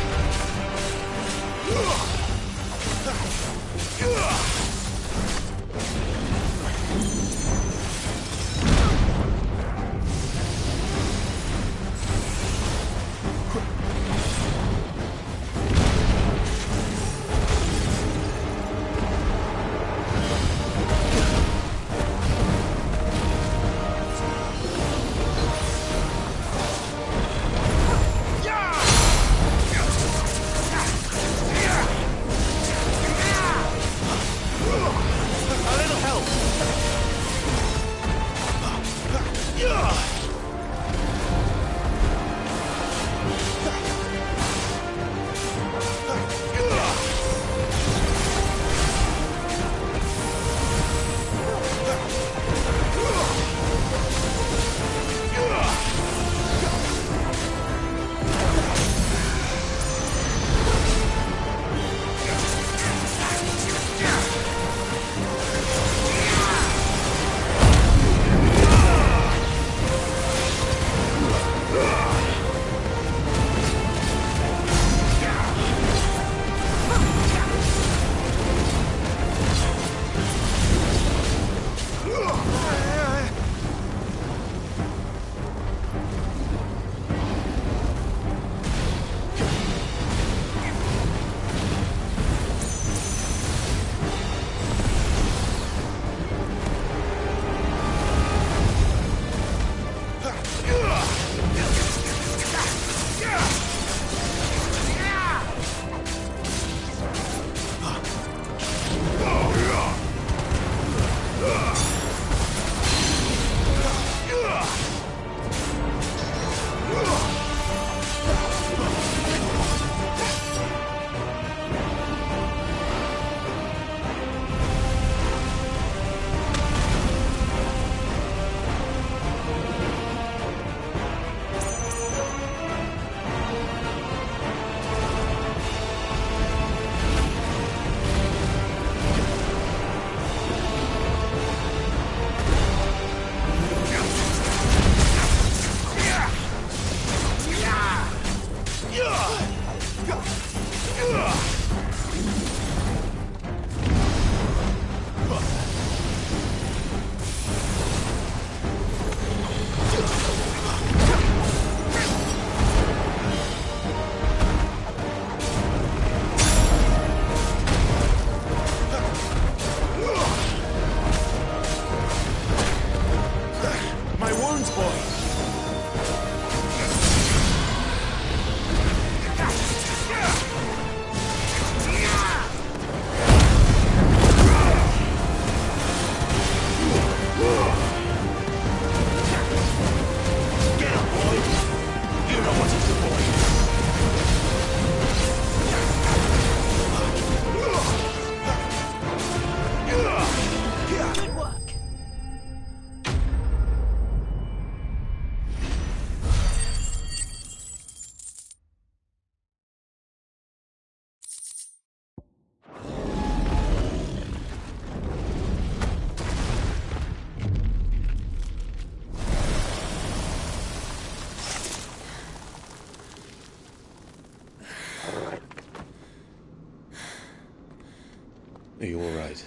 Are you all right?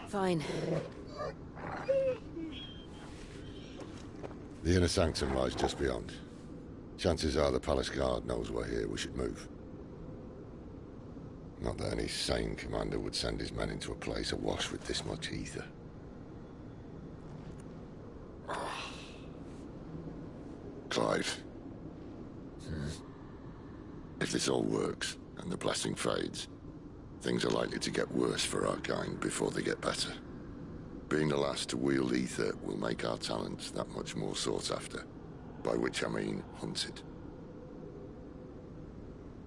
Fine. The inner sanctum lies just beyond. Chances are the palace guard knows we're here. We should move. Not that any sane commander would send his men into a place awash with this much ether. Clive. If this all works, and the blessing fades, things are likely to get worse for our kind before they get better. Being the last to wield ether will make our talents that much more sought after, by which I mean hunted.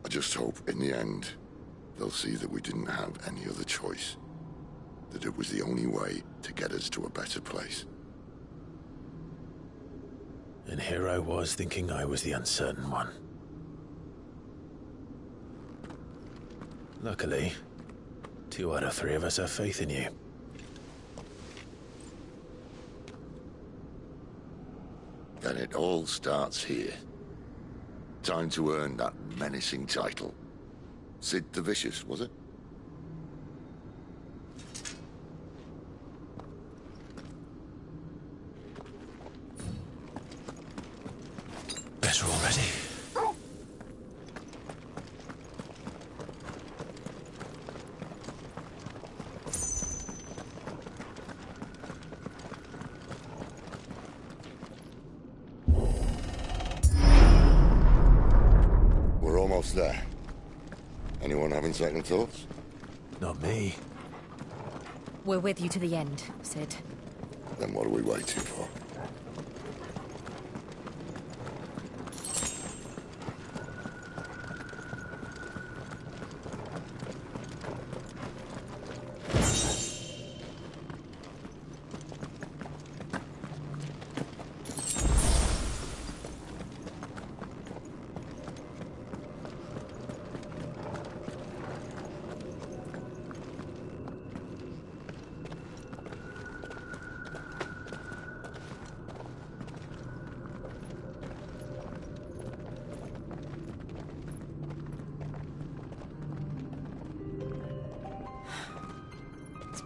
I just hope, in the end, they'll see that we didn't have any other choice. That it was the only way to get us to a better place. And here I was thinking I was the uncertain one. Luckily, 2 out of 3 of us have faith in you. Then it all starts here. Time to earn that menacing title. Sid the Vicious, was it? Better already. We're almost there. Anyone having second thoughts? Not me. We're with you to the end, Sid. Then what are we waiting for?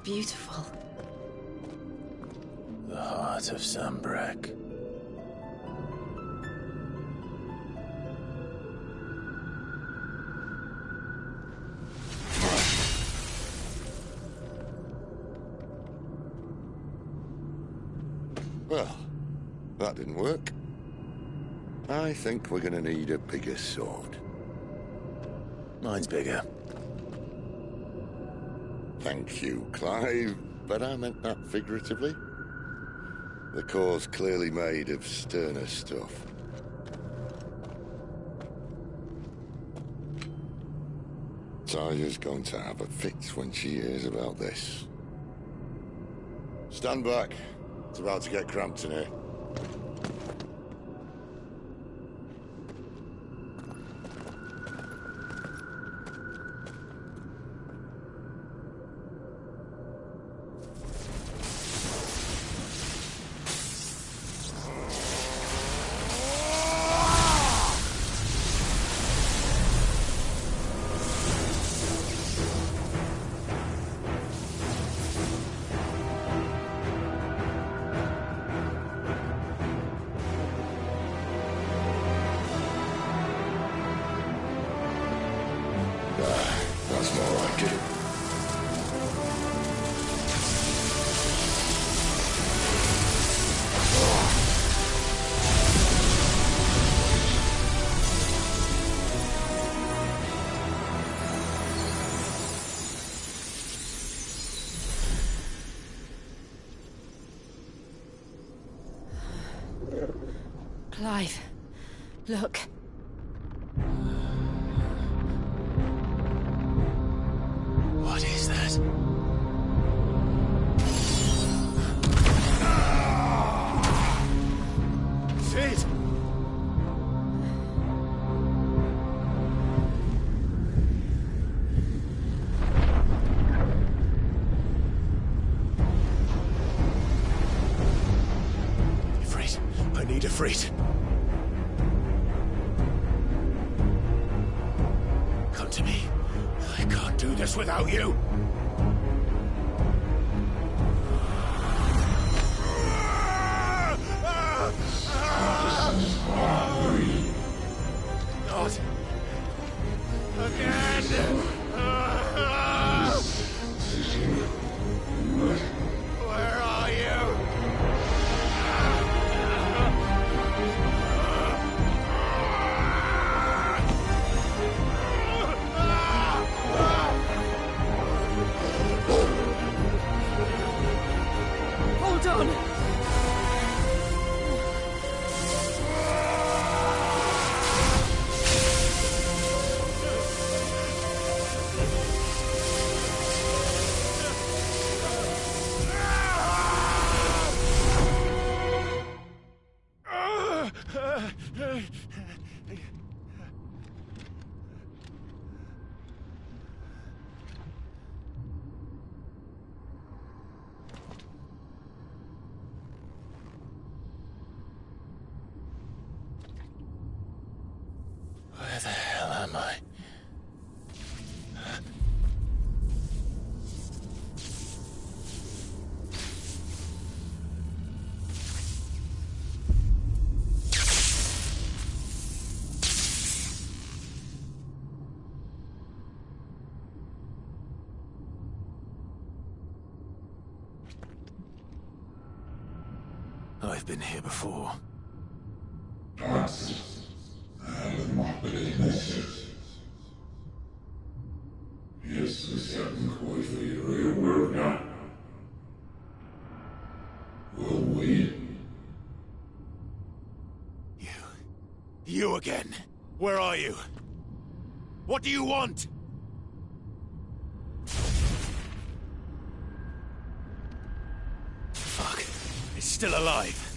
Beautiful. The heart of Sanbreque. Well, that didn't work. I think we're gonna need a bigger sword. Mine's bigger. Thank you, Clive, but I meant that figuratively. The core's clearly made of sterner stuff. Taya's going to have a fit when she hears about this. Stand back. It's about to get cramped in here. That's more like it. Clive, look. What is that? Sid! Ifrit, I need Ifrit. Come to me. I can't do this without you. Not again. Where are you? Hold on! Where the hell am I? I've been here before. You again. Where are you? What do you want? Fuck. It's still alive.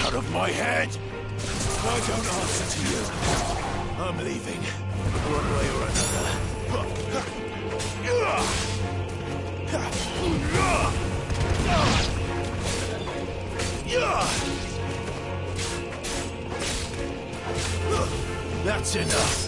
Out of my head! I don't answer to you. I'm leaving, one way or another. That's enough.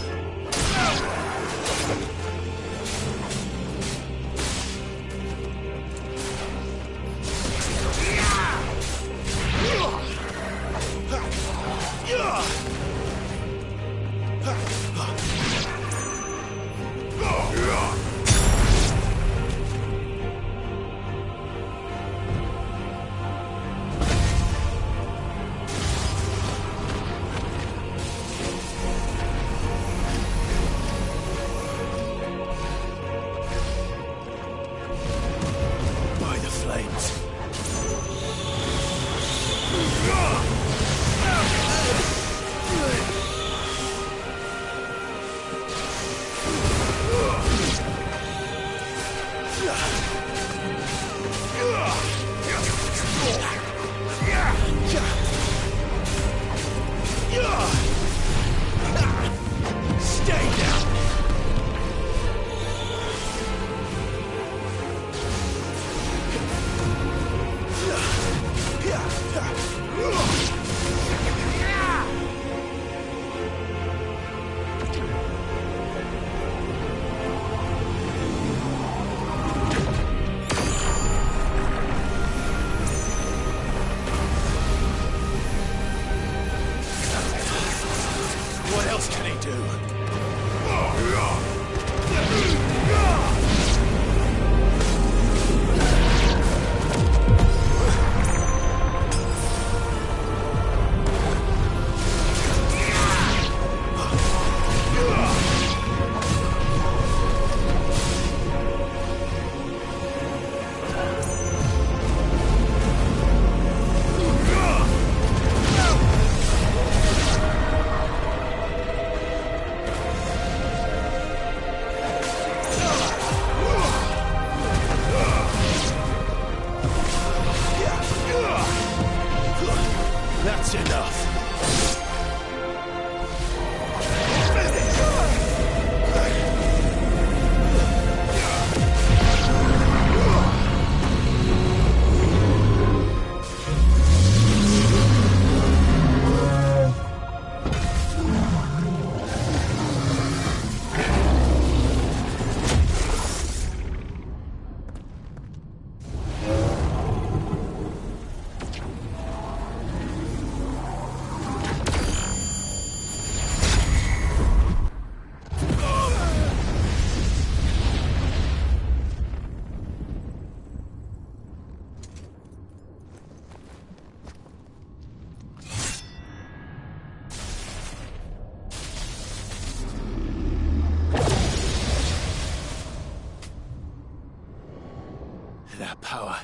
That power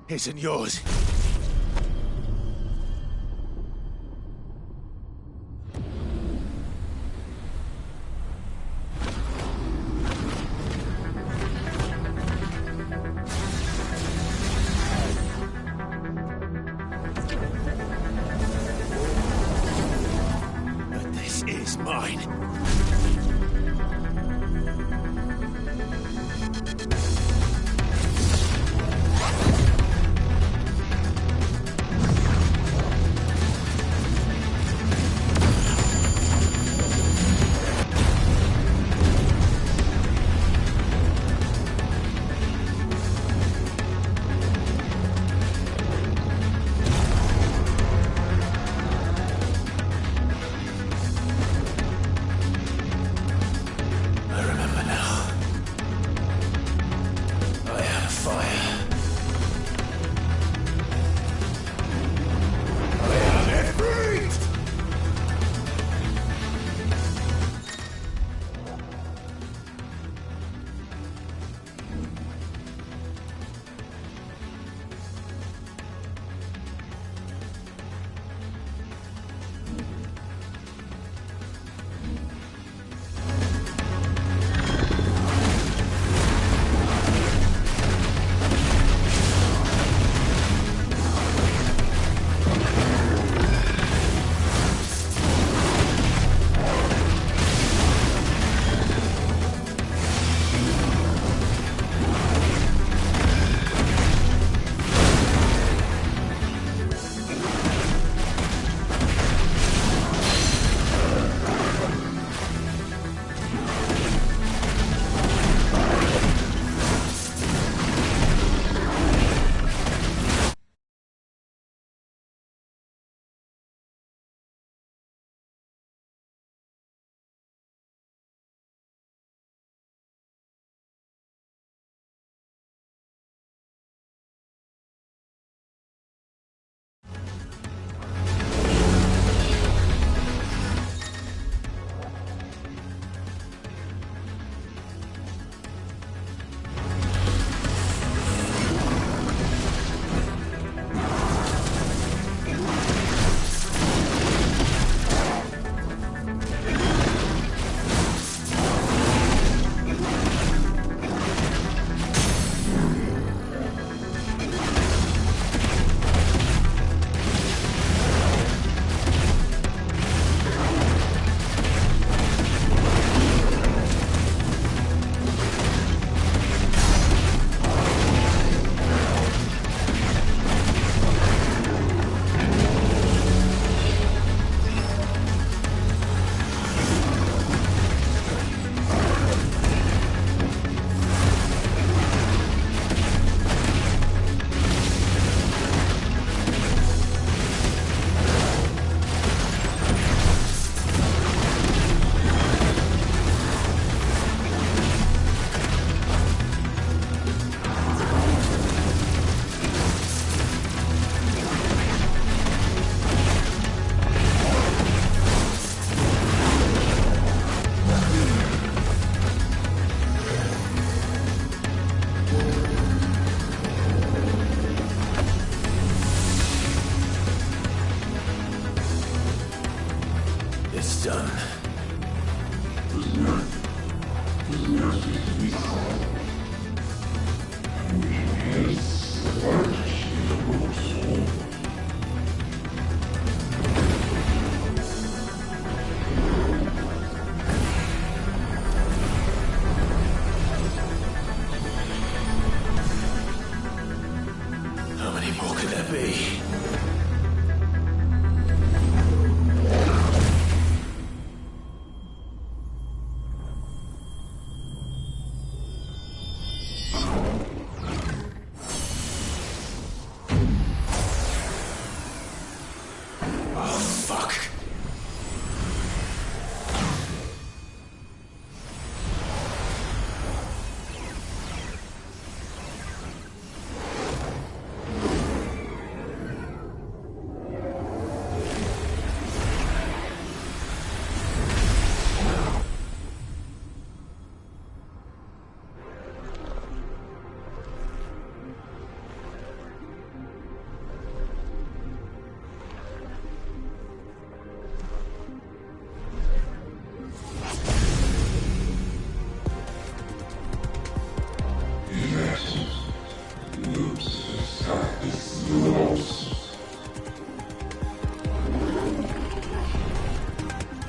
isn't yours. But this is mine.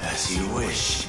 As you wish.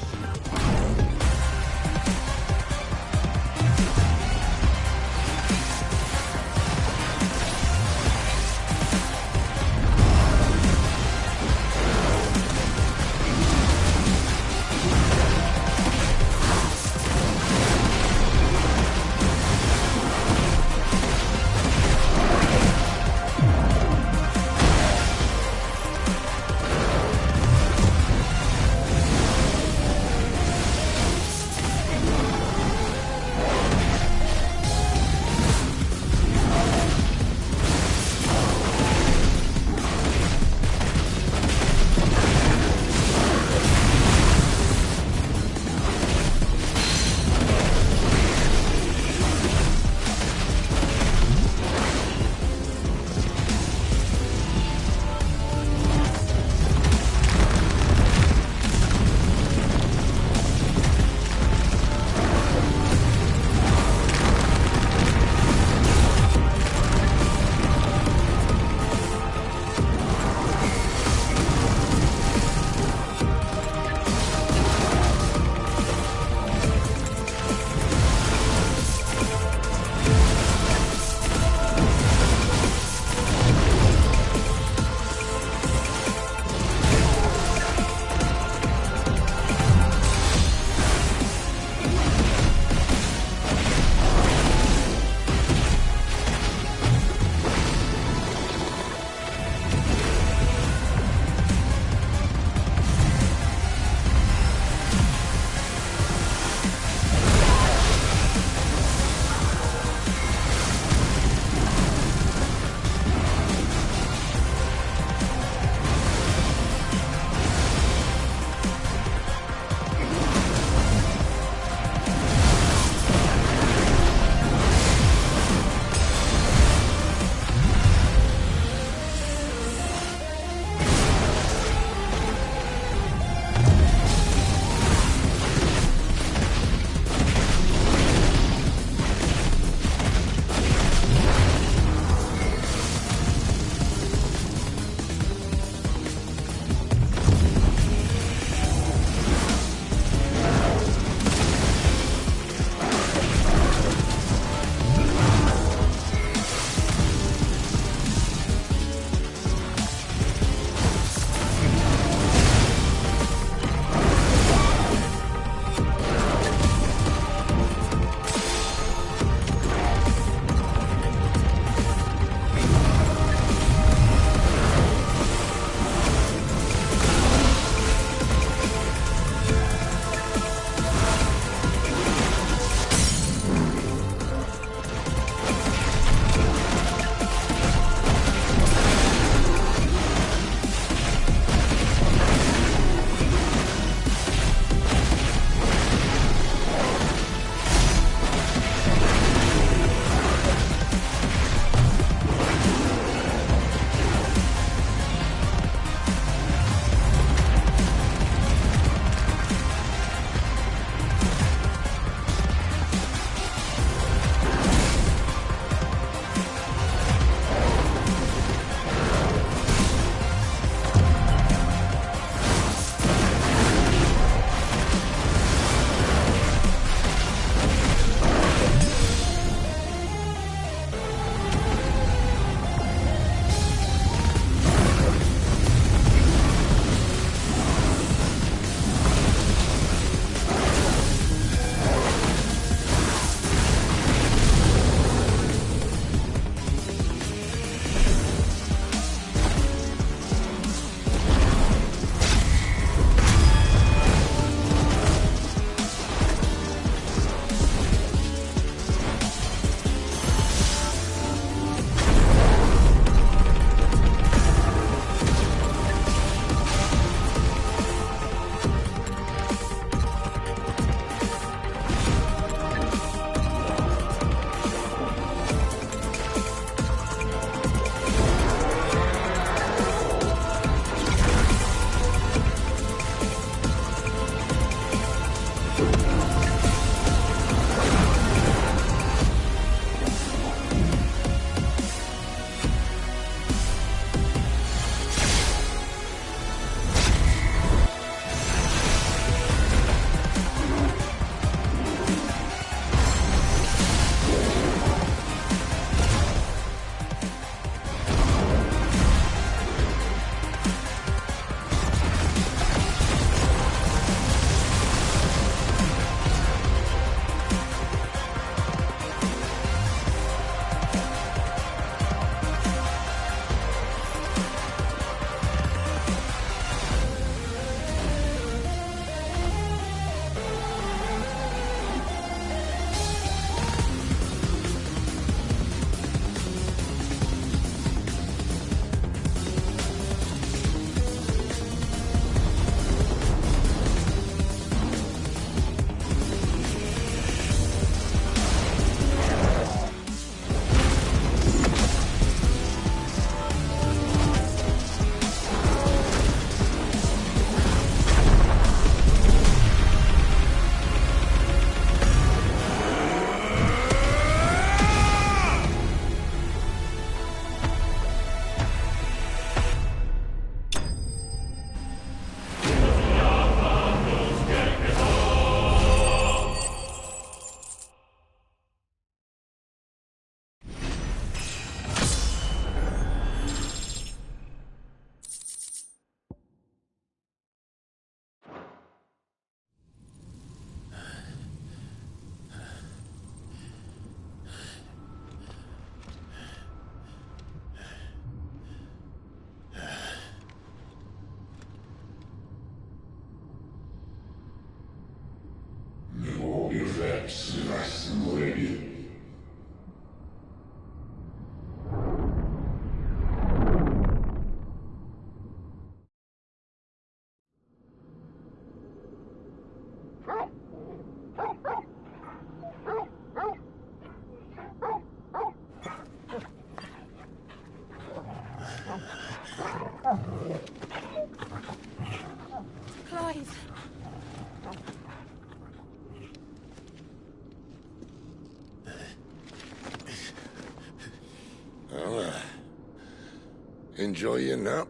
Enjoy your nap?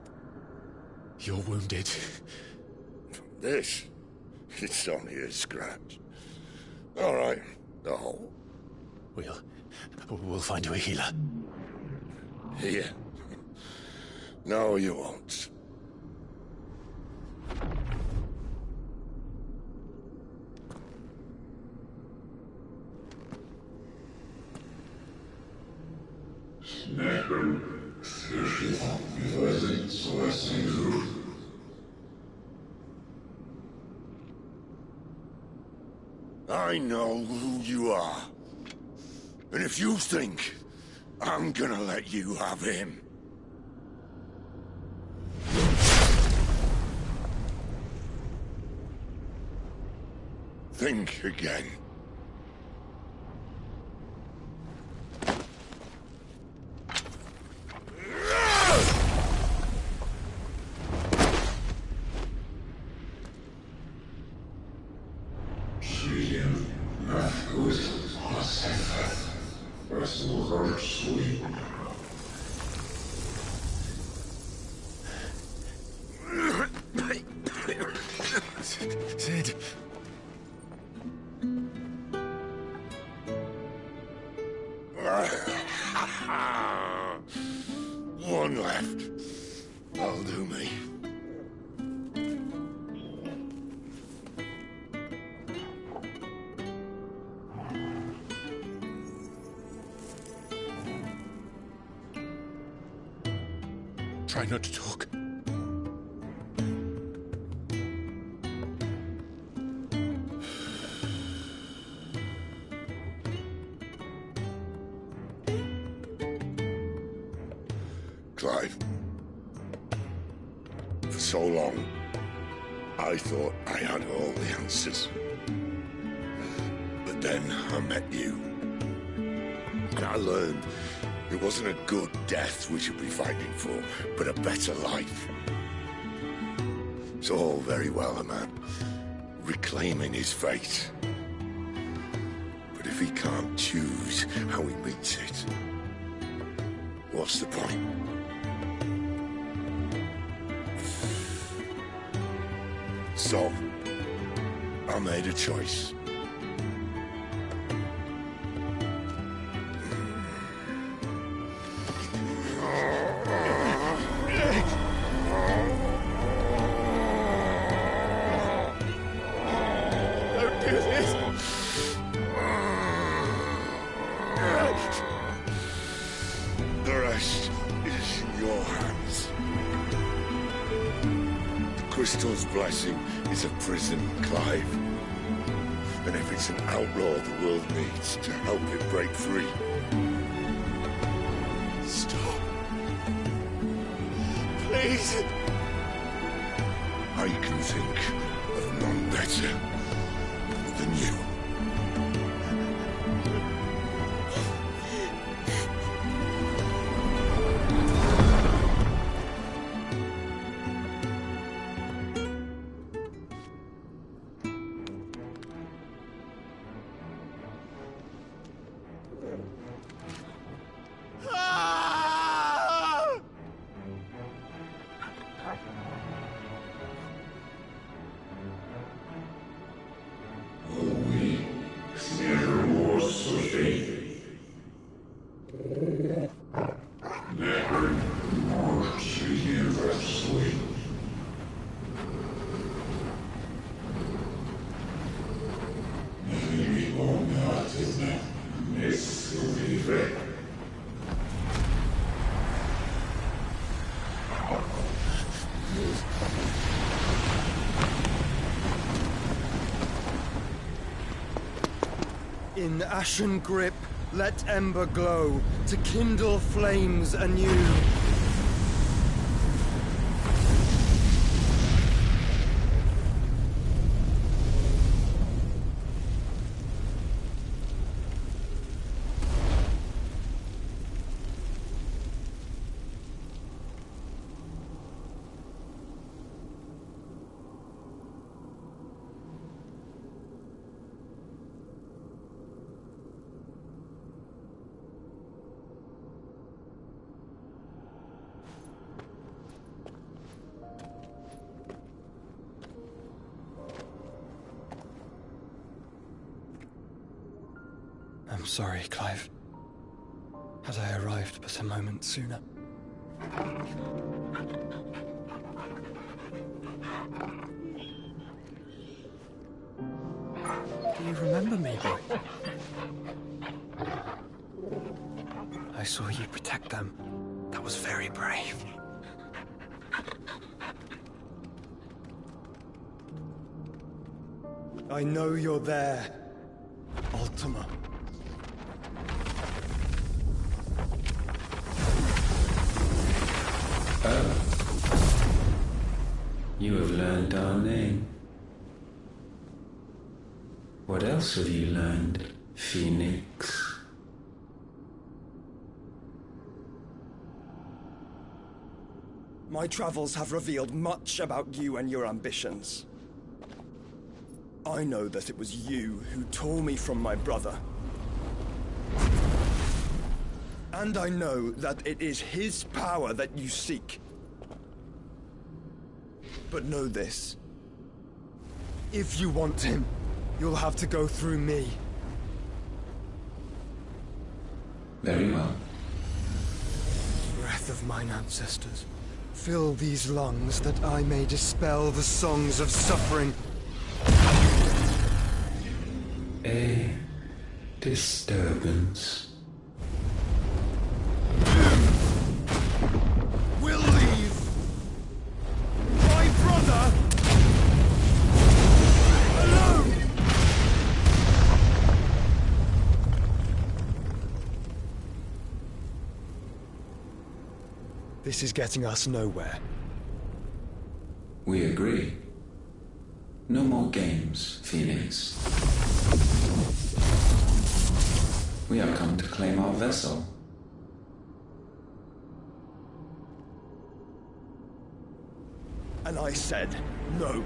You're wounded. This? It's only a scratch. All right, the hole. We'll find you a healer. Here? No, you won't. I know who you are. And if you think I'm gonna let you have him... think again. Cid. One left. That'll do me. Try not to talk. Clive. For so long, I thought I had all the answers. But then I met you. And I learned it wasn't a good death we should be fighting for, but a better life. It's all very well, a man reclaiming his fate. But if he can't choose how he meets it, what's the point? So, I made a choice. Don't do this! The rest is in your hands. The Crystal's blessing is a prison, Clive. And if it's an outlaw the world needs to help it break free... Stop. Please! I can think of none better than you. In ashen grip, let ember glow, to kindle flames anew. I'm sorry, Clive. Had I arrived but a moment sooner. Do you remember me, boy? I saw you protect them. That was very brave. I know you're there, Ultima. Oh. You have learned our name. What else have you learned, Phoenix? My travels have revealed much about you and your ambitions. I know that it was you who tore me from my brother. And I know that it is his power that you seek. But know this. If you want him, you'll have to go through me. Very well. Breath of mine ancestors, fill these lungs that I may dispel the songs of suffering. A disturbance. We'll leave. My brother alone. This is getting us nowhere. We agree. No more games, Phoenix. We have come to claim our vessel. And I said no.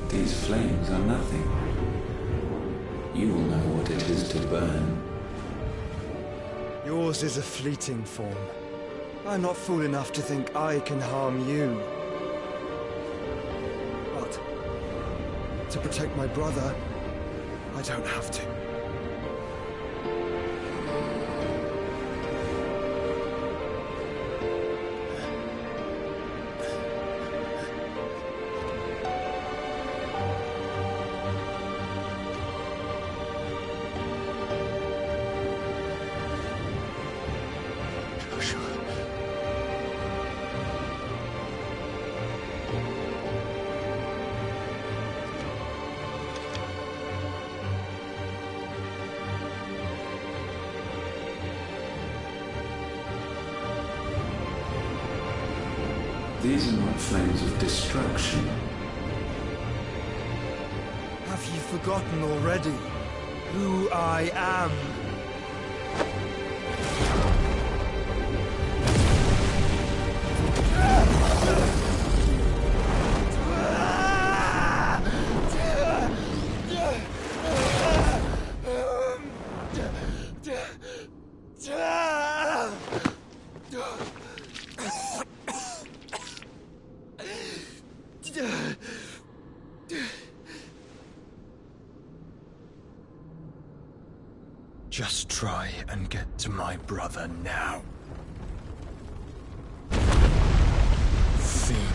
These flames are nothing. You will know what it is to burn. Yours is a fleeting form. I'm not fool enough to think I can harm you. But to protect my brother, I don't have to. These are not flames of destruction. Have you forgotten already who I am? Just try and get to my brother now. Fiend.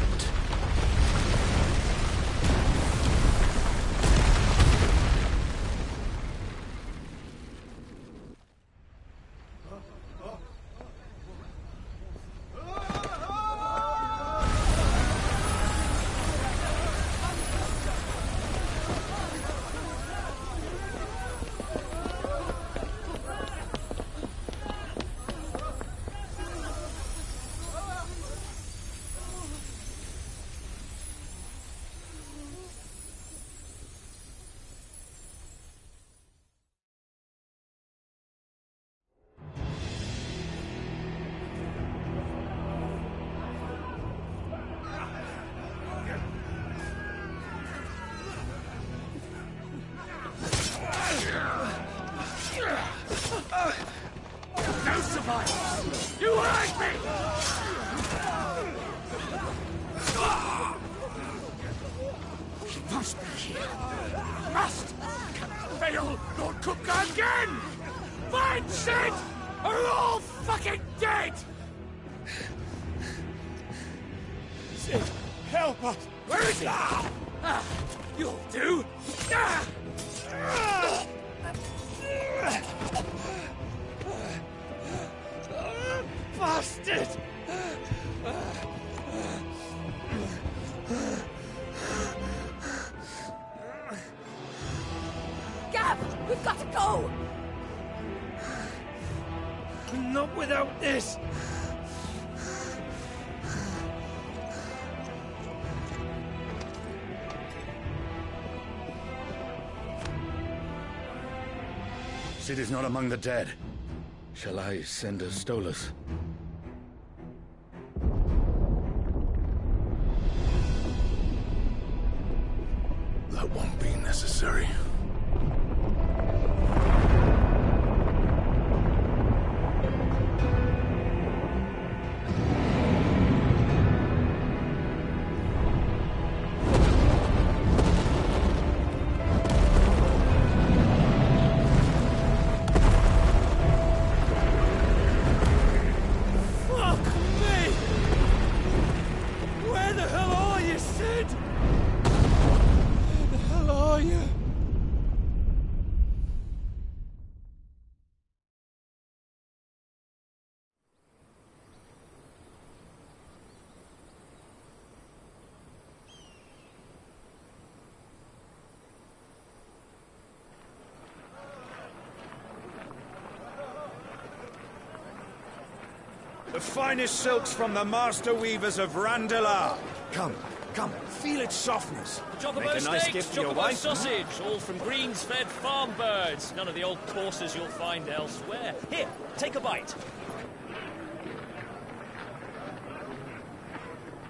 Sid are all fucking dead! Sid, help us! Where is he? You'll do! Bastard! Gav, we've got to go! Not without this! Sid is not among the dead. Shall I send a Stolas? That won't be necessary. The finest silks from the master weavers of Randalar. Come, feel its softness. Chocobo Make a nice steaks, gift for your chocobo wife. sausage, all from greens-fed farm birds. None of the old courses you'll find elsewhere. Here, take a bite.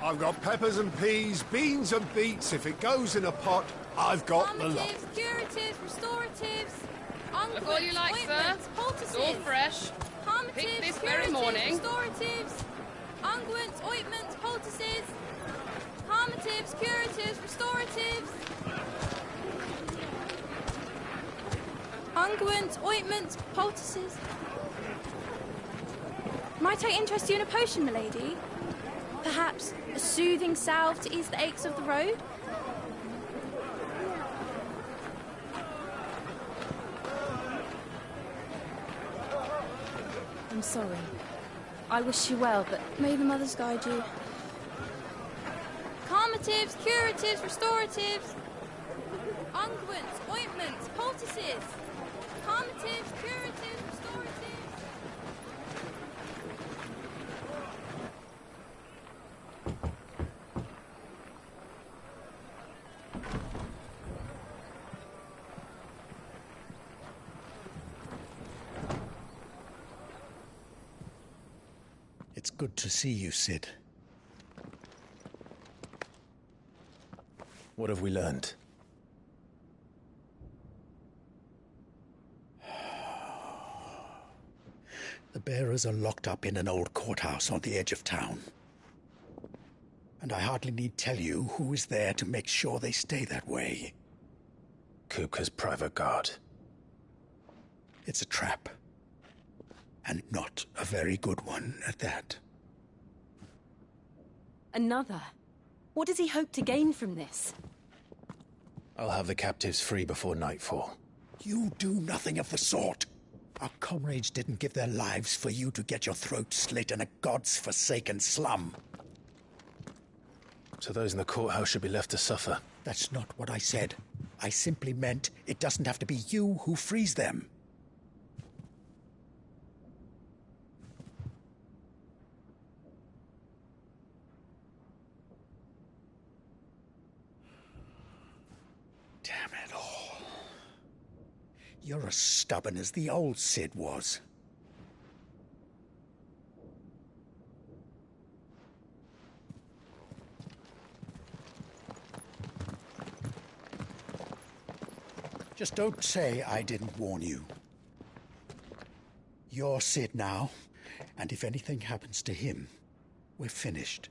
I've got peppers and peas, beans and beets. If it goes in a pot, I've got the lot. Calmatives, curatives, restoratives, unguents, Look all you like, sir. ointments, poultices. It's all fresh. Calmatives, Pick this curatives, very morning. restoratives, unguents, ointments, poultices. Calmatives, curatives, restoratives. Unguents, ointments, poultices. Might I interest you in a potion, milady? Perhaps a soothing salve to ease the aches of the road? I'm sorry. I wish you well, but may the mothers guide you. Calmatives, curatives, restoratives. Unguents, ointments, poultices. Calmatives, curatives, restoratives. It's good to see you, Sid. What have we learned? The bearers are locked up in an old courthouse on the edge of town. And I hardly need tell you who is there to make sure they stay that way. Kupka's private guard. It's a trap. And not a very good one at that. Another? What does he hope to gain from this? I'll have the captives free before nightfall. You do nothing of the sort. Our comrades didn't give their lives for you to get your throat slit in a god's forsaken slum. So those in the courthouse should be left to suffer. That's not what I said. I simply meant it doesn't have to be you who frees them. Damn it all. You're as stubborn as the old Sid was. Just don't say I didn't warn you. You're Sid now, and if anything happens to him, we're finished.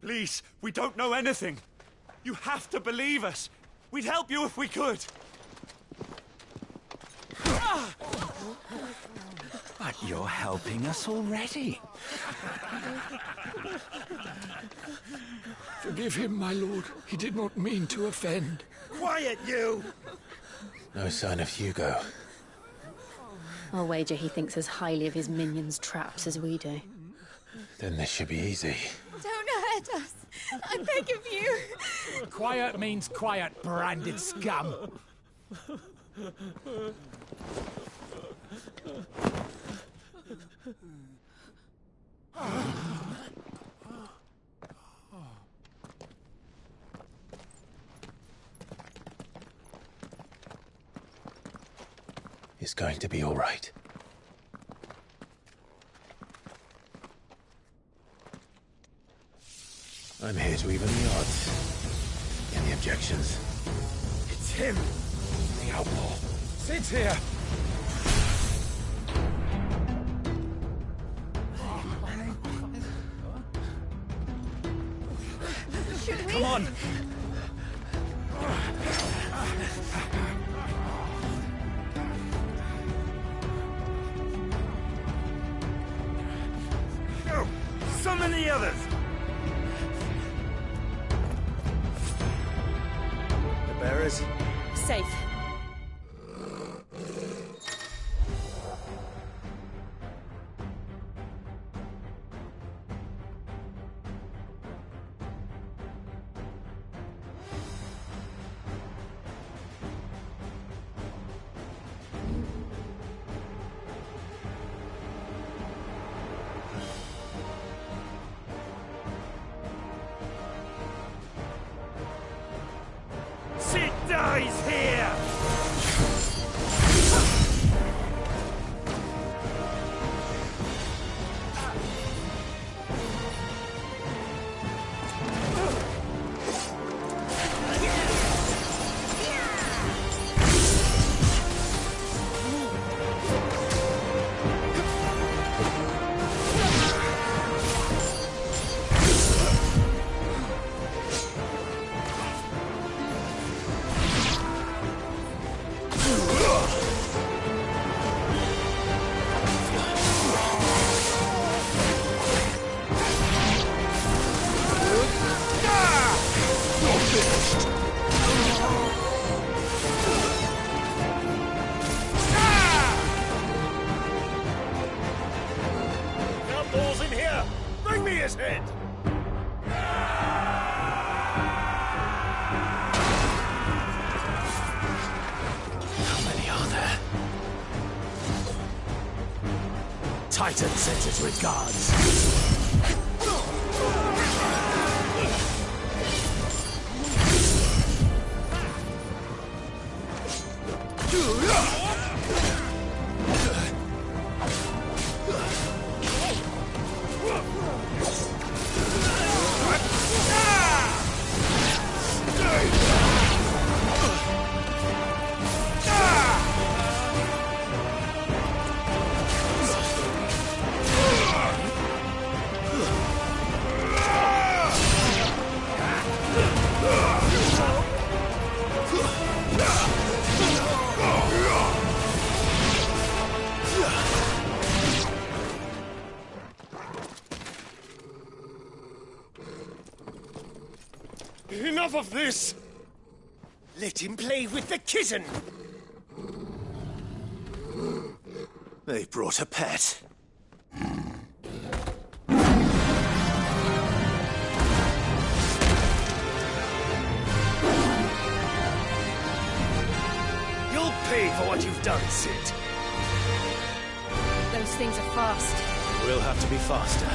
Please, we don't know anything. You have to believe us. We'd help you if we could. But you're helping us already. Forgive him, my lord. He did not mean to offend. Quiet, you! No sign of Hugo. I'll wager he thinks as highly of his minions' traps as we do. Then this should be easy. Don't hurt us. I beg of you. Quiet means quiet, branded scum. It's going to be all right. I'm here to even the odds. Any objections? It's him, the outlaw. Sit here. Come on. Go! Summon the others! The bearers? Safe. Sid dies here! Outlaws in here! Bring me his head! How many are there? Titan sends his regards. Enough of this! Let him play with the kitten! They brought a pet. You'll pay for what you've done, Sid. Those things are fast. We'll have to be faster.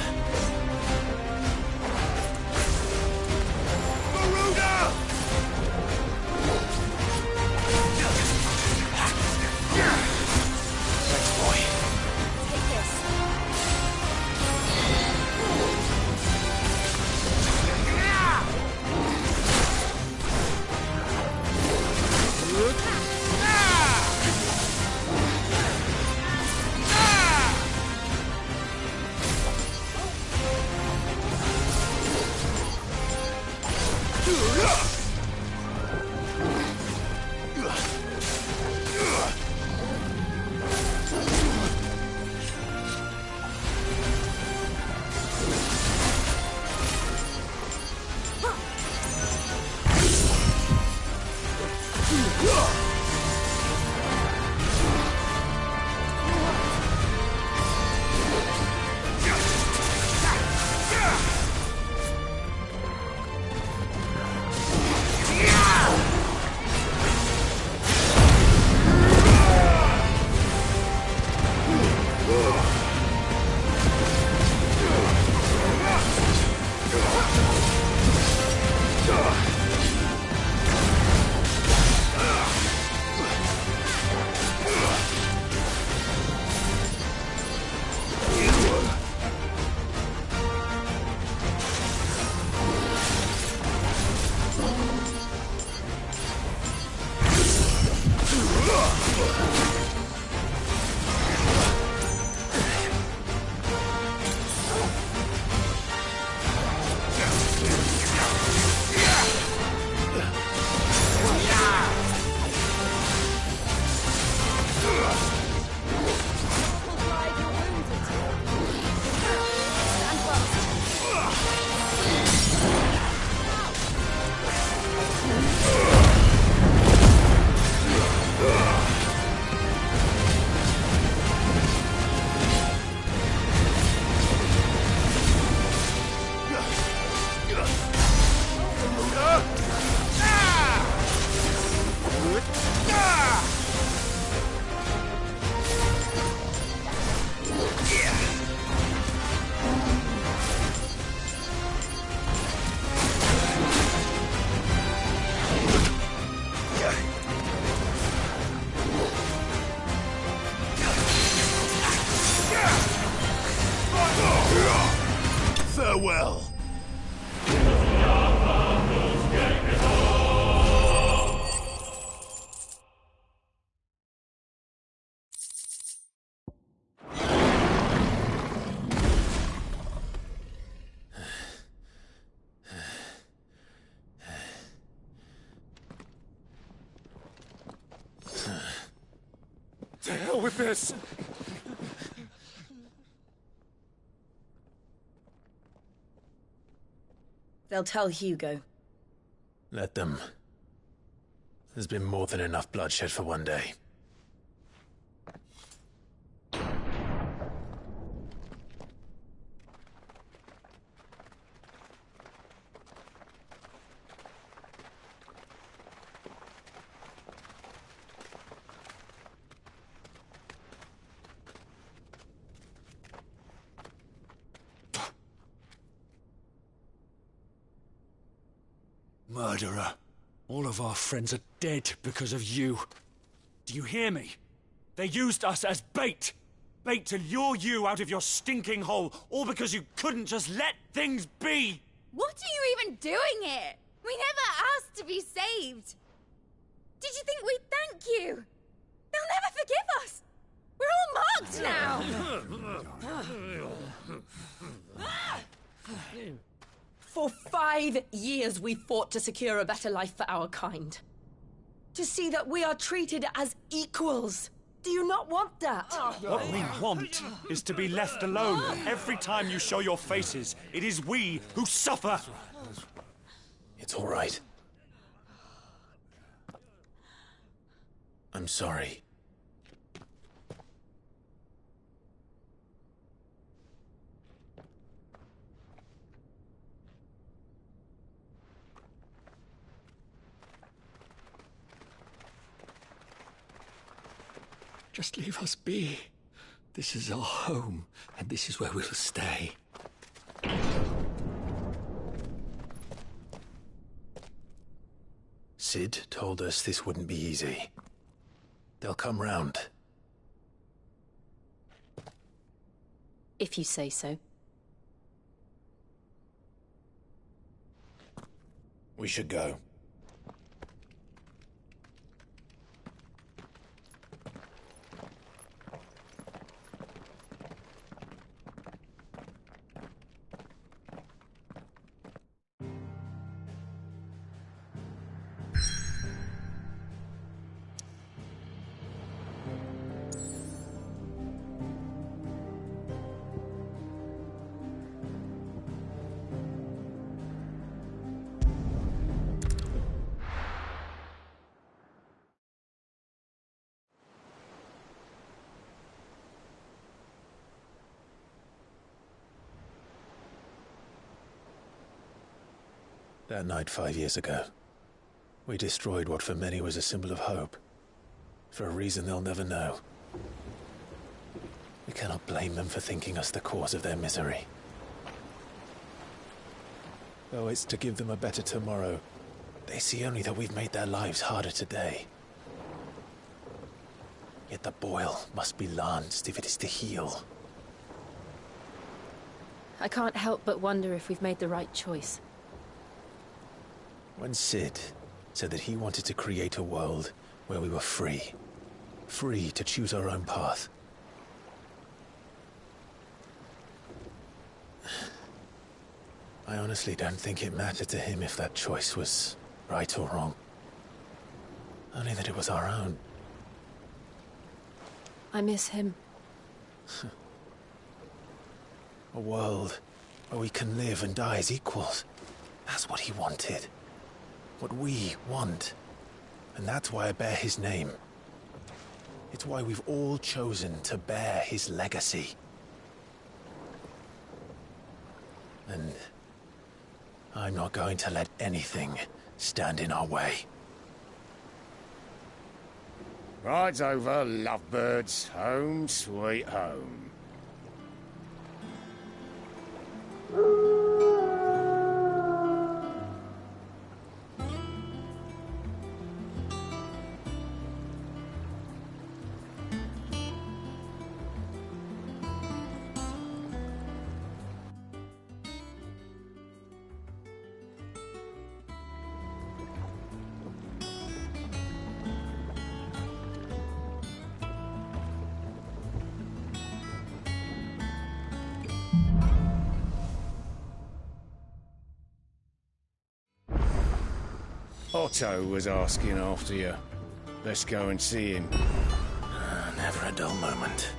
Farewell. To hell with this! They'll tell Hugo. Let them. There's been more than enough bloodshed for one day. Murderer. All of our friends are dead because of you. Do you hear me? They used us as bait! Bait to lure you out of your stinking hole, all because you couldn't just let things be! What are you even doing here? We never asked to be saved. Did you think we'd thank you? They'll never forgive us. We're all marked now. For 5 years we fought to secure a better life for our kind. To see that we are treated as equals. Do you not want that? What we want is to be left alone. Every time you show your faces, it is we who suffer. It's all right. I'm sorry. Just leave us be. This is our home, and this is where we'll stay. Sid told us this wouldn't be easy. They'll come round. If you say so. We should go. That night 5 years ago, we destroyed what for many was a symbol of hope. For a reason they'll never know. We cannot blame them for thinking us the cause of their misery. Though it's to give them a better tomorrow, they see only that we've made their lives harder today. Yet the boil must be lanced if it is to heal. I can't help but wonder if we've made the right choice. When Sid said that he wanted to create a world where we were free. Free to choose our own path. I honestly don't think it mattered to him if that choice was right or wrong. Only that it was our own. I miss him. A world where we can live and die as equals. That's what he wanted. What we want. And that's why I bear his name. It's why we've all chosen to bear his legacy. And I'm not going to let anything stand in our way. Rides over, lovebirds. Home, sweet home. Otto was asking after you. Let's go and see him. Never a dull moment.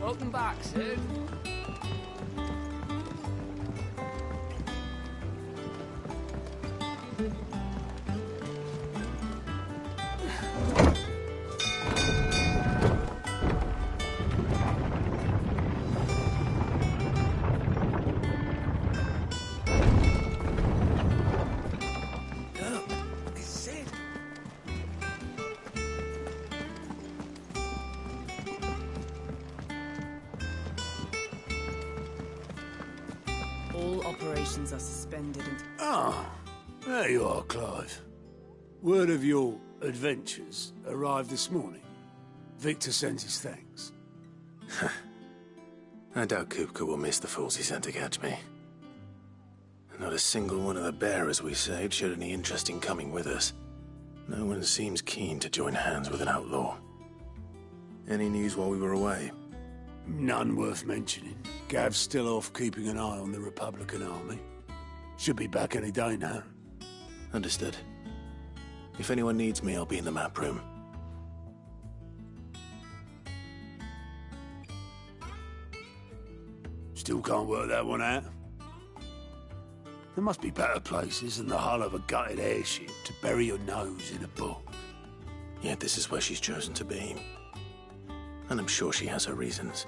Welcome back, Sid. All operations are suspended and... Ah, there you are, Clive. Word of your adventures arrived this morning. Victor sent his thanks. I doubt Kupka will miss the fools he sent to catch me. Not a single one of the bearers we saved showed any interest in coming with us. No one seems keen to join hands with an outlaw. Any news while we were away? None worth mentioning. Gav's still off keeping an eye on the Republican army. Should be back any day now. Understood. If anyone needs me, I'll be in the map room. Still can't work that one out. There must be better places than the hull of a gutted airship to bury your nose in a book. Yet this is where she's chosen to be. And I'm sure she has her reasons.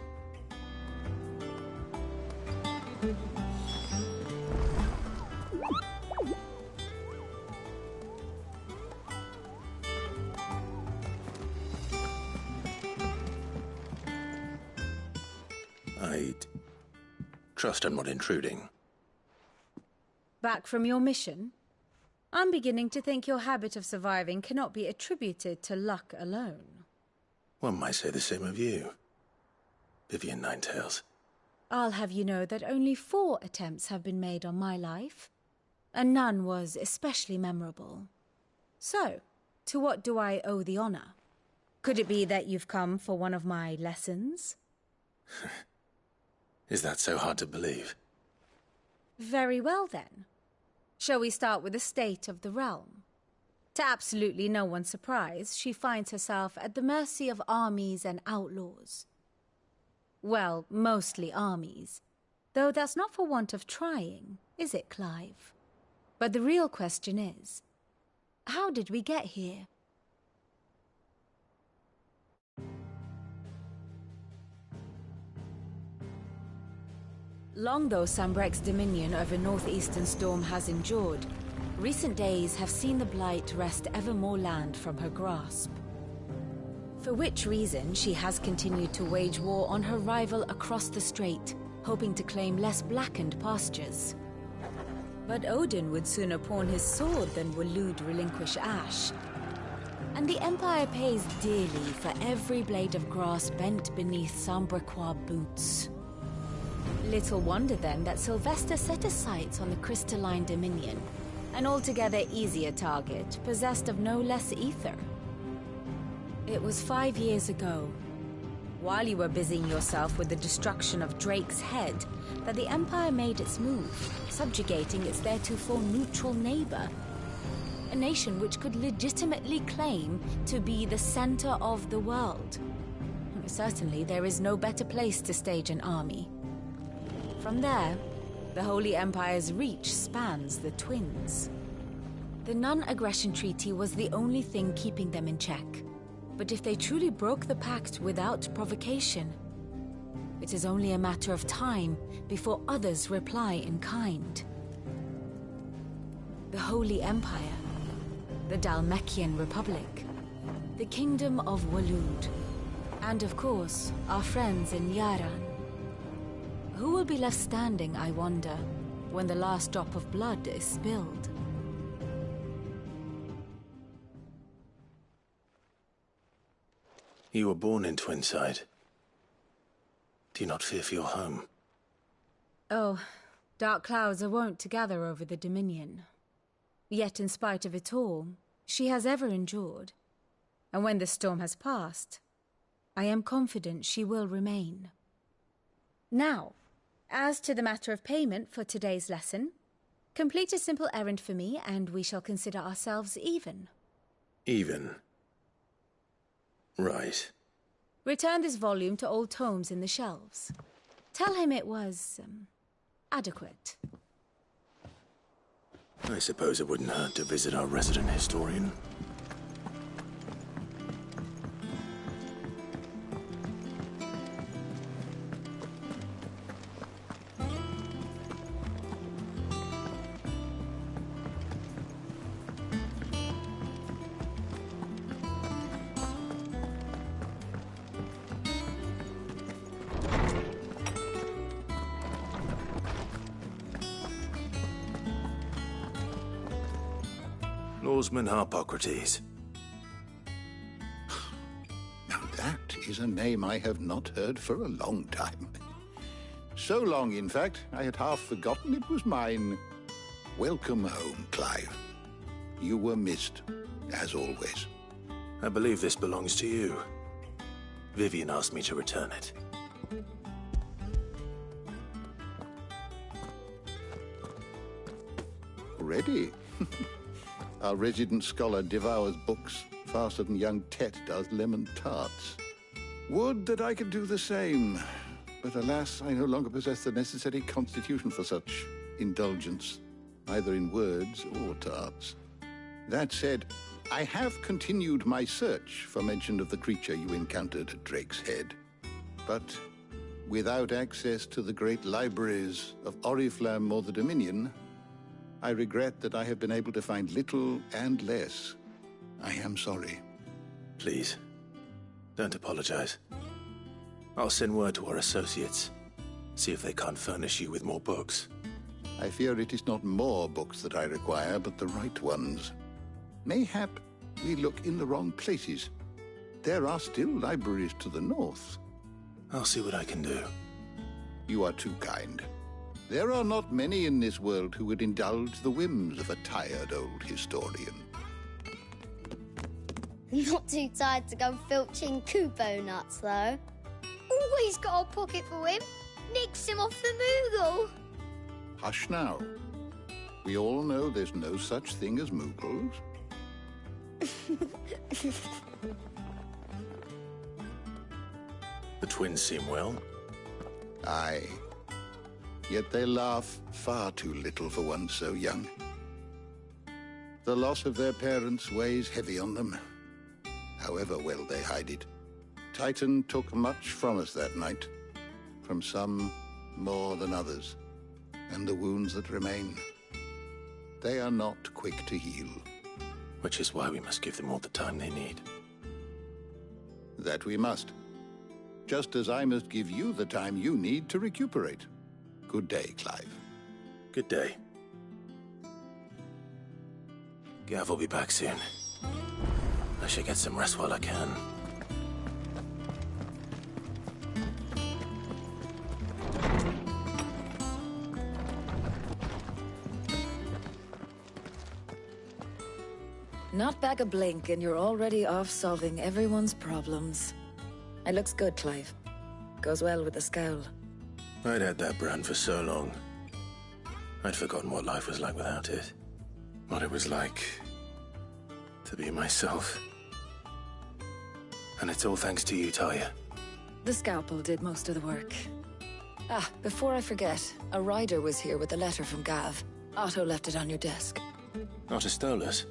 I'd trust I'm not intruding. Back from your mission? I'm beginning to think your habit of surviving cannot be attributed to luck alone. One might say the same of you, Vivian Ninetails. I'll have you know that only 4 attempts have been made on my life, and none was especially memorable. So, to what do I owe the honor? Could it be that you've come for one of my lessons? Is that so hard to believe? Very well, then. Shall we start with the state of the realm? To absolutely no one's surprise, she finds herself at the mercy of armies and outlaws. Well, mostly armies. Though that's not for want of trying, is it, Clive? But the real question is, how did we get here? Long though Sambrek's dominion over northeastern Storm has endured, recent days have seen the Blight wrest ever more land from her grasp. For which reason, she has continued to wage war on her rival across the strait, hoping to claim less blackened pastures. But Odin would sooner pawn his sword than Waloed relinquish Ash. And the Empire pays dearly for every blade of grass bent beneath Sambrequois boots. Little wonder then that Sylvester set his sights on the Crystalline Dominion, an altogether easier target, possessed of no less ether. It was 5 years ago, while you were busying yourself with the destruction of Drake's Head, that the Empire made its move, subjugating its theretofore neutral neighbor. A nation which could legitimately claim to be the center of the world. Certainly, there is no better place to stage an army. From there, the Holy Empire's reach spans the Twins. The non-aggression treaty was the only thing keeping them in check. But if they truly broke the pact without provocation, it is only a matter of time before others reply in kind. The Holy Empire, the Dhalmekian Republic, the Kingdom of Waloed, and of course, our friends in Yaran. Who will be left standing, I wonder, when the last drop of blood is spilled? You were born in Twinside. Do you not fear for your home? Oh, dark clouds are wont to gather over the Dominion. Yet in spite of it all, she has ever endured. And when the storm has passed, I am confident she will remain. Now, as to the matter of payment for today's lesson, complete a simple errand for me and we shall consider ourselves even. Even? Right. Return this volume to old tomes in the shelves. Tell him it was, adequate. I suppose it wouldn't hurt to visit our resident historian. Norseman Harpocrates. Now that is a name I have not heard for a long time. So long, in fact, I had half forgotten it was mine. Welcome home, Clive. You were missed, as always. I believe this belongs to you. Vivian asked me to return it. Ready? Our resident scholar devours books faster than young Tet does lemon tarts. Would that I could do the same. But alas, I no longer possess the necessary constitution for such indulgence, either in words or tarts. That said, I have continued my search for mention of the creature you encountered at Drake's Head. But without access to the great libraries of Oriflamme or the Dominion, I regret that I have been able to find little and less. I am sorry. Please, don't apologize. I'll send word to our associates. See if they can't furnish you with more books. I fear it is not more books that I require, but the right ones. Mayhap we look in the wrong places. There are still libraries to the north. I'll see what I can do. You are too kind. There are not many in this world who would indulge the whims of a tired old historian. Not too tired to go filching Kupo nuts, though. Always got a pocket for him. Nicks him off the Moogle. Hush now. We all know there's no such thing as Moogles. The twins seem well. Aye. Yet they laugh far too little for one so young. The loss of their parents weighs heavy on them, however well they hide it. Titan took much from us that night. From some, more than others. And the wounds that remain, they are not quick to heal. Which is why we must give them all the time they need. That we must. Just as I must give you the time you need to recuperate. Good day, Clive. Good day. Gav will be back soon. I should get some rest while I can. Not back a blink and you're already off solving everyone's problems. It looks good, Clive. Goes well with the scowl. I'd had that brand for so long. I'd forgotten what life was like without it. What it was like to be myself. And it's all thanks to you, Talia. The scalpel did most of the work. Ah, before I forget, a rider was here with a letter from Gav. Otto left it on your desk. Otto stole us?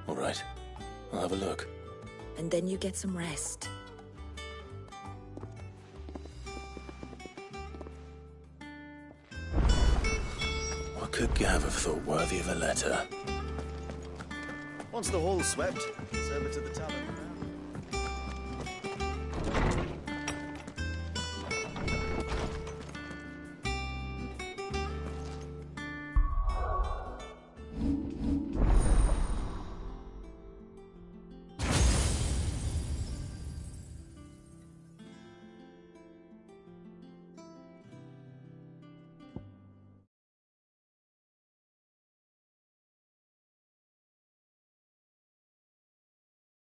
All right, I'll have a look. And then you get some rest. What could Gav have thought worthy of a letter? Once the hall's swept, it's over to the tavern.